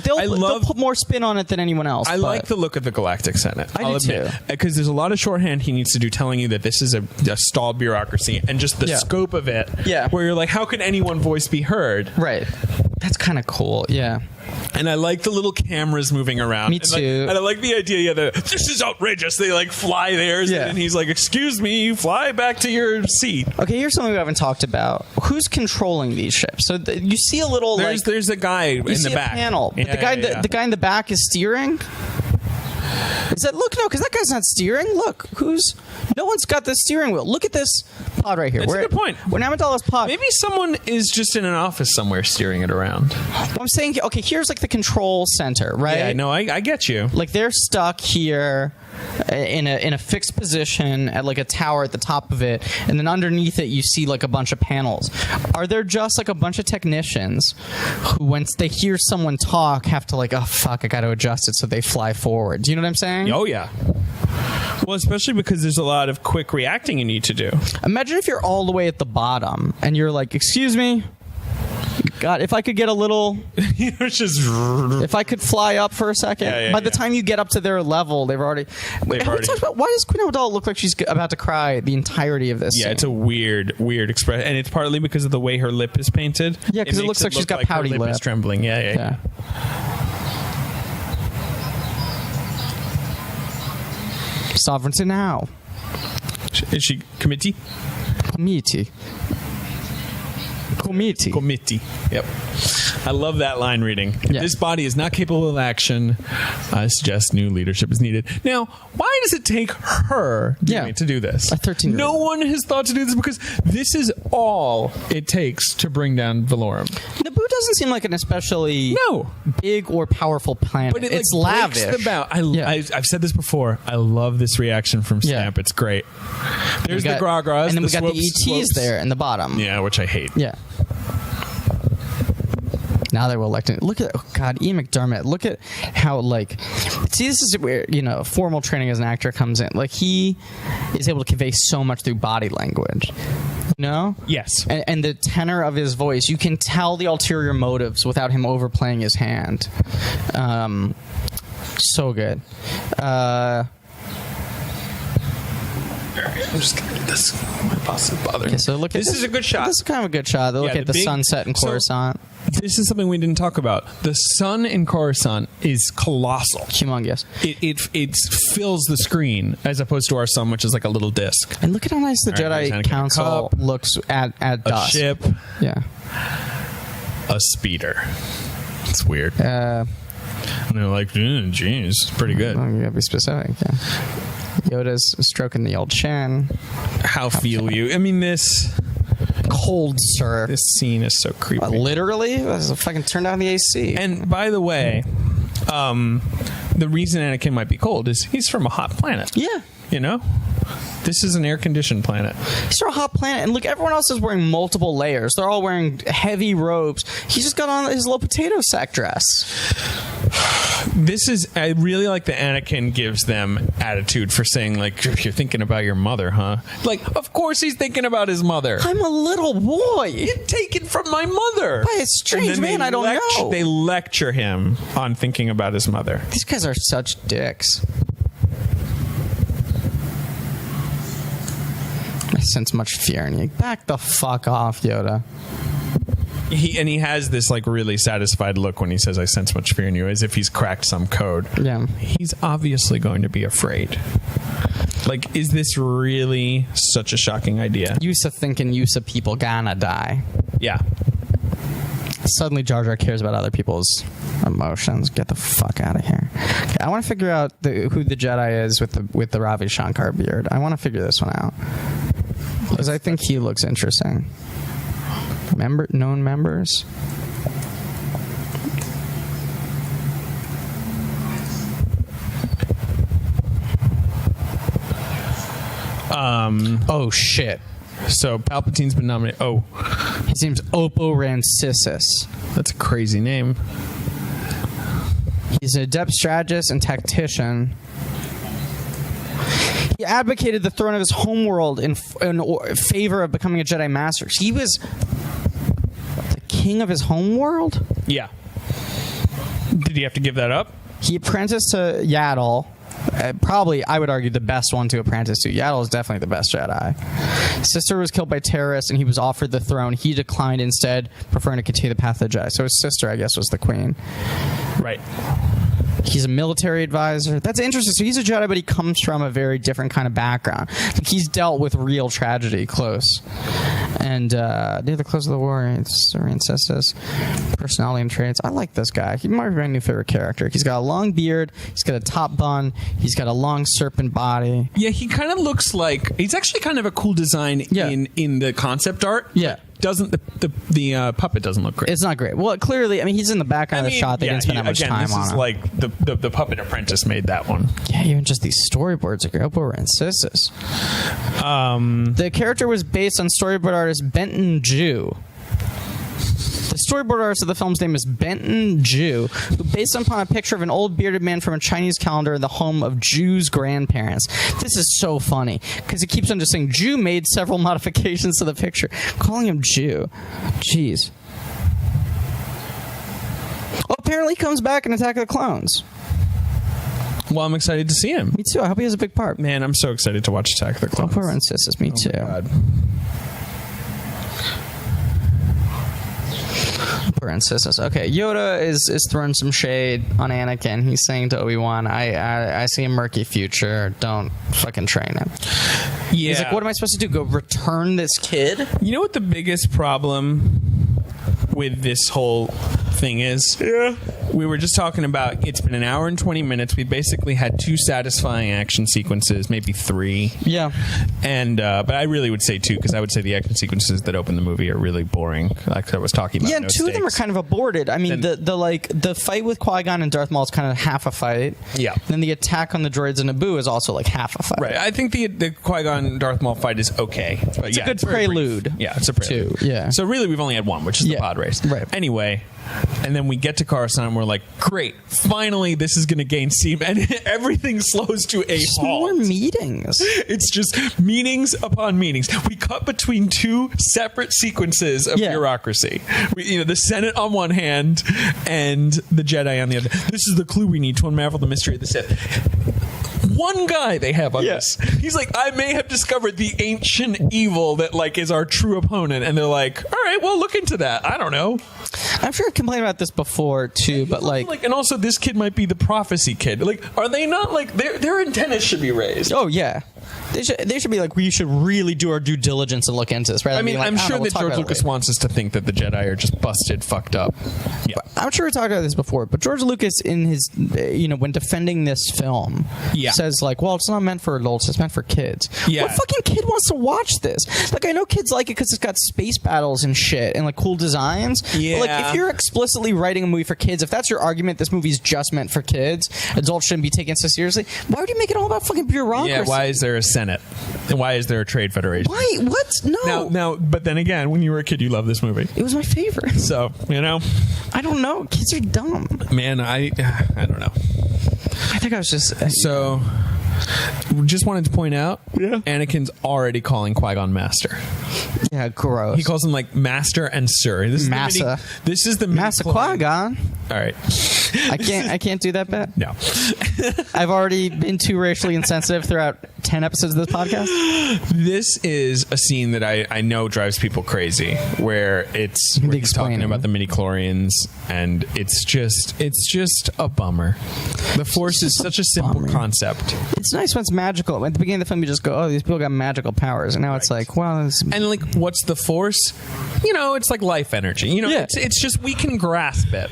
They'll put more spin on it than anyone else. I like the look of the Galactic Senate. I do too. Because there's a lot of shorthand he needs to do telling you that this is a stalled bureaucracy, and just the scope of it. Where you're like, how can anyone voice be heard? Right. That's kind of cool. Yeah. And I like the little cameras moving around. Me too. And I like the idea that this is outrageous. They fly theirs, and he's like, excuse me, you fly back to your seat. Okay, here's something we haven't talked about. Who's controlling these ships? So you see a little there's a guy in the back. A panel. But the guy in the back is steering. Is that no? Because that guy's not steering. Look, no one's got the steering wheel. Look at this pod right here. That's a good point. We're in Amidala's pod. Maybe someone is just in an office somewhere steering it around. I'm saying, okay, here's the control center, right? Yeah, no, I get you. They're stuck here in a fixed position at a tower at the top of it, and then underneath it you see a bunch of panels. Are there just a bunch of technicians who, once they hear someone talk, have to oh fuck, I got to adjust it, so they fly forward? Do you know what I'm saying? Oh yeah. Well, especially because there's a lot of quick reacting you need to do. Imagine if you're all the way at the bottom and you're like, excuse me, God, if I could get a little... if I could fly up for a second. By the time you get up to their level, they've already... We talked about, why does Queen Amidala look like she's about to cry the entirety of this scene? It's a weird expression. And it's partly because of the way her lip is painted. Yeah, because it looks like she's got pouty lip. Her lip is trembling. Yeah. Sovereignty now. Is she committee? Committee. Committee. Yep. I love that line reading. Yeah. This body is not capable of action. I suggest new leadership is needed. Now, why does it take her to do this? A 13-year-old. No one has thought to do this because this is all it takes to bring down Valorum. Naboo doesn't seem like an especially big or powerful planet. But it's lavish. I've said this before. I love this reaction from Stamp. It's great. There's the Grogras. And then we got the ETs swoops. there in the bottom. Yeah, which I hate. Yeah. Now they will elect him. Look at Ian McDermott. Look at how see, this is where formal training as an actor comes in. Like, he is able to convey so much through body language. Yes. And the tenor of his voice, you can tell the ulterior motives without him overplaying his hand. So good. I'm just gonna do this. My boss is bothering. Okay, so look at this. Is a good shot. This is kind of a good shot. Look at the sunset in Coruscant. This is something we didn't talk about. The sun in Coruscant is colossal. Humongous. It fills the screen as opposed to our sun, which is like a little disc. And look at how nice the Jedi Council looks at dusk. A ship. Yeah. A speeder. It's weird. And they're like, geez, pretty good. Well, you gotta be specific. Yeah. Yoda's stroking the old chin. How feel you? I mean, this cold, sir. This scene is so creepy. Literally, fucking turn down the AC. And by the way, the reason Anakin might be cold is he's from a hot planet. Yeah. This is an air-conditioned planet. He's from a hot planet, and look, everyone else is wearing multiple layers. They're all wearing heavy robes. He just got on his little potato sack dress. I really like that Anakin gives them attitude for saying, like, you're thinking about your mother, huh? Like, of course he's thinking about his mother. I'm a little boy. You're taken from my mother. By a strange man I don't know. They lecture him on thinking about his mother. These guys are such dicks. I sense much fear in you. Back the fuck off, Yoda. He has this like really satisfied look when he says, I sense much fear in you, as if he's cracked some code. Yeah. He's obviously going to be afraid. Like, is this really such a shocking idea? Used to thinking people gonna die. Yeah. Suddenly Jar Jar cares about other people's emotions. Get the fuck out of here. Okay, I want to figure out who the Jedi is with the Ravi Shankar beard. I want to figure this one out. Because I think he looks interesting. Known members? Oh shit. So Palpatine's been nominated. Oh. His name's Oppo Rancisis. That's a crazy name. He's an adept strategist and tactician. He advocated the throne of his homeworld in favor of becoming a Jedi Master. He was the king of his homeworld? Yeah. Did he have to give that up? He apprenticed to Yaddle. Probably, I would argue, the best one to apprentice to. Yaddle is definitely the best Jedi. His sister was killed by terrorists, and he was offered the throne. He declined instead, preferring to continue the path of the Jedi. So his sister, I guess, was the queen. Right. He's a military advisor. That's interesting. So he's a Jedi, but he comes from a very different kind of background. Like, he's dealt with real tragedy close. And near the close of the war, it's Rancisis. Personality and traits. I like this guy. He might be my new favorite character. He's got a long beard. He's got a top bun. He's got a long serpent body. Yeah, he kind of looks like... He's actually kind of a cool design in the concept art. Yeah. Doesn't the puppet doesn't look great? It's not great. Well, clearly, I mean, he's in the background of the shot. They didn't spend that much time on it. This is like the puppet apprentice made that one. Yeah, even just these storyboards are Oppo Rancisis. The character was based on storyboard artist Benton Jew. The storyboard artist of the film's name is Benton Jew, who based upon a picture of an old bearded man from a Chinese calendar in the home of Jew's grandparents. This is so funny, because it keeps on just saying Jew made several modifications to the picture. Calling him Jew. Jeez. Well, apparently he comes back in Attack of the Clones. Well, I'm excited to see him. Me too. I hope he has a big part. Man, I'm so excited to watch Attack of the Clones. Oppo Rancisis. Me too. God. insistence. Okay, Yoda is throwing some shade on Anakin. He's saying to Obi-Wan, I see a murky future. Don't fucking train him. Yeah. He's like, what am I supposed to do? Go return this kid? You know what the biggest problem with this whole thing is? Yeah. We were just talking about, it's been an hour and 20 minutes. We basically had 2 satisfying action sequences, maybe 3. Yeah. And but I really would say 2, because I would say the action sequences that open the movie are really boring, like I was talking about. Yeah, and 2 of them are kind of aborted. I mean, the fight with Qui-Gon and Darth Maul is kind of half a fight. Yeah. Then the attack on the droids in Naboo is also like half a fight. Right. I think the Qui-Gon Darth Maul fight is okay. But It's a good prelude. Yeah, it's a prelude. Yeah. So really, we've only had 1, which is the pod race. Right. Anyway, and then we get to Coruscant, and we're like, great, finally this is going to gain steam, and everything slows to a halt. More meetings. It's just meetings upon meetings. We cut between 2 separate sequences of bureaucracy. The Senate on one hand and the Jedi on the other. This is the clue we need to unravel the mystery of the Sith. One guy they have on this. He's like, I may have discovered the ancient evil that like is our true opponent, and they're like, all right, well, look into that. I don't know. I'm sure I complained about this before too, but like, and also this kid might be the prophecy kid. Like, are they not like their antennas should be raised? Oh yeah. They should be like, we should really do our due diligence and look into this. Rather I mean, than I'm sure that George Lucas wants us to think that the Jedi are just busted, fucked up. Yeah. I'm sure we talked about this before, but George Lucas, in his, when defending this film, says like, well, it's not meant for adults, it's meant for kids. Yeah. What fucking kid wants to watch this? Like, I know kids like it because it's got space battles and shit and like cool designs. Yeah. But like, if you're explicitly writing a movie for kids, if that's your argument, this movie's just meant for kids, adults shouldn't be taken so seriously, why would you make it all about fucking bureaucracy? Yeah, why is there a Senate? And why is there a trade federation? Why? What? No. Now, but then again, when you were a kid, you loved this movie. It was my favorite. So, I don't know. Kids are dumb. Man, I don't know. I think I was just... So, just wanted to point out, Anakin's already calling Qui-Gon Master. Yeah, gross. He calls him like Master and Sir. This is Massa. This is the Massa Qui-Gon. All right. I can't do that bit. No. I've already been too racially insensitive throughout 10 episodes of this podcast. This is a scene that I know drives people crazy, where he's talking about the midi-chlorians, and it's just a bummer. The Force is such a simple concept. It's nice when it's magical. At the beginning of the film, you just go, oh, these people got magical powers, and now it's like, well, and like, what's the Force? It's like life energy. It's just, we can grasp it.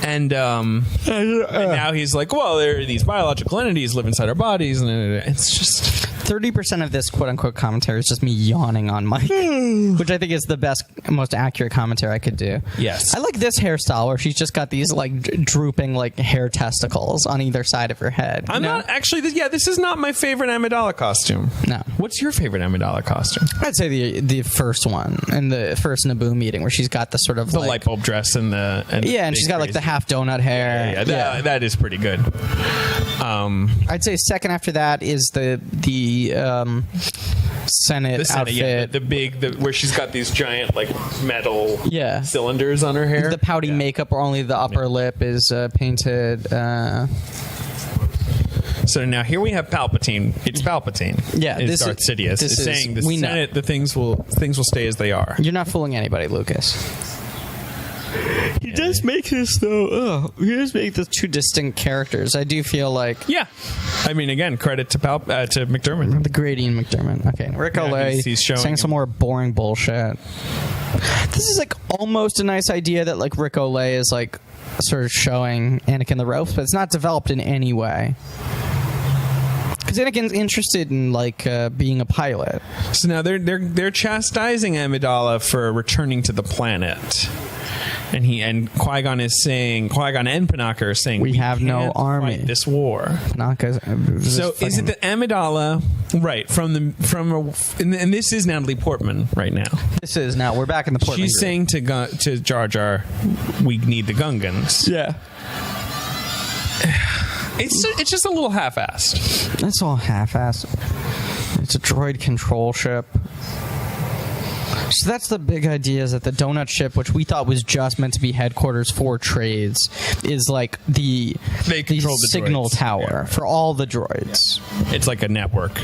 And now he's like, well, there are these biological entities live inside our bodies, and it's just 30% of this quote-unquote commentary is just me yawning on Mike, which I think is the best, most accurate commentary I could do. Yes. I like this hairstyle where she's just got these like drooping like hair testicles on either side of her head. I'm not actually. This is not my favorite Amidala costume. No. What's your favorite Amidala costume? I'd say the first one in the first Naboo meeting where she's got the sort of the light bulb dress and and she's got like the half donut hair. That is pretty good. I'd say second after that is the Senate outfit, the big where she's got these giant like metal cylinders on her hair. The pouty makeup, where only the upper lip is painted. So now here we have Palpatine. It's Palpatine. Yeah, it's Darth Sidious. It's saying the Senate, the things will stay as they are. You're not fooling anybody, Lucas. He does make this though. He does make the 2 distinct characters. I do feel like I mean, again, credit to McDermott, the great Ian McDermott. Okay, Rick Olay he's saying some more boring bullshit. This is like almost a nice idea that like Rick Olay is like sort of showing Anakin the ropes, but it's not developed in any way. Because Anakin's interested in like being a pilot. So now they're chastising Amidala for returning to the planet. And Qui-Gon and Panaka are saying we have no army. Fight this war. So is it that Amidala, right? And this is Natalie Portman right now. This is now we're back in the Portman. She's saying to Jar Jar, we need the Gungans. Yeah. It's just a little half-assed. That's all half-assed. It's a droid control ship. So that's the big idea, is that the donut ship, which we thought was just meant to be headquarters for trades, is like the signal tower for all the droids. It's like a network.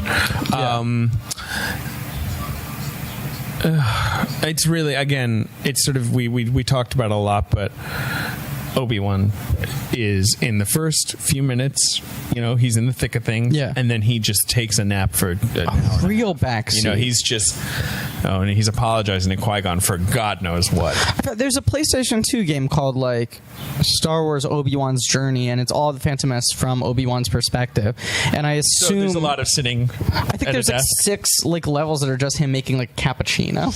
It's really, again, it's sort of, we talked about it a lot, but Obi-Wan is in the first few minutes, he's in the thick of things, and then he just takes a nap for an hour. Real backseat. He's just, and he's apologizing to Qui-Gon for God knows what. There's a PlayStation 2 game called Star Wars Obi-Wan's Journey, and it's all the Phantom Menace from Obi-Wan's perspective. And I assume so there's a lot of sitting. I think there's 6 levels that are just him making cappuccino.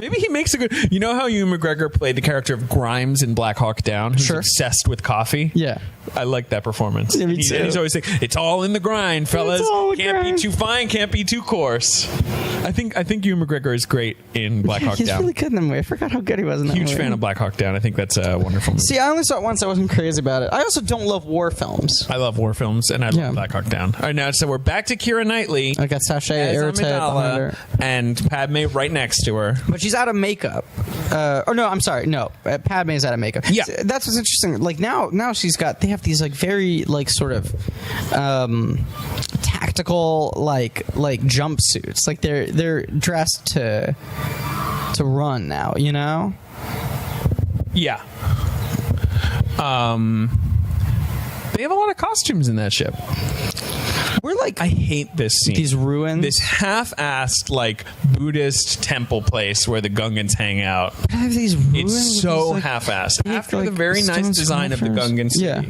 Maybe he makes a good... You know how Ewan McGregor played the character of Grimes in Black Hawk Down, who's obsessed with coffee? Yeah. I like that performance. Yeah, me too. And he's always saying, it's all in the grind, fellas. Can't be too fine, can't be too coarse. I think Ewan McGregor is great in Black Hawk Down. He's really good in that movie. I forgot how good he was in that movie. Huge fan of Black Hawk Down. I think that's a wonderful movie. See, I only saw it once. I wasn't crazy about it. I also don't love war films. I love war films, and I love Black Hawk Down. All right, now, so we're back to Keira Knightley. I got Sashay Irritate and Padme right next to her. But she's out of makeup. I'm sorry. No, Padme's out of makeup. Yeah. That's what's interesting. Now they have these very sort of tactical jumpsuits. They're dressed to run now, Yeah. They have a lot of costumes in that ship. We're I hate this scene. These ruins. This half-assed Buddhist temple place where the Gungans hang out. I have these ruins. It's so half-assed. After the very nice design of the Gungan city. Yeah.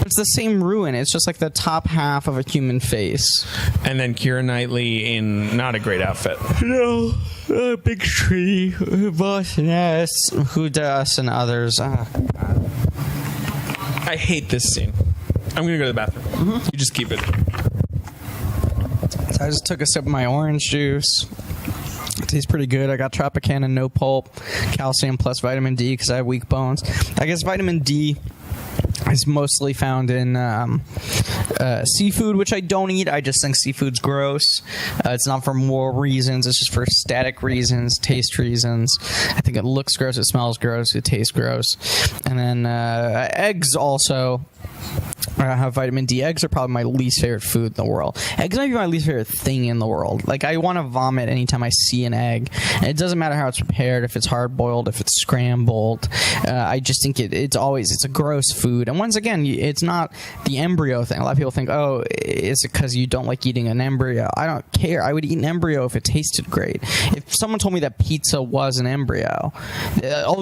It's the same ruin. It's just the top half of a human face. And then Keira Knightley in not a great outfit. No. A big tree. Boss Ness. Who does and others. I hate this scene. I'm going to go to the bathroom. Mm-hmm. You just keep it. So I just took a sip of my orange juice. It tastes pretty good. I got Tropicana, no pulp, calcium plus vitamin D because I have weak bones. I guess vitamin D is mostly found in seafood, which I don't eat. I just think seafood's gross. It's not for moral reasons. It's just for aesthetic reasons, taste reasons. I think it looks gross, it smells gross, it tastes gross. And then eggs also have vitamin D. Eggs are probably my least favorite food in the world. Eggs might be my least favorite thing in the world. I want to vomit anytime I see an egg. And it doesn't matter how it's prepared, if it's hard-boiled, if it's scrambled. I just think it's a gross food. And once again, it's not the embryo thing. A lot of people think, oh, is it because you don't like eating an embryo? I don't care. I would eat an embryo if it tasted great. If someone told me that pizza was an embryo,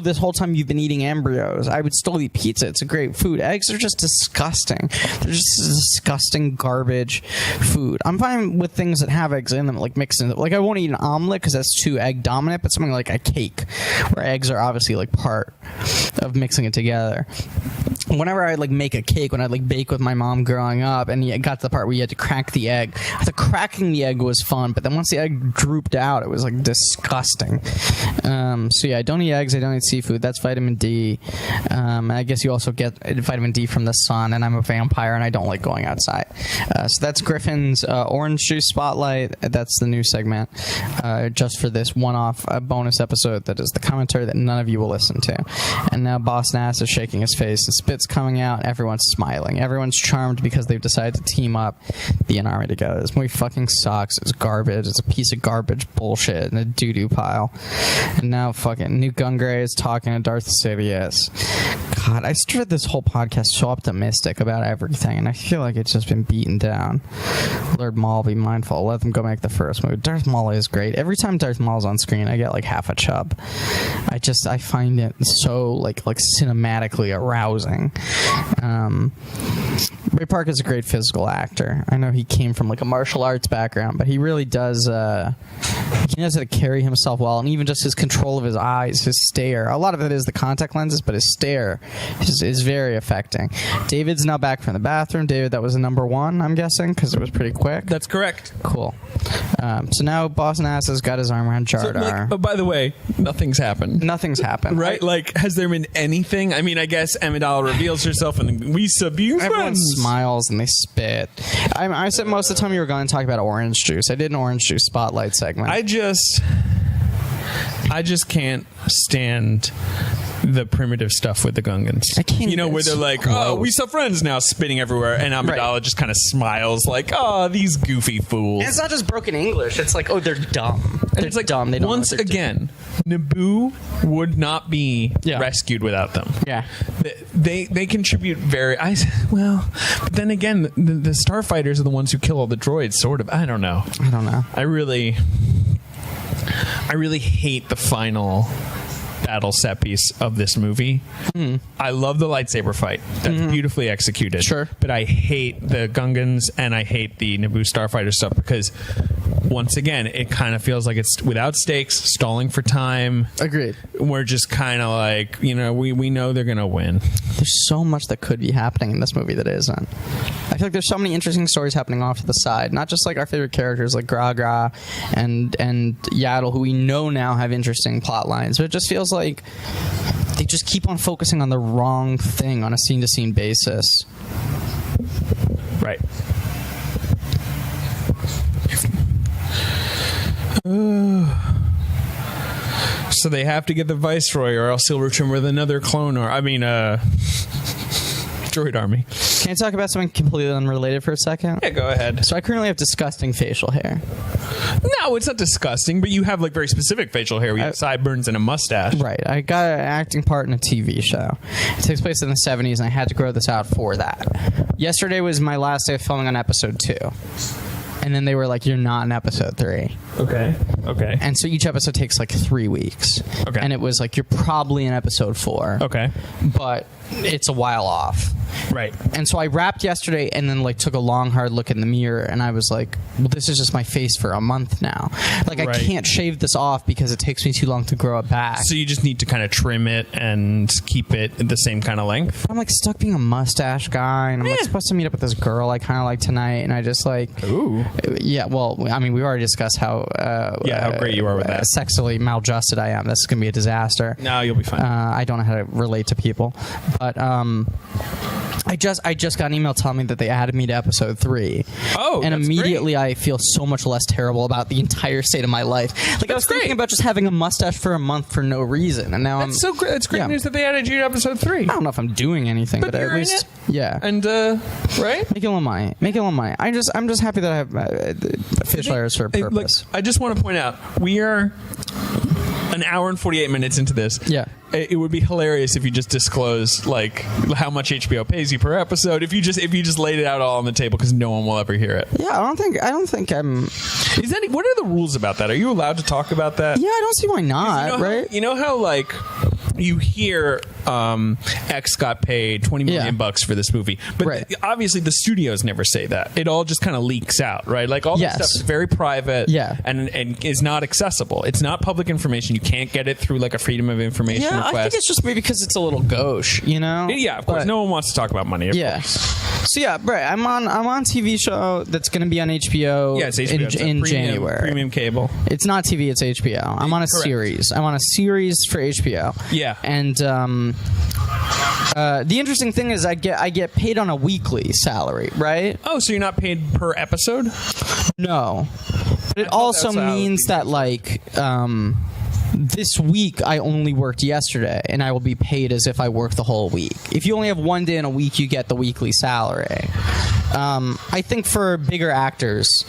this whole time you've been eating embryos, I would still eat pizza. It's a great food. Eggs are just disgusting. They're just disgusting garbage food. I'm fine with things that have eggs in them, mixed in. I won't eat an omelet because that's too egg dominant, but something like a cake where eggs are obviously part of mixing it together. Whenever I'd make a cake, when I'd bake with my mom growing up, and you got to the part where you had to crack the egg. The cracking the egg was fun, but then once the egg drooped out, it was disgusting. So yeah, I don't eat eggs. I don't eat seafood. That's vitamin D. I guess you also get vitamin D from the sun, and I'm a vampire, and I don't like going outside. So that's Griffin's Orange Juice Spotlight. That's the new segment, just for this one-off bonus episode that is the commentary that none of you will listen to. And now Boss Nass is shaking his face and spit's coming out. Everyone's smiling. Everyone's charmed because they've decided to team up, be an army together. This movie fucking sucks. It's garbage. It's a piece of garbage bullshit in a doo-doo pile. And now fucking Newt Gunray is talking to Darth Sidious. God, I started this whole podcast so optimistic about everything, and I feel like it's just been beaten down. Lord Maul, be mindful. Let them go make the first movie. Darth Maul is great. Every time Darth Maul's on screen, I get half a chub. I find it so cinematically arousing. Ray Park is a great physical actor. I know he came from a martial arts background, but he really does. He knows how to carry himself well, and even just his control of his eyes, his stare. A lot of it is the contact lenses, but his stare is very affecting. David's now back from the bathroom. David, that was a number one, I'm guessing, because it was pretty quick. That's correct. Cool. So now Boss Nass has got his arm around Jar Jar. But by the way, nothing's happened. Nothing's happened. Right? Has there been anything? I mean, I guess Amidala reveals herself and we subdue Everyone smiles and they spit. I said most of the time you were going to talk about orange juice. I did an orange juice spotlight segment. I just can't stand the primitive stuff with the Gungans. I can't. You know, where they're like, oh, we saw friends now, spitting everywhere, and Amidala just kind of smiles like, oh, these goofy fools. And it's not just broken English. It's like, oh, they're dumb. And it's like, dumb. They don't once again, Naboo would not be rescued without them. Yeah. They contribute very... but then again, the starfighters are the ones who kill all the droids, sort of. I don't know. I really hate the final battle set piece of this movie. I love the lightsaber fight. That's beautifully executed. Sure. But I hate the Gungans and I hate the Naboo starfighter stuff because once again, it kind of feels like it's without stakes, stalling for time. Agreed. We're just kind of like, we know they're going to win. There's so much that could be happening in this movie that isn't. I feel like there's so many interesting stories happening off to the side. Not just like our favorite characters like Gra and Yaddle, who we know now have interesting plot lines, but it just feels like they just keep on focusing on the wrong thing on a scene-to-scene basis. Right. So they have to get the Viceroy, or else he'll return with another clone, droid army. Can I talk about something completely unrelated for a second? Yeah, go ahead. So I currently have disgusting facial hair. No, it's not disgusting, but you have like very specific facial hair. You have sideburns and a mustache. Right. I got an acting part in a TV show. It takes place in the 70s, and I had to grow this out for that. Yesterday was my last day of filming on episode 2. And then they were like, you're not in episode 3. Okay. And so each episode takes like 3 weeks. Okay. And it was like, you're probably in episode 4. Okay. But it's a while off. Right. And so I wrapped yesterday and then like took a long hard look in the mirror and I was like, well, this is just my face for a month now. Like I can't shave this off because it takes me too long to grow it back. So you just need to kind of trim it and keep it the same kind of length? I'm like stuck being a mustache guy and I'm like supposed to meet up with this girl I kind of like tonight and I just like... Ooh. Yeah, well, I mean, we already discussed how... how great you are with that. Sexually maladjusted I am. This is going to be a disaster. No, you'll be fine. I don't know how to relate to people. But I just got an email telling me that they added me to episode 3. Oh, and that's immediately great. I feel so much less terrible about the entire state of my life. Like I was thinking about just having a mustache for a month for no reason, and now so great. It's great news that they added you to episode 3. I don't know if I'm doing anything, but you're at least in it? yeah. And right? Make it Lamai. I'm just happy that I have facial hairs for a purpose. Look, I just want to point out we are an hour and 48 minutes into this. Yeah. It would be hilarious if you just disclosed like how much HBO pays you per episode. If you just laid it out all on the table, because no one will ever hear it. Yeah, I don't think I'm. What are the rules about that? Are you allowed to talk about that? Yeah, I don't see why not. Right? You know how like you hear X got paid $20 million bucks for this movie, but obviously the studios never say that. It all just kind of leaks out, right? Like all this stuff is very private, and is not accessible. It's not public information. You can't get it through like a freedom of information request. I think it's just maybe because it's a little gauche, you know? Yeah, of course. No one wants to talk about money. Of course. So yeah, right. I'm on a TV show that's going to be on HBO. Yeah, it's HBO. in January. Premium cable. It's not TV. It's HBO. I'm on a series. I'm on a series for HBO. Yeah. And the interesting thing is I get paid on a weekly salary, right? Oh, so you're not paid per episode? No. But it also means that like this week I only worked yesterday and I will be paid as if I worked the whole week. If you only have one day in a week, you get the weekly salary. I think for bigger actors,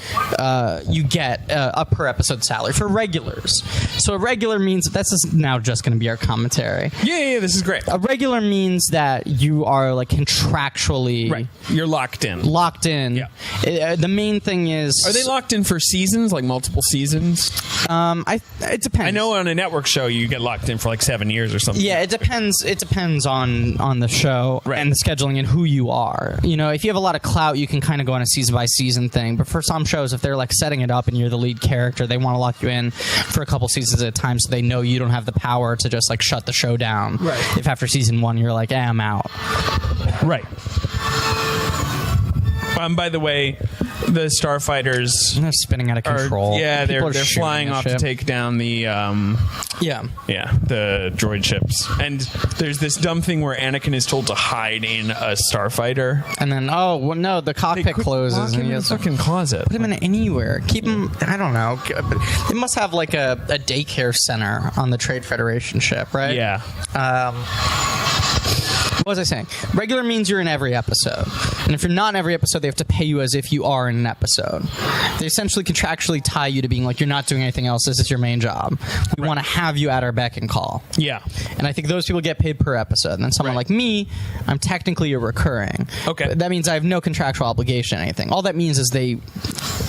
you get a per episode salary for regulars. So a regular means this is now just going to be our commentary. Yeah, this is great. A regular means that you are like contractually You're locked in. Yeah. The main thing is, are they locked in for seasons, like multiple seasons? It depends. I know on a network show you get locked in for like 7 years or something. Yeah, it depends. It depends on the show and the scheduling and who you are. You know, if you have a lot of clout, you can kind of go on a season by season thing. But for some shows, if they're like setting it up and you're the lead character, they want to lock you in for a couple seasons at a time, so they know you don't have the power to just like shut the show down. Right. If after season 1 you're like, I'm out. Right. By the way, the starfighters They're spinning out of control. they're shooting flying at off ship. to take down the the droid ships. And there's this dumb thing where Anakin is told to hide in a starfighter. And then the cockpit closes Lock and him he in has the fucking closet. put him in anywhere. Keep him. I don't know. It must have like a daycare center on the Trade Federation ship, right? Yeah. What was I saying? Regular means you're in every episode. And if you're not in every episode, they have to pay you as if you are in an episode. They essentially contractually tie you to being like, you're not doing anything else. This is your main job. We want to have you at our beck and call. Yeah. And I think those people get paid per episode. And then someone like me, I'm technically a recurring. Okay. But that means I have no contractual obligation or anything. All that means is they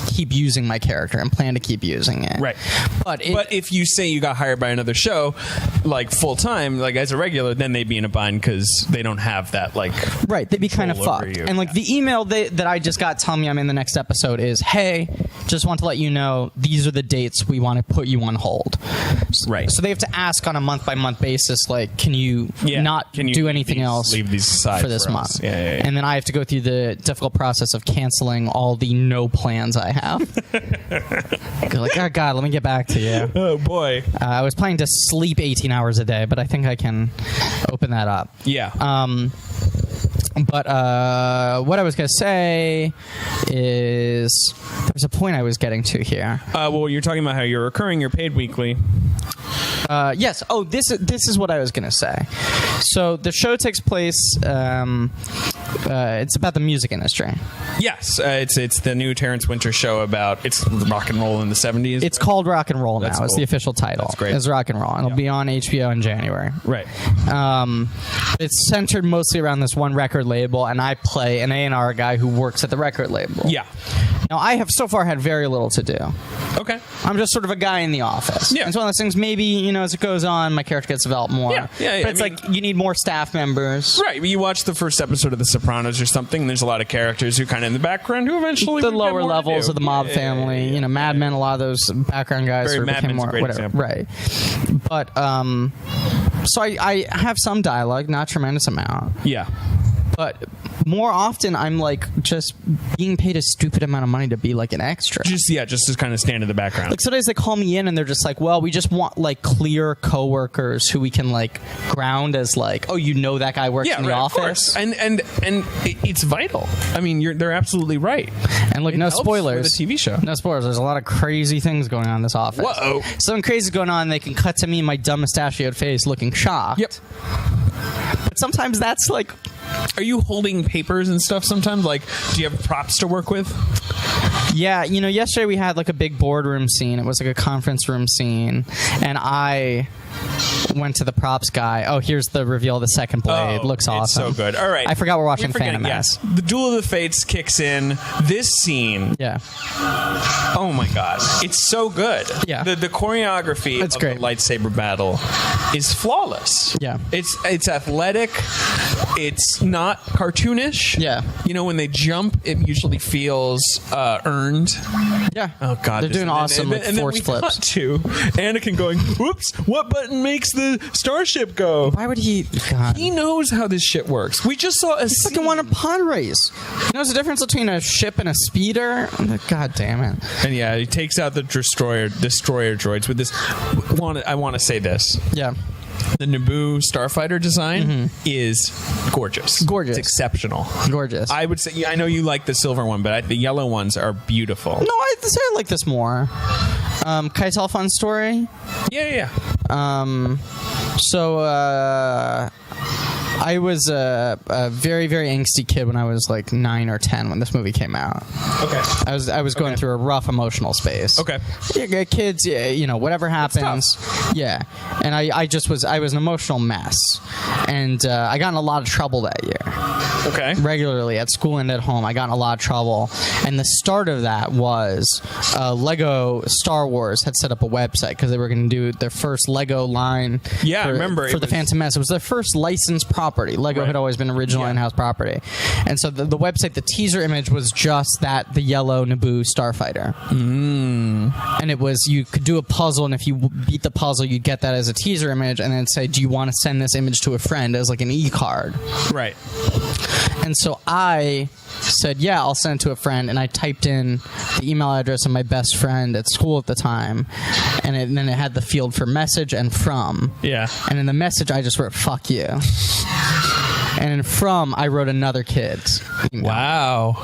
keep using my character and plan to keep using it. Right. But if you say you got hired by another show, like full time, like as a regular, then they'd be in a bind because they don't have that like. Right, they'd be kind of control over fucked. you. And like the email that I just got telling me I'm in the next episode is, hey, just want to let you know these are the dates we want to put you on hold. Right. So they have to ask on a month by month basis, like, can you do anything else leave these aside for this us? month? Yeah. And then I have to go through the difficult process of canceling all the no plans I have. Like, oh God, let me get back to you. Oh boy. I was planning to sleep 18 hours a day, but I think I can open that up. Yeah. But what I was going to say is there's a point I was getting to here. Well, you're talking about how you're recurring, you're paid weekly. Yes. Oh, this is what I was going to say. So the show takes place. It's about the music industry. Yes, it's the new Terrence Winter show about it's rock and roll in the 70s. It's called Rock and Roll now. That's It's cool. the official title. That's great. It's Rock and Roll, and it'll be on HBO in January. Right. It's centered mostly around this one record label, and I play an A&R guy who works at the record label. Yeah. Now, I have so far had very little to do. Okay. I'm just sort of a guy in the office. Yeah. It's one of those things, maybe, as it goes on, my character gets developed more. Yeah. But it's like, you need more staff members. Right. You watch the first episode of The Sopranos or something, and there's a lot of characters who kind of in the background who eventually The would get lower more to levels do. of the mob family, Mad Men, a lot of those background guys Very sort of Mad became Men's a more, great whatever. example. Right. But, so I have some dialogue, not a tremendous amount. Yeah. But more often, I'm like just being paid a stupid amount of money to be like an extra. Just to kind of stand in the background. Like sometimes they call me in and they're just like, well, we just want like clear coworkers who we can like ground as like, oh, that guy works in the office. Of course. And it's vital. I mean, they're absolutely right. And look, It no helps spoilers. with a TV show. No spoilers. There's a lot of crazy things going on in this office. Whoa. Something crazy is going on. They can cut to me in my dumb mustachioed face looking shocked. Yep. But sometimes that's like... Are you holding papers and stuff sometimes? Like, do you have props to work with? Yeah, yesterday we had like a big boardroom scene. It was like a conference room scene. And I went to the props guy. Oh, here's the reveal of the second blade. Looks awesome. It's so good. All right. I forgot we're watching Phantom Menace. Yes. The Duel of the Fates kicks in. This scene. Yeah. Oh my god. It's so good. Yeah. The choreography It's of great. the lightsaber battle is flawless. Yeah. It's athletic. It's not cartoonish. Yeah. When they jump, it usually feels earned. Yeah. Oh god. They're doing awesome and like then force we flips. cut to Anakin going, whoops, what button makes the starship go? Why would he... God. He knows how this shit works. We just saw a It's like a one pod race. There's a difference between a ship and a speeder. God damn it. And yeah, he takes out the destroyer droids with this. I want to say this. Yeah. The Naboo starfighter design is gorgeous. Gorgeous. It's exceptional. Gorgeous. I would say, I know you like the silver one, but the yellow ones are beautiful. No, I'd say I like this more. Can I tell a fun story? Yeah. So, I was a very, very angsty kid when I was like 9 or 10 when this movie came out. Okay. I was going through a rough emotional space. Okay. Yeah, kids, whatever happens. Yeah. And I was an emotional mess. And I got in a lot of trouble that year. Okay. Regularly at school and at home. I got in a lot of trouble. And the start of that was Lego Star Wars had set up a website because they were going to do their first Lego line Yeah, I remember. for the Phantom Menace. It was their first licensed property. Lego had always been original in-house property. And so the website, the teaser image was just the yellow Naboo starfighter. And it was, you could do a puzzle, and if you beat the puzzle, you'd get that as a teaser image, and then say, do you want to send this image to a friend as like an e-card? Right. And so I said, yeah, I'll send it to a friend, and I typed in the email address of my best friend at school at the time, and then it had the field for message and from. Yeah. And in the message, I just wrote, fuck you. And in from, I wrote another kid's email. Wow.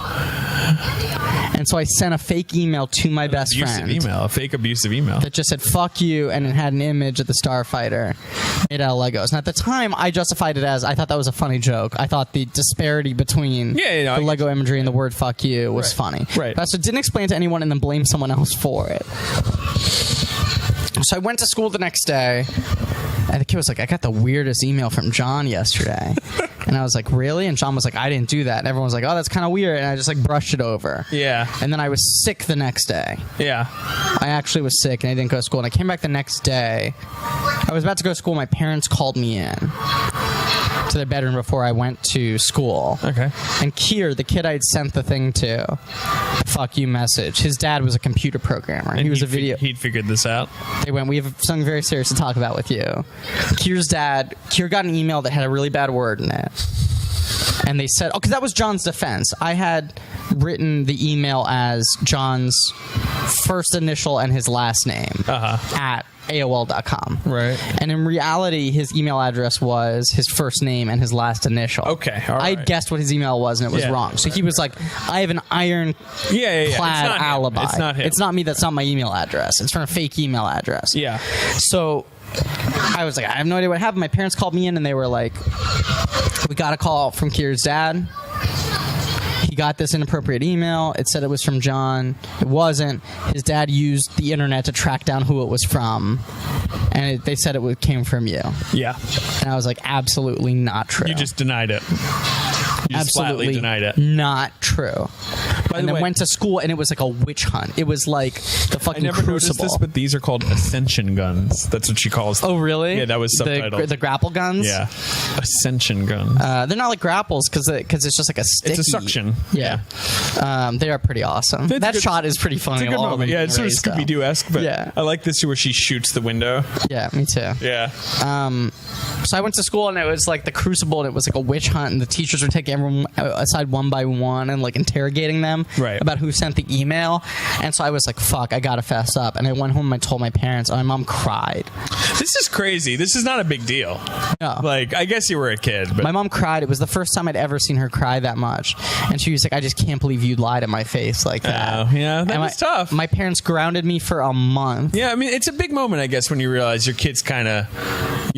And so I sent a fake email to my best friend. A fake abusive email. That just said, fuck you, and it had an image of the Starfighter made out of Legos. And at the time, I justified it as, I thought that was a funny joke. I thought the disparity between the Lego imagery and the word fuck you was funny. Right. But I didn't explain it to anyone and then blame someone else for it. So I went to school the next day, and the kid was like, I got the weirdest email from John yesterday. And I was like, really? And John was like, I didn't do that. And everyone was like, oh, that's kind of weird. And I just like brushed it over. Yeah. And then I was sick the next day. Yeah. I actually was sick and I didn't go to school. And I came back the next day. I was about to go to school. My parents called me in to their bedroom before I went to school. Okay. And Kier, the kid I'd sent the thing to, fuck you message. His dad was a computer programmer. And he was a video. He'd figured this out. They went, we have something very serious to talk about with you. Kier got an email that had a really bad word in it. And they said, because that was John's defense. I had written the email as John's first initial and his last name at AOL.com. Right. And in reality, his email address was his first name and his last initial. Okay. All right. I guessed what his email was, and it was wrong. So he was like, I have an ironclad alibi. It's not him. It's not me. That's not my email address. It's from a fake email address. Yeah. So I was like, I have no idea what happened. My parents called me in, and they were like, we got a call from Kier's dad. He got this inappropriate email. It said it was from John. It wasn't. His dad used the internet to track down who it was from. And they said it came from you. Yeah. And I was like, absolutely not true. You just denied it. You just absolutely flatly denied it. Not true. By and the then way, went to school, and it was like a witch hunt. It was like the fucking I never Crucible. noticed this, but these are called ascension guns. That's what she calls them. Oh, really? Yeah, that was subtitled. The grapple guns? Yeah. Ascension guns. They're not like grapples because it's just like a sticky. It's a suction. Yeah. They are pretty awesome. That shot is pretty funny. It's a good moment. Yeah, it's sort of Scooby-Doo-esque, but yeah. I like this where she shoots the window. Yeah, me too. Yeah. So I went to school, and it was like the Crucible, and it was like a witch hunt, and the teachers were taking everyone aside one by one and like interrogating them about who sent the email. And so I was like, fuck, I gotta fess up. And I went home and I told my parents, and my mom cried. This is crazy. This is not a big deal. No. Like, I guess you were a kid, but my mom cried. It was the first time I'd ever seen her cry that much. And she was like, I just can't believe you'd lie to my face like that. Yeah, that was tough. My parents grounded me for a month. Yeah, I mean, it's a big moment, I guess, when you realize your kid's kind of,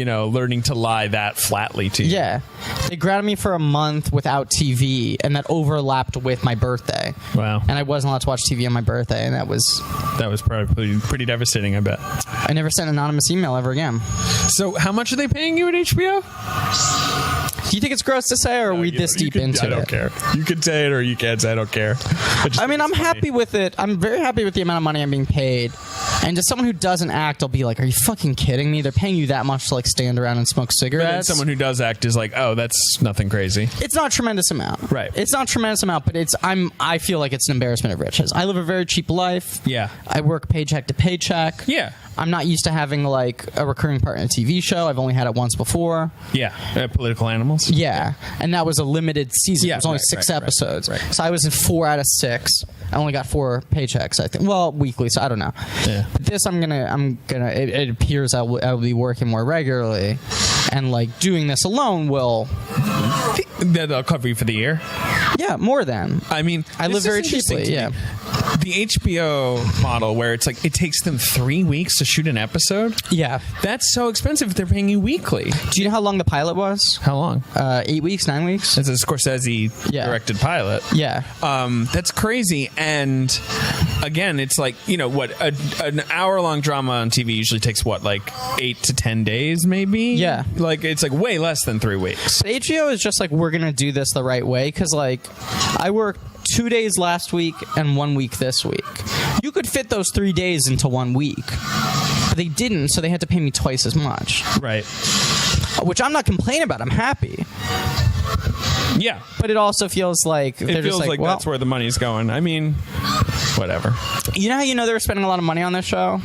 learning to lie that flatly to you. Yeah. They grounded me for a month without TV, and that overlapped with my birthday. Wow. And I wasn't allowed to watch TV on my birthday, and that was probably pretty devastating, I bet. I never sent an anonymous email ever again. So how much are they paying you at HBO? Do you think it's gross to say, or are we this deep into it? I don't care. You can say it or you can't say I don't care. I mean, I'm happy with it. I'm very happy with the amount of money I'm being paid. And just someone who doesn't act, I'll be like, are you fucking kidding me? They're paying you that much to like stand around and smoke cigarettes. But then someone who does act is like, oh, that's nothing crazy. It's not a tremendous amount. Right. It's not a tremendous amount, but I feel like it's an embarrassment of riches. I live a very cheap life. Yeah. I work paycheck to paycheck. Yeah. I'm not used to having like a recurring part in a TV show. I've only had it once before. Yeah. Political Animals. Yeah. And that was a limited season. Yeah, it was only 6 episodes. Right. So I was in 4 out of 6. I only got 4 paychecks, I think. Well, weekly, so I don't know. Yeah. But this, it appears I will be working more regularly. And like doing this alone will... They'll cover you for the year? Yeah, more than. I mean, I live very cheaply, yeah. The HBO model where it's like it takes them 3 weeks to shoot an episode. Yeah. That's so expensive if they're paying you weekly. Do you know how long the pilot was? How long? 8 weeks, 9 weeks? It's a Scorsese directed pilot. Yeah. That's crazy. And again, it's like, an hour-long drama on TV usually takes, 8 to 10 days, maybe? Yeah. Like, it's like way less than 3 weeks. But HBO is just like, we're going to do this the right way. Because, I worked 2 days last week and 1 week this week. You could fit those 3 days into 1 week. But they didn't, so they had to pay me twice as much. Right. Which I'm not complaining about. I'm happy. Yeah. But it also feels like... It feels like that's where the money's going. I mean, whatever. You know how they were spending a lot of money on this show?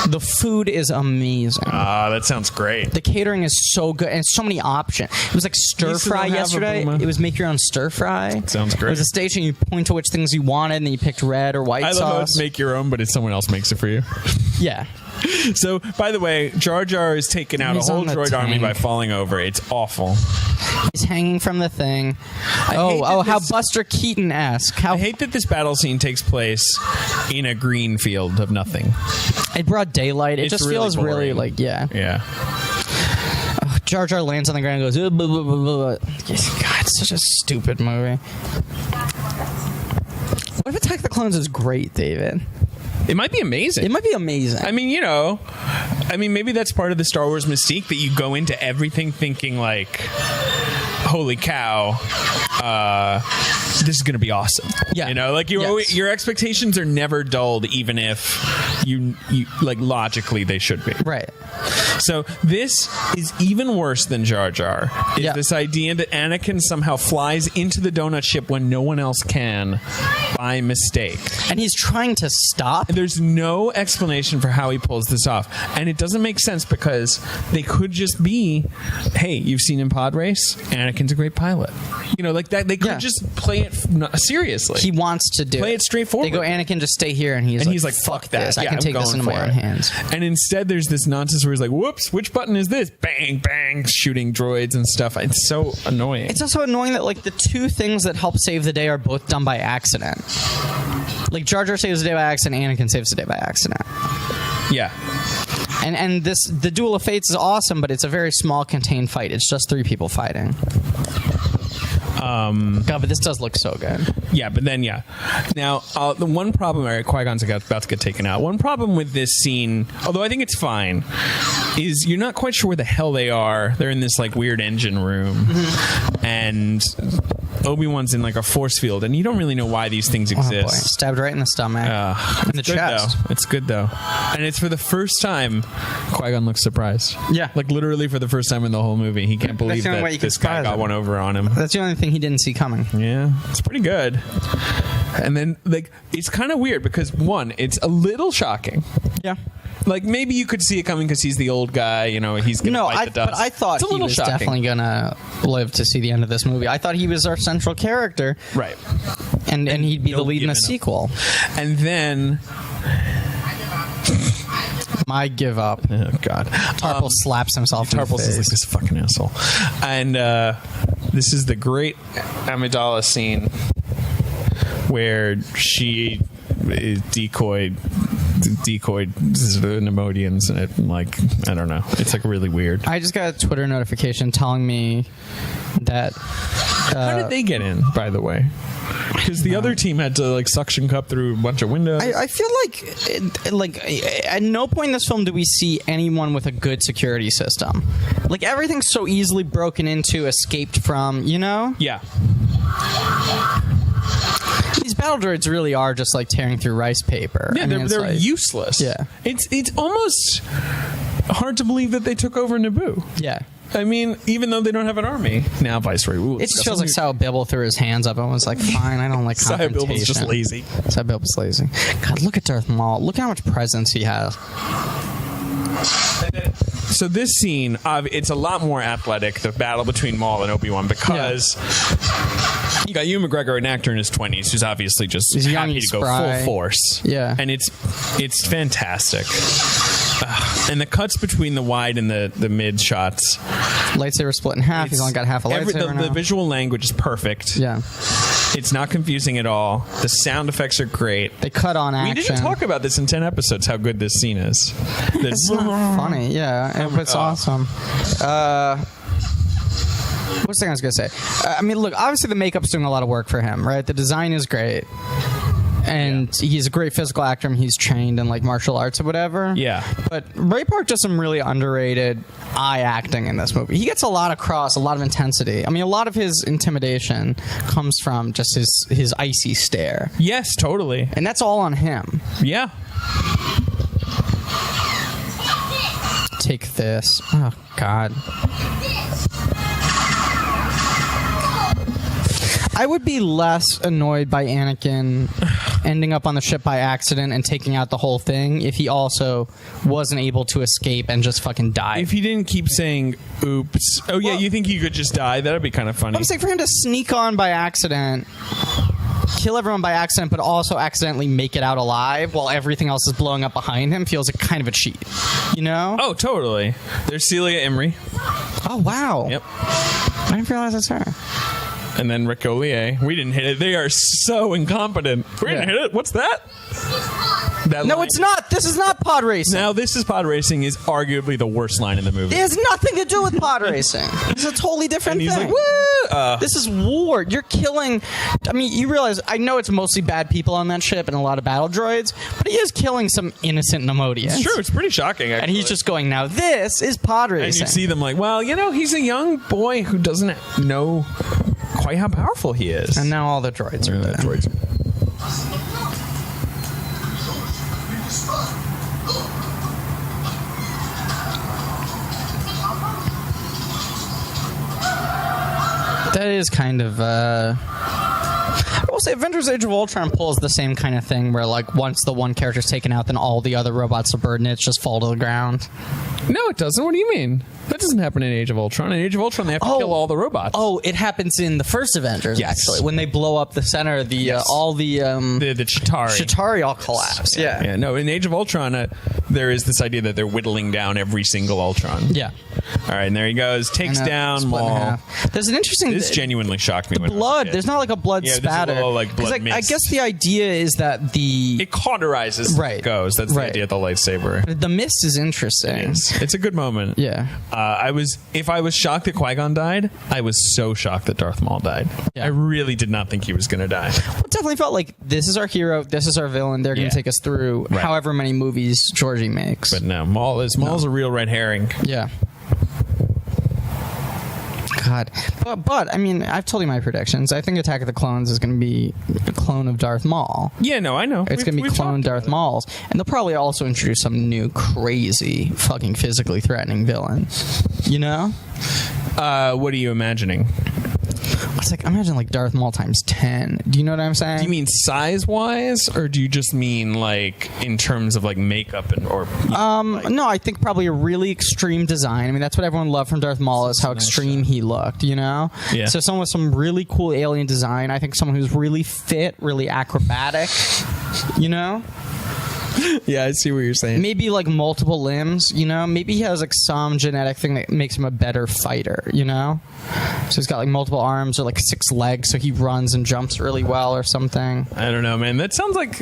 The food is amazing. That sounds great. The catering is so good, and so many options. It was like stir fry yesterday. It was make your own stir fry. Sounds great. It was a station. You point to which things you wanted, and then you picked red or white sauce. I love how it's make your own, but it's someone else makes it for you. Yeah. So, by the way, Jar Jar is taking out a whole droid army by falling over. It's awful. He's hanging from the thing. How Buster Keaton-esque. I hate that this battle scene takes place in a green field of nothing. It brought daylight. It just feels boring. Really like, yeah. Yeah. Jar Jar lands on the ground and goes, blah, blah, blah, blah. God, it's such a stupid movie. What if Attack of the Clones is great, David? It might be amazing. It might be amazing. I mean, maybe that's part of the Star Wars mystique, that you go into everything thinking like, holy cow, this is going to be awesome. Yeah. You know, like your expectations are never dulled, even if you like logically they should be. Right. So this is even worse than Jar Jar. Is this idea that Anakin somehow flies into the donut ship when no one else can by mistake. And he's trying to stop. There's no explanation for how he pulls this off. And it doesn't make sense because they could just be, hey, you've seen him pod race? Anakin's a great pilot. You know, like that. They could just play it seriously. He wants to do play it straightforward. They go, Anakin, just stay here. And he's like, fuck this. I can take this into my own hands. And instead, there's this nonsense where he's like, whoops, which button is this? Bang, bang, shooting droids and stuff. It's so annoying. It's also annoying that, like, the two things that help save the day are both done by accident. Like, Jar Jar saves the day by accident, Anakin saves the day by accident. Yeah. And the Duel of Fates is awesome, but it's a very small, contained fight. It's just 3 people fighting. God, but this does look so good. Yeah, but then, Now, the one problem, Qui-Gon's about to get taken out. One problem with this scene, although I think it's fine, is you're not quite sure where the hell they are. They're in this, like, weird engine room. And Obi-Wan's in, like, a force field, and you don't really know why these things exist. Oh, boy. Stabbed right in the stomach. In the chest. It's good, though. And it's for the first time Qui-Gon looks surprised. Yeah. Like, literally for the first time in the whole movie. He can't believe that this guy got one over on him. That's the only thing he didn't see coming. Yeah. It's pretty good. And then, like, it's kind of weird because, one, it's a little shocking. Yeah. Like, maybe you could see it coming because he's the old guy, you know, he's going to bite the dust. But I thought he was definitely going to live to see the end of this movie. I thought he was our central character. Right. And he'd be the lead in a sequel. And then... I give up. Oh, God. Tarple slaps himself in the face. Is like this fucking asshole. And this is the great Amidala scene where she decoyed the Nemodians, and it, like, I don't know. It's, like, really weird. I just got a Twitter notification telling me that... How did they get in, by the way? Because the other team had to, like, suction cup through a bunch of windows. I feel like at no point in this film do we see anyone with a good security system. Like, everything's so easily broken into, escaped from, you know? Yeah. These battle droids really are just like tearing through rice paper. Yeah, they're like, useless. Yeah. It's almost hard to believe that they took over Naboo. Yeah. I mean, even though they don't have an army. Now, Viceroy. Ooh, it just feels like Sal Bibble threw his hands up and was like, fine, I don't like confrontation. Sal Bibble's just lazy. Sal Bibble's lazy. God, look at Darth Maul. Look how much presence he has. So this scene, it's a lot more athletic, the battle between Maul and Obi-Wan, because you got Ewan McGregor, an actor in his 20s, who's obviously just happy to go full force. Yeah. And it's fantastic. And the cuts between the wide and the mid shots. Lightsaber split in half. He's only got half a lightsaber now. The visual language is perfect. Yeah. It's not confusing at all. The sound effects are great. They cut on action. We didn't talk about this in 10 episodes, how good this scene is. It's not funny, yeah. It's awesome. What's the thing I was going to say? I mean, look, obviously the makeup's doing a lot of work for him, right? The design is great. And he's a great physical actor, and he's trained in, like, martial arts or whatever. Yeah. But Ray Park does some really underrated eye acting in this movie. He gets a lot across, a lot of intensity. I mean, a lot of his intimidation comes from just his icy stare. Yes, totally. And that's all on him. Yeah. Take this. Oh, God. I would be less annoyed by Anakin ending up on the ship by accident and taking out the whole thing if he also wasn't able to escape and just fucking die. If he didn't keep saying, oops. Oh, yeah, you think he could just die? That'd be kind of funny. I'm saying for him to sneak on by accident, kill everyone by accident, but also accidentally make it out alive while everything else is blowing up behind him feels like kind of a cheat. You know? Oh, totally. There's Celia Imrie. Oh, wow. Yep. I didn't realize that's her. And then Rick Golier. We didn't hit it. They are so incompetent. We didn't hit it. What's that? No, it's not. This is not pod racing. Now, This Is Pod Racing is arguably the worst line in the movie. It has nothing to do with pod racing. It's a totally different And he's thing. like, woo! This is war. You're killing... I mean, you realize... I know it's mostly bad people on that ship and a lot of battle droids, but he is killing some innocent Nemodians. It's true. It's pretty shocking, actually. And he's just going, now this is pod racing. And you see them like, well, he's a young boy who doesn't know quite how powerful he is. And now all the droids are dead. That is kind of, I will say Avengers Age of Ultron pulls the same kind of thing where, like, once the one character's taken out, then all the other robot subordinates just fall to the ground. No, it doesn't. What do you mean? That doesn't happen in Age of Ultron. In Age of Ultron, they have to kill all the robots. Oh, it happens in the first Avengers, actually. When they blow up the center, all the Chitauri. Chitauri all collapse. Yeah. No, in Age of Ultron, there is this idea that they're whittling down every single Ultron. Yeah. All right, and there he goes. Takes down Maul. There's an interesting... This genuinely shocked me. The blood. There's not like a blood spatter. There's a little, like, blood mist. I guess the idea is that it cauterizes as it goes. That's the idea of the lightsaber. The mist is interesting. It's a good moment. Yeah. If I was shocked that Qui-Gon died, I was so shocked that Darth Maul died. Yeah. I really did not think he was going to die. Well, it definitely felt like this is our hero, this is our villain, they're going to take us through however many movies Georgie makes. But no, Maul's a real red herring. Yeah. God. But, I mean, I've told you my predictions. I think Attack of the Clones is going to be a clone of Darth Maul. Yeah, no, I know. It's going to be clone Darth Mauls. And they'll probably also introduce some new crazy fucking physically threatening villain. You know? What are you imagining? It's like, imagine like Darth Maul times 10. Do you know what I'm saying? Do you mean size-wise, or do you just mean like in terms of like makeup no, I think probably a really extreme design. I mean, that's what everyone loved from Darth Maul is how extreme he looked, you know? Yeah. So someone with some really cool alien design. I think someone who's really fit, really acrobatic, you know? Yeah, I see what you're saying. Maybe like multiple limbs, you know? Maybe he has like some genetic thing that makes him a better fighter, you know? So he's got like multiple arms or like 6 legs, so he runs and jumps really well or something. I don't know, man. That sounds like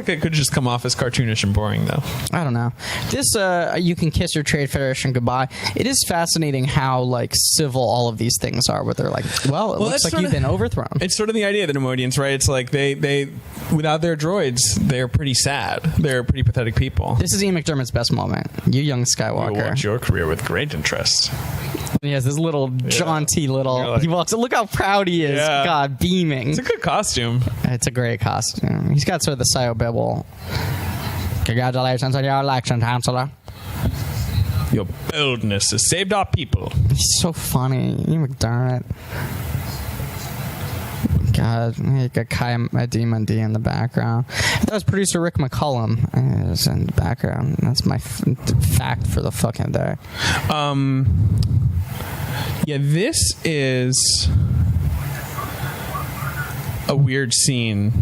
it could just come off as cartoonish and boring, though. I don't know. This you can kiss your trade federation goodbye. It is fascinating how like civil all of these things are, where they're like, well, it looks like you've been overthrown. It's sort of the idea of the Nemodians, right? It's like they without their droids, they're pretty sad. They're pretty pathetic people. This is Ian McDermott's best moment. You young Skywalker. You'll watch your career with great interest. He has this little jaunty little... He walks... Look how proud he is. Yeah. God, beaming. It's a good costume. It's a great costume. He's got sort of the Psycho-Bibble. Congratulations on your election, Chancellor. Your boldness has saved our people. He's so funny. Ian McDermott. God, you got Kai Madi in the background. That was producer Rick McCullum. Was in the background. That's my fact for the fucking day. Yeah, this is a weird scene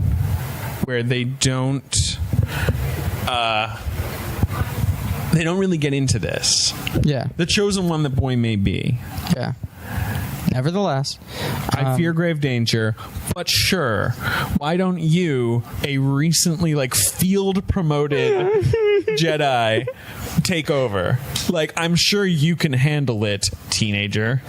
where they don't really get into this. Yeah. The chosen one the boy may be. Yeah. Nevertheless, I fear grave danger, but sure, why don't you, a recently like field promoted Jedi, take over? Like, I'm sure you can handle it, teenager.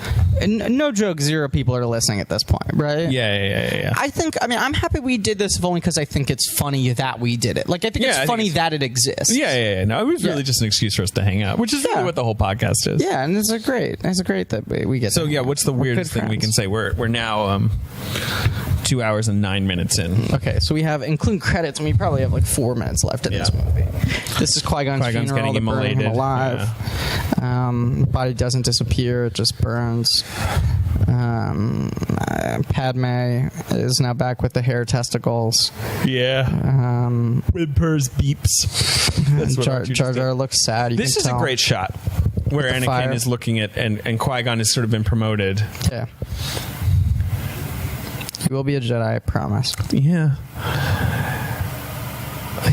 No joke, 0 people are listening at this point, right? Yeah. I mean, I'm happy we did this, if only because I think it's funny that we did it. Like, I think it's funny that it exists. Yeah. No, it was really just an excuse for us to hang out, which is really what the whole podcast is. Yeah, and it's great that we get. So yeah, what's the weirdest thing we can say? We're now 2 hours and 9 minutes in. Okay, so we have, including credits, and we probably have like 4 minutes left in this movie. This is Qui-Gon's funeral, getting the burning burning him alive. Body doesn't disappear; it just burns. Padme is now back with the hair testicles. Yeah. Whimpers, beeps. That's what Jar Jar looks sad. This is a great shot where Anakin fire. is looking at and Qui-Gon has sort of been promoted. Yeah. He will be a Jedi, I promise. Yeah.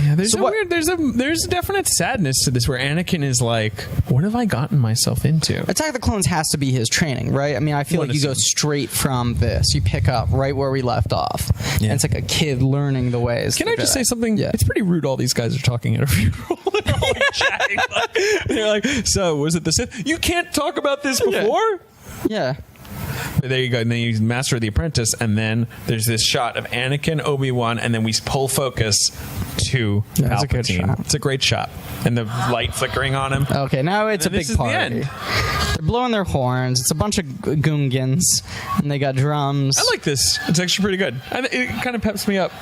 Yeah, there's So a what- weird. There's a definite sadness to this, where Anakin is like, "What have I gotten myself into?" Attack of the Clones has to be his training, right? I mean, I feel like you go straight from this. You pick up right where we left off. Yeah. And it's like a kid learning the ways. Can of I the just Jedi. say something? Yeah. It's pretty rude. All these guys are talking at a funeral. They're all like chatting. They're like, "So was it the Sith? You can't talk about this before." Yeah. There you go. And then you Master of the Apprentice, and then there's this shot of Anakin, Obi-Wan, and then we pull focus to That's a Palpatine. good shot. It's a great shot, and the light flickering on him. Okay, now it's a And then big this is the party. end. They're blowing their horns. It's a bunch of Gungans, and they got drums. I like this. It's actually pretty good. It kind of peps me up.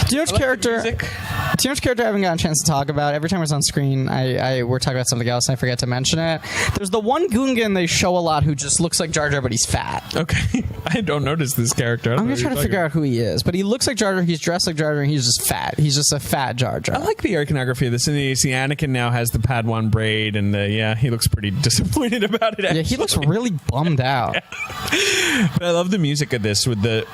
Do you know which I like the character? music. Do you know which character I haven't gotten a chance to talk about? Every time it's on screen, we're talking about something else, and I forget to mention it. There's the one Gungan they show a lot who just looks like Jar Jar, but he's fat. Okay, I don't notice this character. I'm gonna try to figure out who he is, but he looks like Jar Jar. He's dressed like Jar Jar, and he's just fat. He's just a fat Jar Jar. I like the iconography of this. And you see Anakin now has the Padawan braid, and he looks pretty disappointed about it. Actually. Yeah, he looks really bummed out. But I love the music of this with the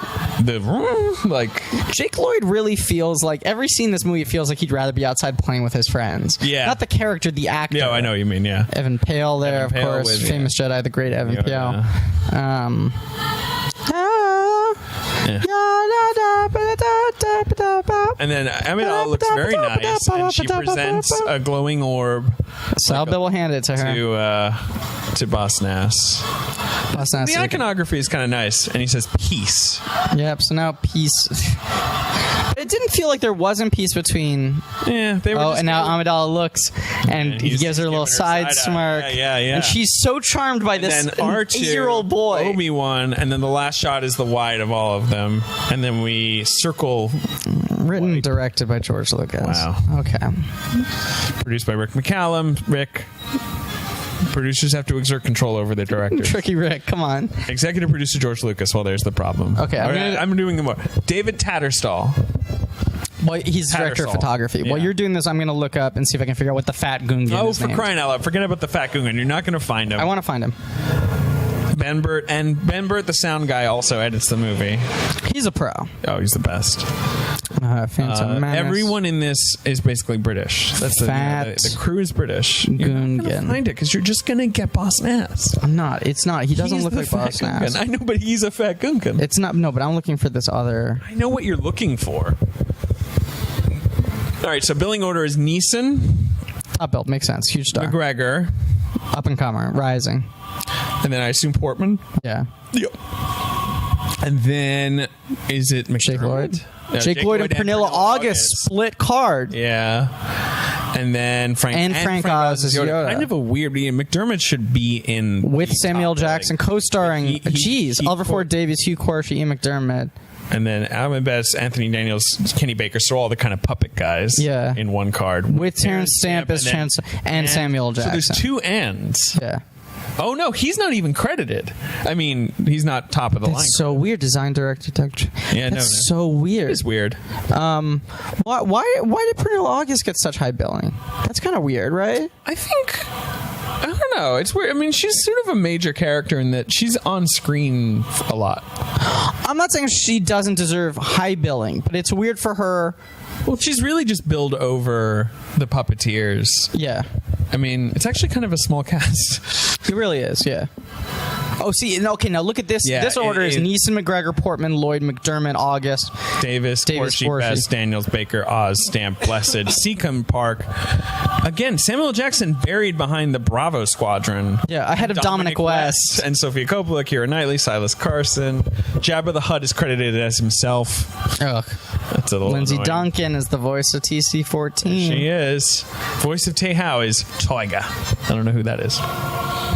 like. Jake Lloyd really feels like every scene in this movie, it feels like he'd rather be outside playing with his friends. Yeah. Not the character, the actor. Yeah, I know what you mean. Yeah. Evan Pale there, Evan of Pale course. with, famous Jedi, the great Evan Pale. And then Amidala looks very nice, and she presents a glowing orb Sal Bill will hand it to her. to Boss Nass. Boss Nass The is like- iconography is kind of nice, and he says peace. Yep, so now peace. But it didn't feel like there wasn't peace between. Yeah, they were. Oh, just and now gonna- Amidala looks, and he he's gives her a little giving her side side-eye. smirk. Yeah. And she's so charmed by this then R2, 8-year-old boy. Obi-Wan, and then the last shot is the wide of all of them, and then we circle. Written and directed by George Lucas. Wow. Okay. Produced by Rick McCallum. Rick. Producers have to exert control over their directors. Tricky Rick, come on. Executive producer George Lucas. Well, there's the problem. Okay, I'm doing them more. David Tattersall. Well, he's the director of Tattersall. photography. Yeah. While you're doing this, I'm going to look up and see if I can figure out what the fat Gungan Oh, is for named. crying out loud. Forget about the fat Gungan. You're not going to find him. I want to find him. Ben Burt, and Ben Burt, the sound guy, also edits the movie. He's a pro. Oh, he's the best. Phantom Menace. Everyone in this is basically British. That's Fat the crew is British. You're not going to Gungan. find it because you're just going to get Boss Nass. I'm not. It's not. He doesn't He's look the like fat Boss Nass. Gungan. I know, but he's a fat Gungan. It's not. No, but I'm looking for this other. I know what you're looking for. All right, so billing order is Neeson, Top belt makes sense. Huge star. McGregor, Up and comer. Rising. and then I assume Portman. Yeah. Yep. And then is it McDermott? Jake Lloyd. No, Jake Lloyd and Pernilla August split card. Yeah. And then Frank Oz is Yoda. Kind of a weird. McDermott should be in With the Samuel top leg. Jackson co-starring. Oliver Ford Davies, Hugh Quarshie, Ian McDermott. And then Alan Best, Anthony Daniels, Kenny Baker, so all the kind of puppet guys Yeah. in one card. With Terrence Stamp as Chance and Samuel Jackson. So there's two ends. Yeah. Oh, no, he's not even credited. I mean, he's not top of the line. That's so weird. Design director. Yeah, That's so weird. It's weird. Why did Pernilla August get such high billing? That's kind of weird, right? I think... I don't know. It's weird. I mean, she's sort of a major character in that she's on screen a lot. I'm not saying she doesn't deserve high billing, but it's weird for her. Well, she's really just billed over the puppeteers. Yeah. I mean, it's actually kind of a small cast. It really is, yeah. Oh, see, okay, now look at this. Yeah, this order is Neeson, McGregor, Portman, Lloyd, McDermott, August. Davis, Quarshie, Best, Daniels, Baker, Oz, Stamp, Blessed, Seacombe Park. Again, Samuel Jackson buried behind the Bravo Squadron. Yeah, ahead of Dominic West. And Sophia Coppola, Keira Knightley, Silas Carson. Jabba the Hutt is credited as himself. Ugh. That's a little Lindsay annoying. Duncan is the voice of TC-14. She is. Voice of Tae Hao is Toiga. I don't know who that is.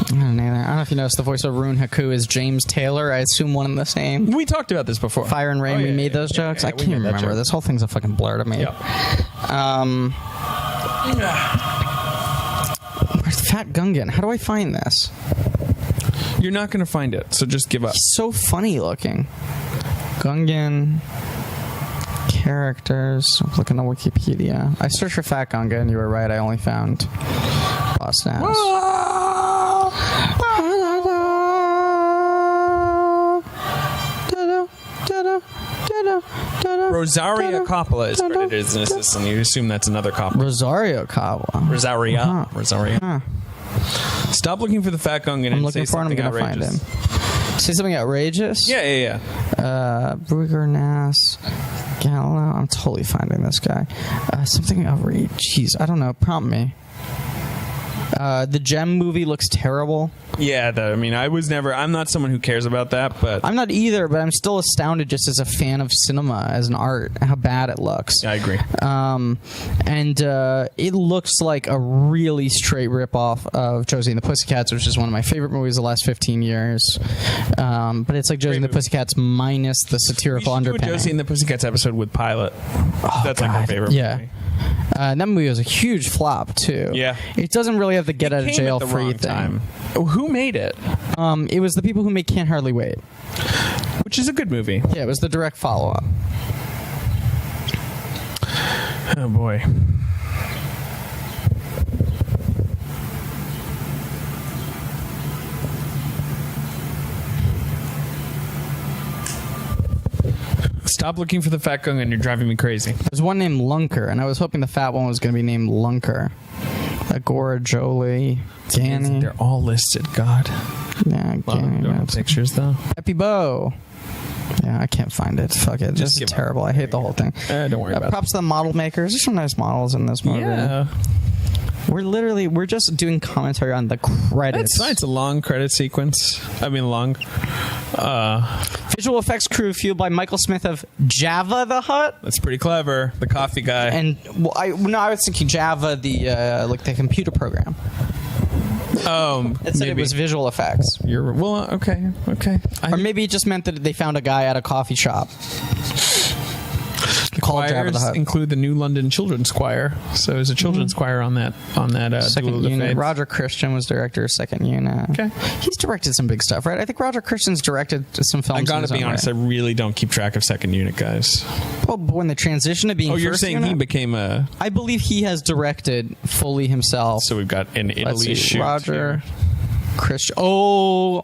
I don't know if you noticed the voice of Rune Haku is James Taylor. I assume one and the same. We talked about this before. Fire and Rain, we made those jokes. I we can't made that remember. joke. This whole thing's a fucking blur to me. Yep. Fat Gungan. How do I find this? You're not going to find it, so just give up. He's so funny looking. Gungan characters. I'm looking at Wikipedia. I searched for Fat Gungan. You were right. I only found Lost Naps. Rosaria Coppola is credited as an assistant. You assume that's another Coppola. Rosario Coppola. Rosaria. Rosaria. Stop looking for the Fat Gungan and say something outrageous. I'm going to find him. Say something outrageous? Yeah. Brugger Nass. Gallo. I'm totally finding this guy. Something outrageous. Jeez, I don't know. Prompt me. The Gem movie looks terrible. Yeah, I'm not someone who cares about that, but I'm not either, but I'm still astounded just as a fan of cinema, as an art, how bad it looks. I agree. And it looks like a really straight ripoff of Josie and the Pussycats, which is one of my favorite movies of the last 15 years. But it's like Josie and the Pussycats minus the satirical underpinning. Do a Josie and the Pussycats episode with Pilot. That's like my favorite movie. That movie was a huge flop too. Yeah, it doesn't really have the get out of jail free thing. Who made it? It was the people who made Can't Hardly Wait, which is a good movie. Yeah, it was the direct follow up. Oh boy. Stop looking for the Fat Gungan. You're driving me crazy. There's one named Lunker, and I was hoping the fat one was going to be named Lunker. Agora, Jolie, Ganny. They're all listed. God. Yeah, Ganny. Don't have pictures though. Epi Bo. Yeah, I can't find it. Fuck it. This is terrible. I hate the whole thing. Don't worry about it. Props to the model makers. There's some nice models in this movie. Yeah. We're just doing commentary on the credits. That's fine. It's a long credit sequence. long. Visual effects crew fueled by Michael Smith of Java the Hutt. That's pretty clever. The coffee guy. And I was thinking Java, the computer program. It said it was visual effects. Okay. Or maybe it just meant that they found a guy at a coffee shop. The choirs include the New London Children's Choir, so there's a children's choir on that second unit. Roger Christian was director of second unit. Okay, he's directed some big stuff, right? I think Roger Christian's directed some films. I gotta be honest, I really don't keep track of second unit guys. Well, when they transition to being you're first saying unit, he became a? I believe he has directed fully himself. So we've got an Italy shoot. Roger Christian. Oh,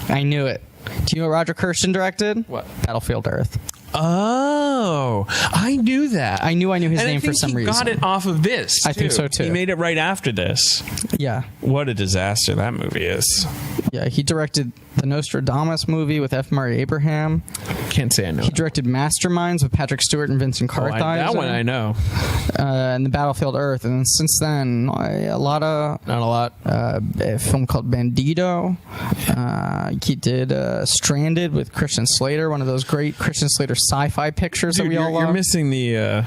I knew it. Do you know what Roger Christian directed? What? Battlefield Earth. Oh, I knew that. I knew his name for some reason. He got it off of this. I think so too. He made it right after this. Yeah. What a disaster that movie is. Yeah, he directed the Nostradamus movie with F. Murray Abraham. Can't say I know. He directed Masterminds with Patrick Stewart and Vincent Kartheiser. That one I know. And the Battlefield Earth. And since then, a lot. A film called Bandito. He did Stranded with Christian Slater, one of those great Christian Slater sci-fi pictures that we all love. You're missing the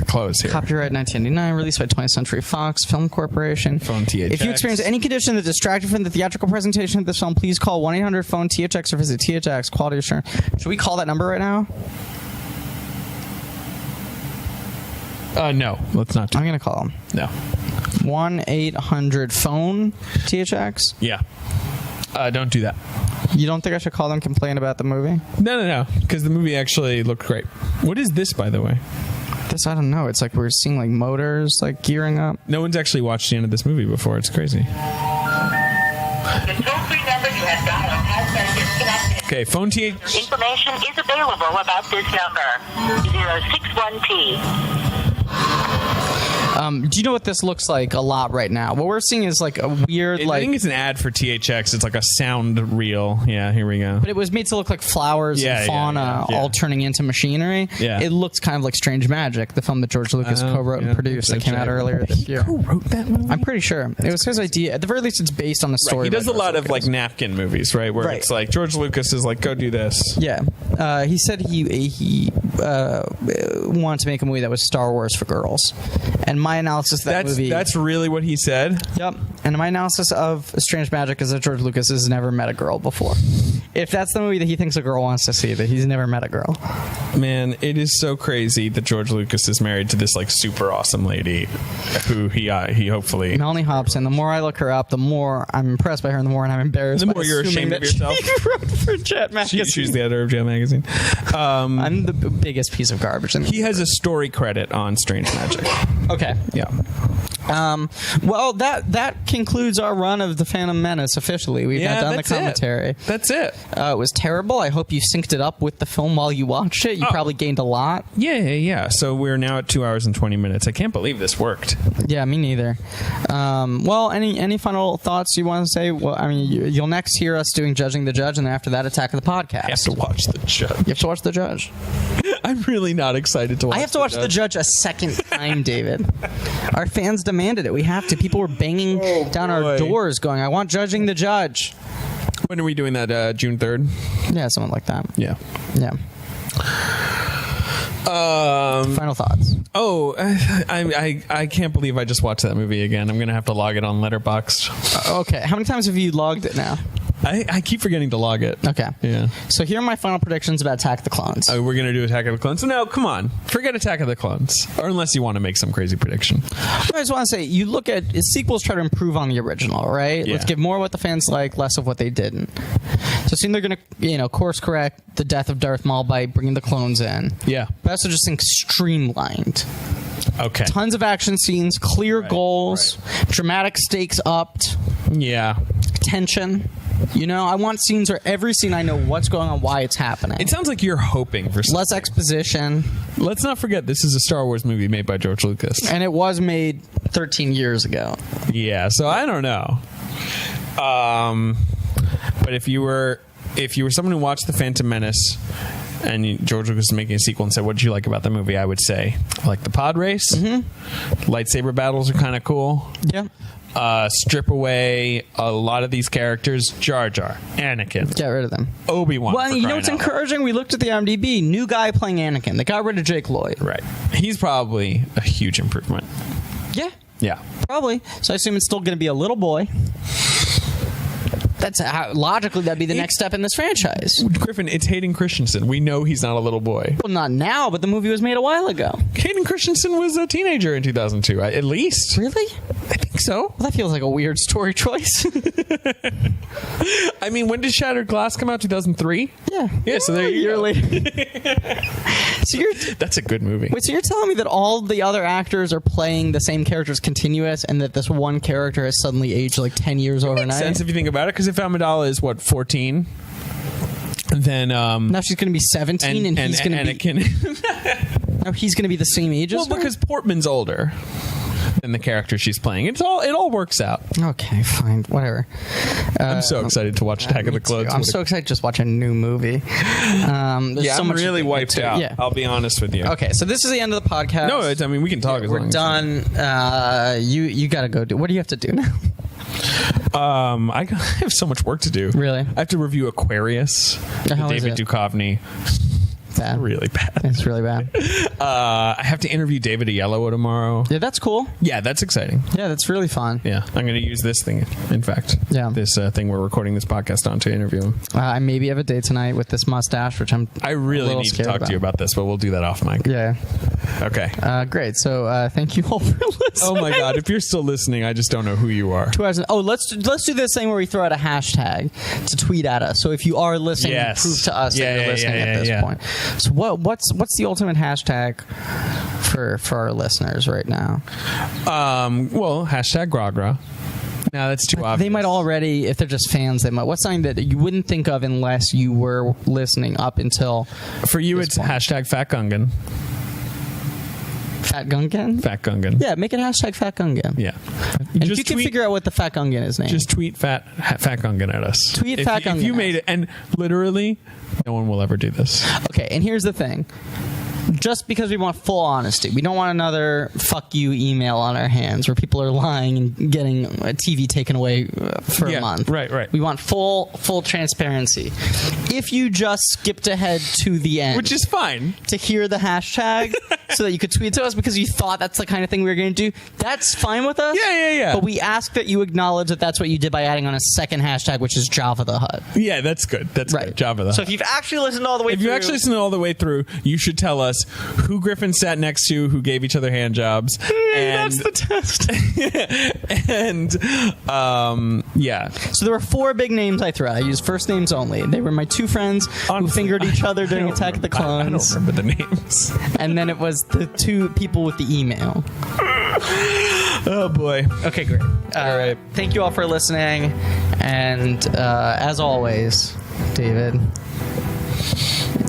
close here. Copyright 1999, released by 20th Century Fox Film Corporation. Phone THX. If you experience any condition that distracted from the theatrical presentation of this film, please call 1-800-PHONE-THX or visit THX Quality Assurance. Should we call that number right now? No, let's not do I'm going to call them. No. 1-800-PHONE-THX? Yeah. Don't do that. You don't think I should call them, complain about the movie? No. Because the movie actually looked great. What is this, by the way? This, I don't know. It's like we're seeing like motors like gearing up. No one's actually watched the end of this movie before. It's crazy. The toll-free number you have dialed has been disconnected. Okay, phone TH. Information is available about this number. 061P. Do you know what this looks like a lot right now? What we're seeing is like a weird, I think it's an ad for THX. It's like a sound reel. Yeah, here we go. But it was made to look like flowers and fauna all turning into machinery. Yeah. It looks kind of like Strange Magic, the film that George Lucas co-wrote and produced that came out earlier this year. Who wrote that movie? I'm pretty sure. It was his idea. At the very least, it's based on a story. He does a lot of like napkin movies, right? Where it's like George Lucas is like, go do this. Yeah. He said he wanted to make a movie that was Star Wars for girls. And my analysis of that movie... That's really what he said? Yep. And my analysis of Strange Magic is that George Lucas has never met a girl before. if that's the movie that he thinks a girl wants to see, that he's never met a girl. Man, it is so crazy that George Lucas is married to this like super awesome lady who he hopefully. Melanie Hobson. The more I look her up, the more I'm impressed by her, and the more I'm embarrassed. The by more you're ashamed of yourself. She wrote for Jet Magazine. She's the editor of Jet Magazine. I'm the biggest piece of garbage. He has a story credit on Strange Magic. Okay. Yeah. Well, that concludes our run of the Phantom Menace officially. We've now done the commentary. That's it. It was terrible. I hope you synced it up with the film while you watched it. You probably gained a lot. Yeah. So we're now at 2 hours and 20 minutes. I can't believe this worked. Yeah, me neither. Well, any final thoughts you want to say? Well, I mean, you'll next hear us doing Judging the Judge, and then after that, Attack of the Podcast. I have to watch The Judge. You have to watch The Judge. I'm really not excited to watch I have to watch The Judge a second time, David. Our fans demanded it. We have to. People were banging down our doors going, I want Judging the Judge. When are we doing that? June 3rd? Yeah, something like that. Yeah. Final thoughts. Oh, I can't believe I just watched that movie again. I'm going to have to log it on Letterboxd. Okay. How many times have you logged it now? I keep forgetting to log it. Okay. Yeah. So here are my final predictions about Attack of the Clones. Oh, we're going to do Attack of the Clones. No, come on. Forget Attack of the Clones. Or unless you want to make some crazy prediction. I just want to say, you look at sequels try to improve on the original, right? Yeah. Let's give more of what the fans like, less of what they didn't. So it seems they're going to, course correct the death of Darth Maul by bringing the clones in. Yeah. But I also just think streamlined. Okay. Tons of action scenes, clear goals, dramatic stakes upped. Yeah. Tension. I want scenes where every scene I know what's going on, why it's happening. It sounds like you're hoping for something. Less exposition. Let's not forget, this is a Star Wars movie made by George Lucas. And it was made 13 years ago. Yeah, so I don't know. But if you were someone who watched The Phantom Menace and George Lucas was making a sequel and said, what did you like about the movie? I would say, I like the pod race. Mm-hmm. Lightsaber battles are kind of cool. Yeah. Strip away a lot of these characters. Jar Jar, Anakin. Get rid of them. Obi-Wan. Well, you know what's encouraging? We looked at the IMDb. New guy playing Anakin. They got rid of Jake Lloyd. Right. He's probably a huge improvement. Yeah. Yeah. Probably. So I assume it's still going to be a little boy. That's how, logically, that'd be the next step in this franchise. Griffin, it's Hayden Christensen. We know he's not a little boy. Well, not now, but the movie was made a while ago. Hayden Christensen was a teenager in 2002, at least. Really? I think so. Well, that feels like a weird story choice. I mean, when did Shattered Glass come out? 2003? Yeah. Yeah, so there you go. That's a good movie. Wait, so you're telling me that all the other actors are playing the same characters continuous and that this one character has suddenly aged like 10 years overnight? Makes sense if you think about it, because if Amidala is, 14? Then now she's going to be 17 and he's going to be... Now he's going to be the same age as her? Well, because Portman's older than the character she's playing. It all works out. Okay, fine, whatever. I'm so excited to watch Attack of the Clones. I'm so excited to just watch a new movie. I'm really wiped out. Yeah. I'll be honest with you. Okay, so this is the end of the podcast. No, we can talk as long as... We're done. You got to go do... What do you have to do now? I have so much work to do. Really? I have to review Aquarius. How David is it? Duchovny. Bad. Really bad. It's really bad. I have to interview David Oyelowo tomorrow. Yeah, that's cool. Yeah, that's exciting. Yeah, that's really fun. Yeah, I'm going to use this thing, in fact. Yeah. This thing we're recording this podcast on to interview him. I maybe have a date tonight with this mustache, which I really need to talk to you about this, but we'll do that off mic. Yeah. Okay. Great. So thank you all for listening. Oh my God. If you're still listening, I just don't know who you are. 2 hours. Oh, let's do this thing where we throw out a hashtag to tweet at us. So if you are listening, prove to us that you're listening at this point. So what's the ultimate hashtag for our listeners right now? Well, hashtag Gragra. No, that's too obvious. They might already, if they're just fans, they might. What's something that you wouldn't think of unless you were listening up until... For you, it's point. hashtag Fat Gungan. Fat Gungan? Fat Gungan. Yeah, make it hashtag Fat Gungan. Yeah. And you can figure out what the Fat Gungan is named. Just tweet Fat Gungan at us. Tweet Fat Gungan. If you made it, and literally, no one will ever do this. Okay, and here's the thing. just because we want full honesty. We don't want another fuck you email on our hands where people are lying and getting a TV taken away for a month. Right. We want full transparency. If you just skipped ahead to the end, Which is fine. to hear the hashtag so that you could tweet to us because you thought that's the kind of thing we were going to do, that's fine with us. Yeah. But we ask that you acknowledge that that's what you did by adding on a second hashtag, which is Java the Hut. Yeah, that's good. That's Right. good. Java the So Hut. if you've actually listened all the way If through... you actually listen all the way through, you should tell us who Griffin sat next to, who gave each other hand jobs. And that's the test. and yeah. So there were 4 big names I threw out. I used first names only. They were my 2 friends who Honestly, fingered each other during I don't Attack of the remember- Clones. I don't remember the names. And then it was the 2 people with the email. Oh boy. Okay, great. All right. Thank you all for listening. And as always, David,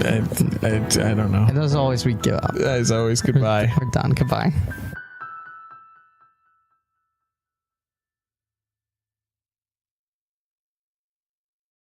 I don't know. and as always, we give up. As always, goodbye. We're done. Goodbye.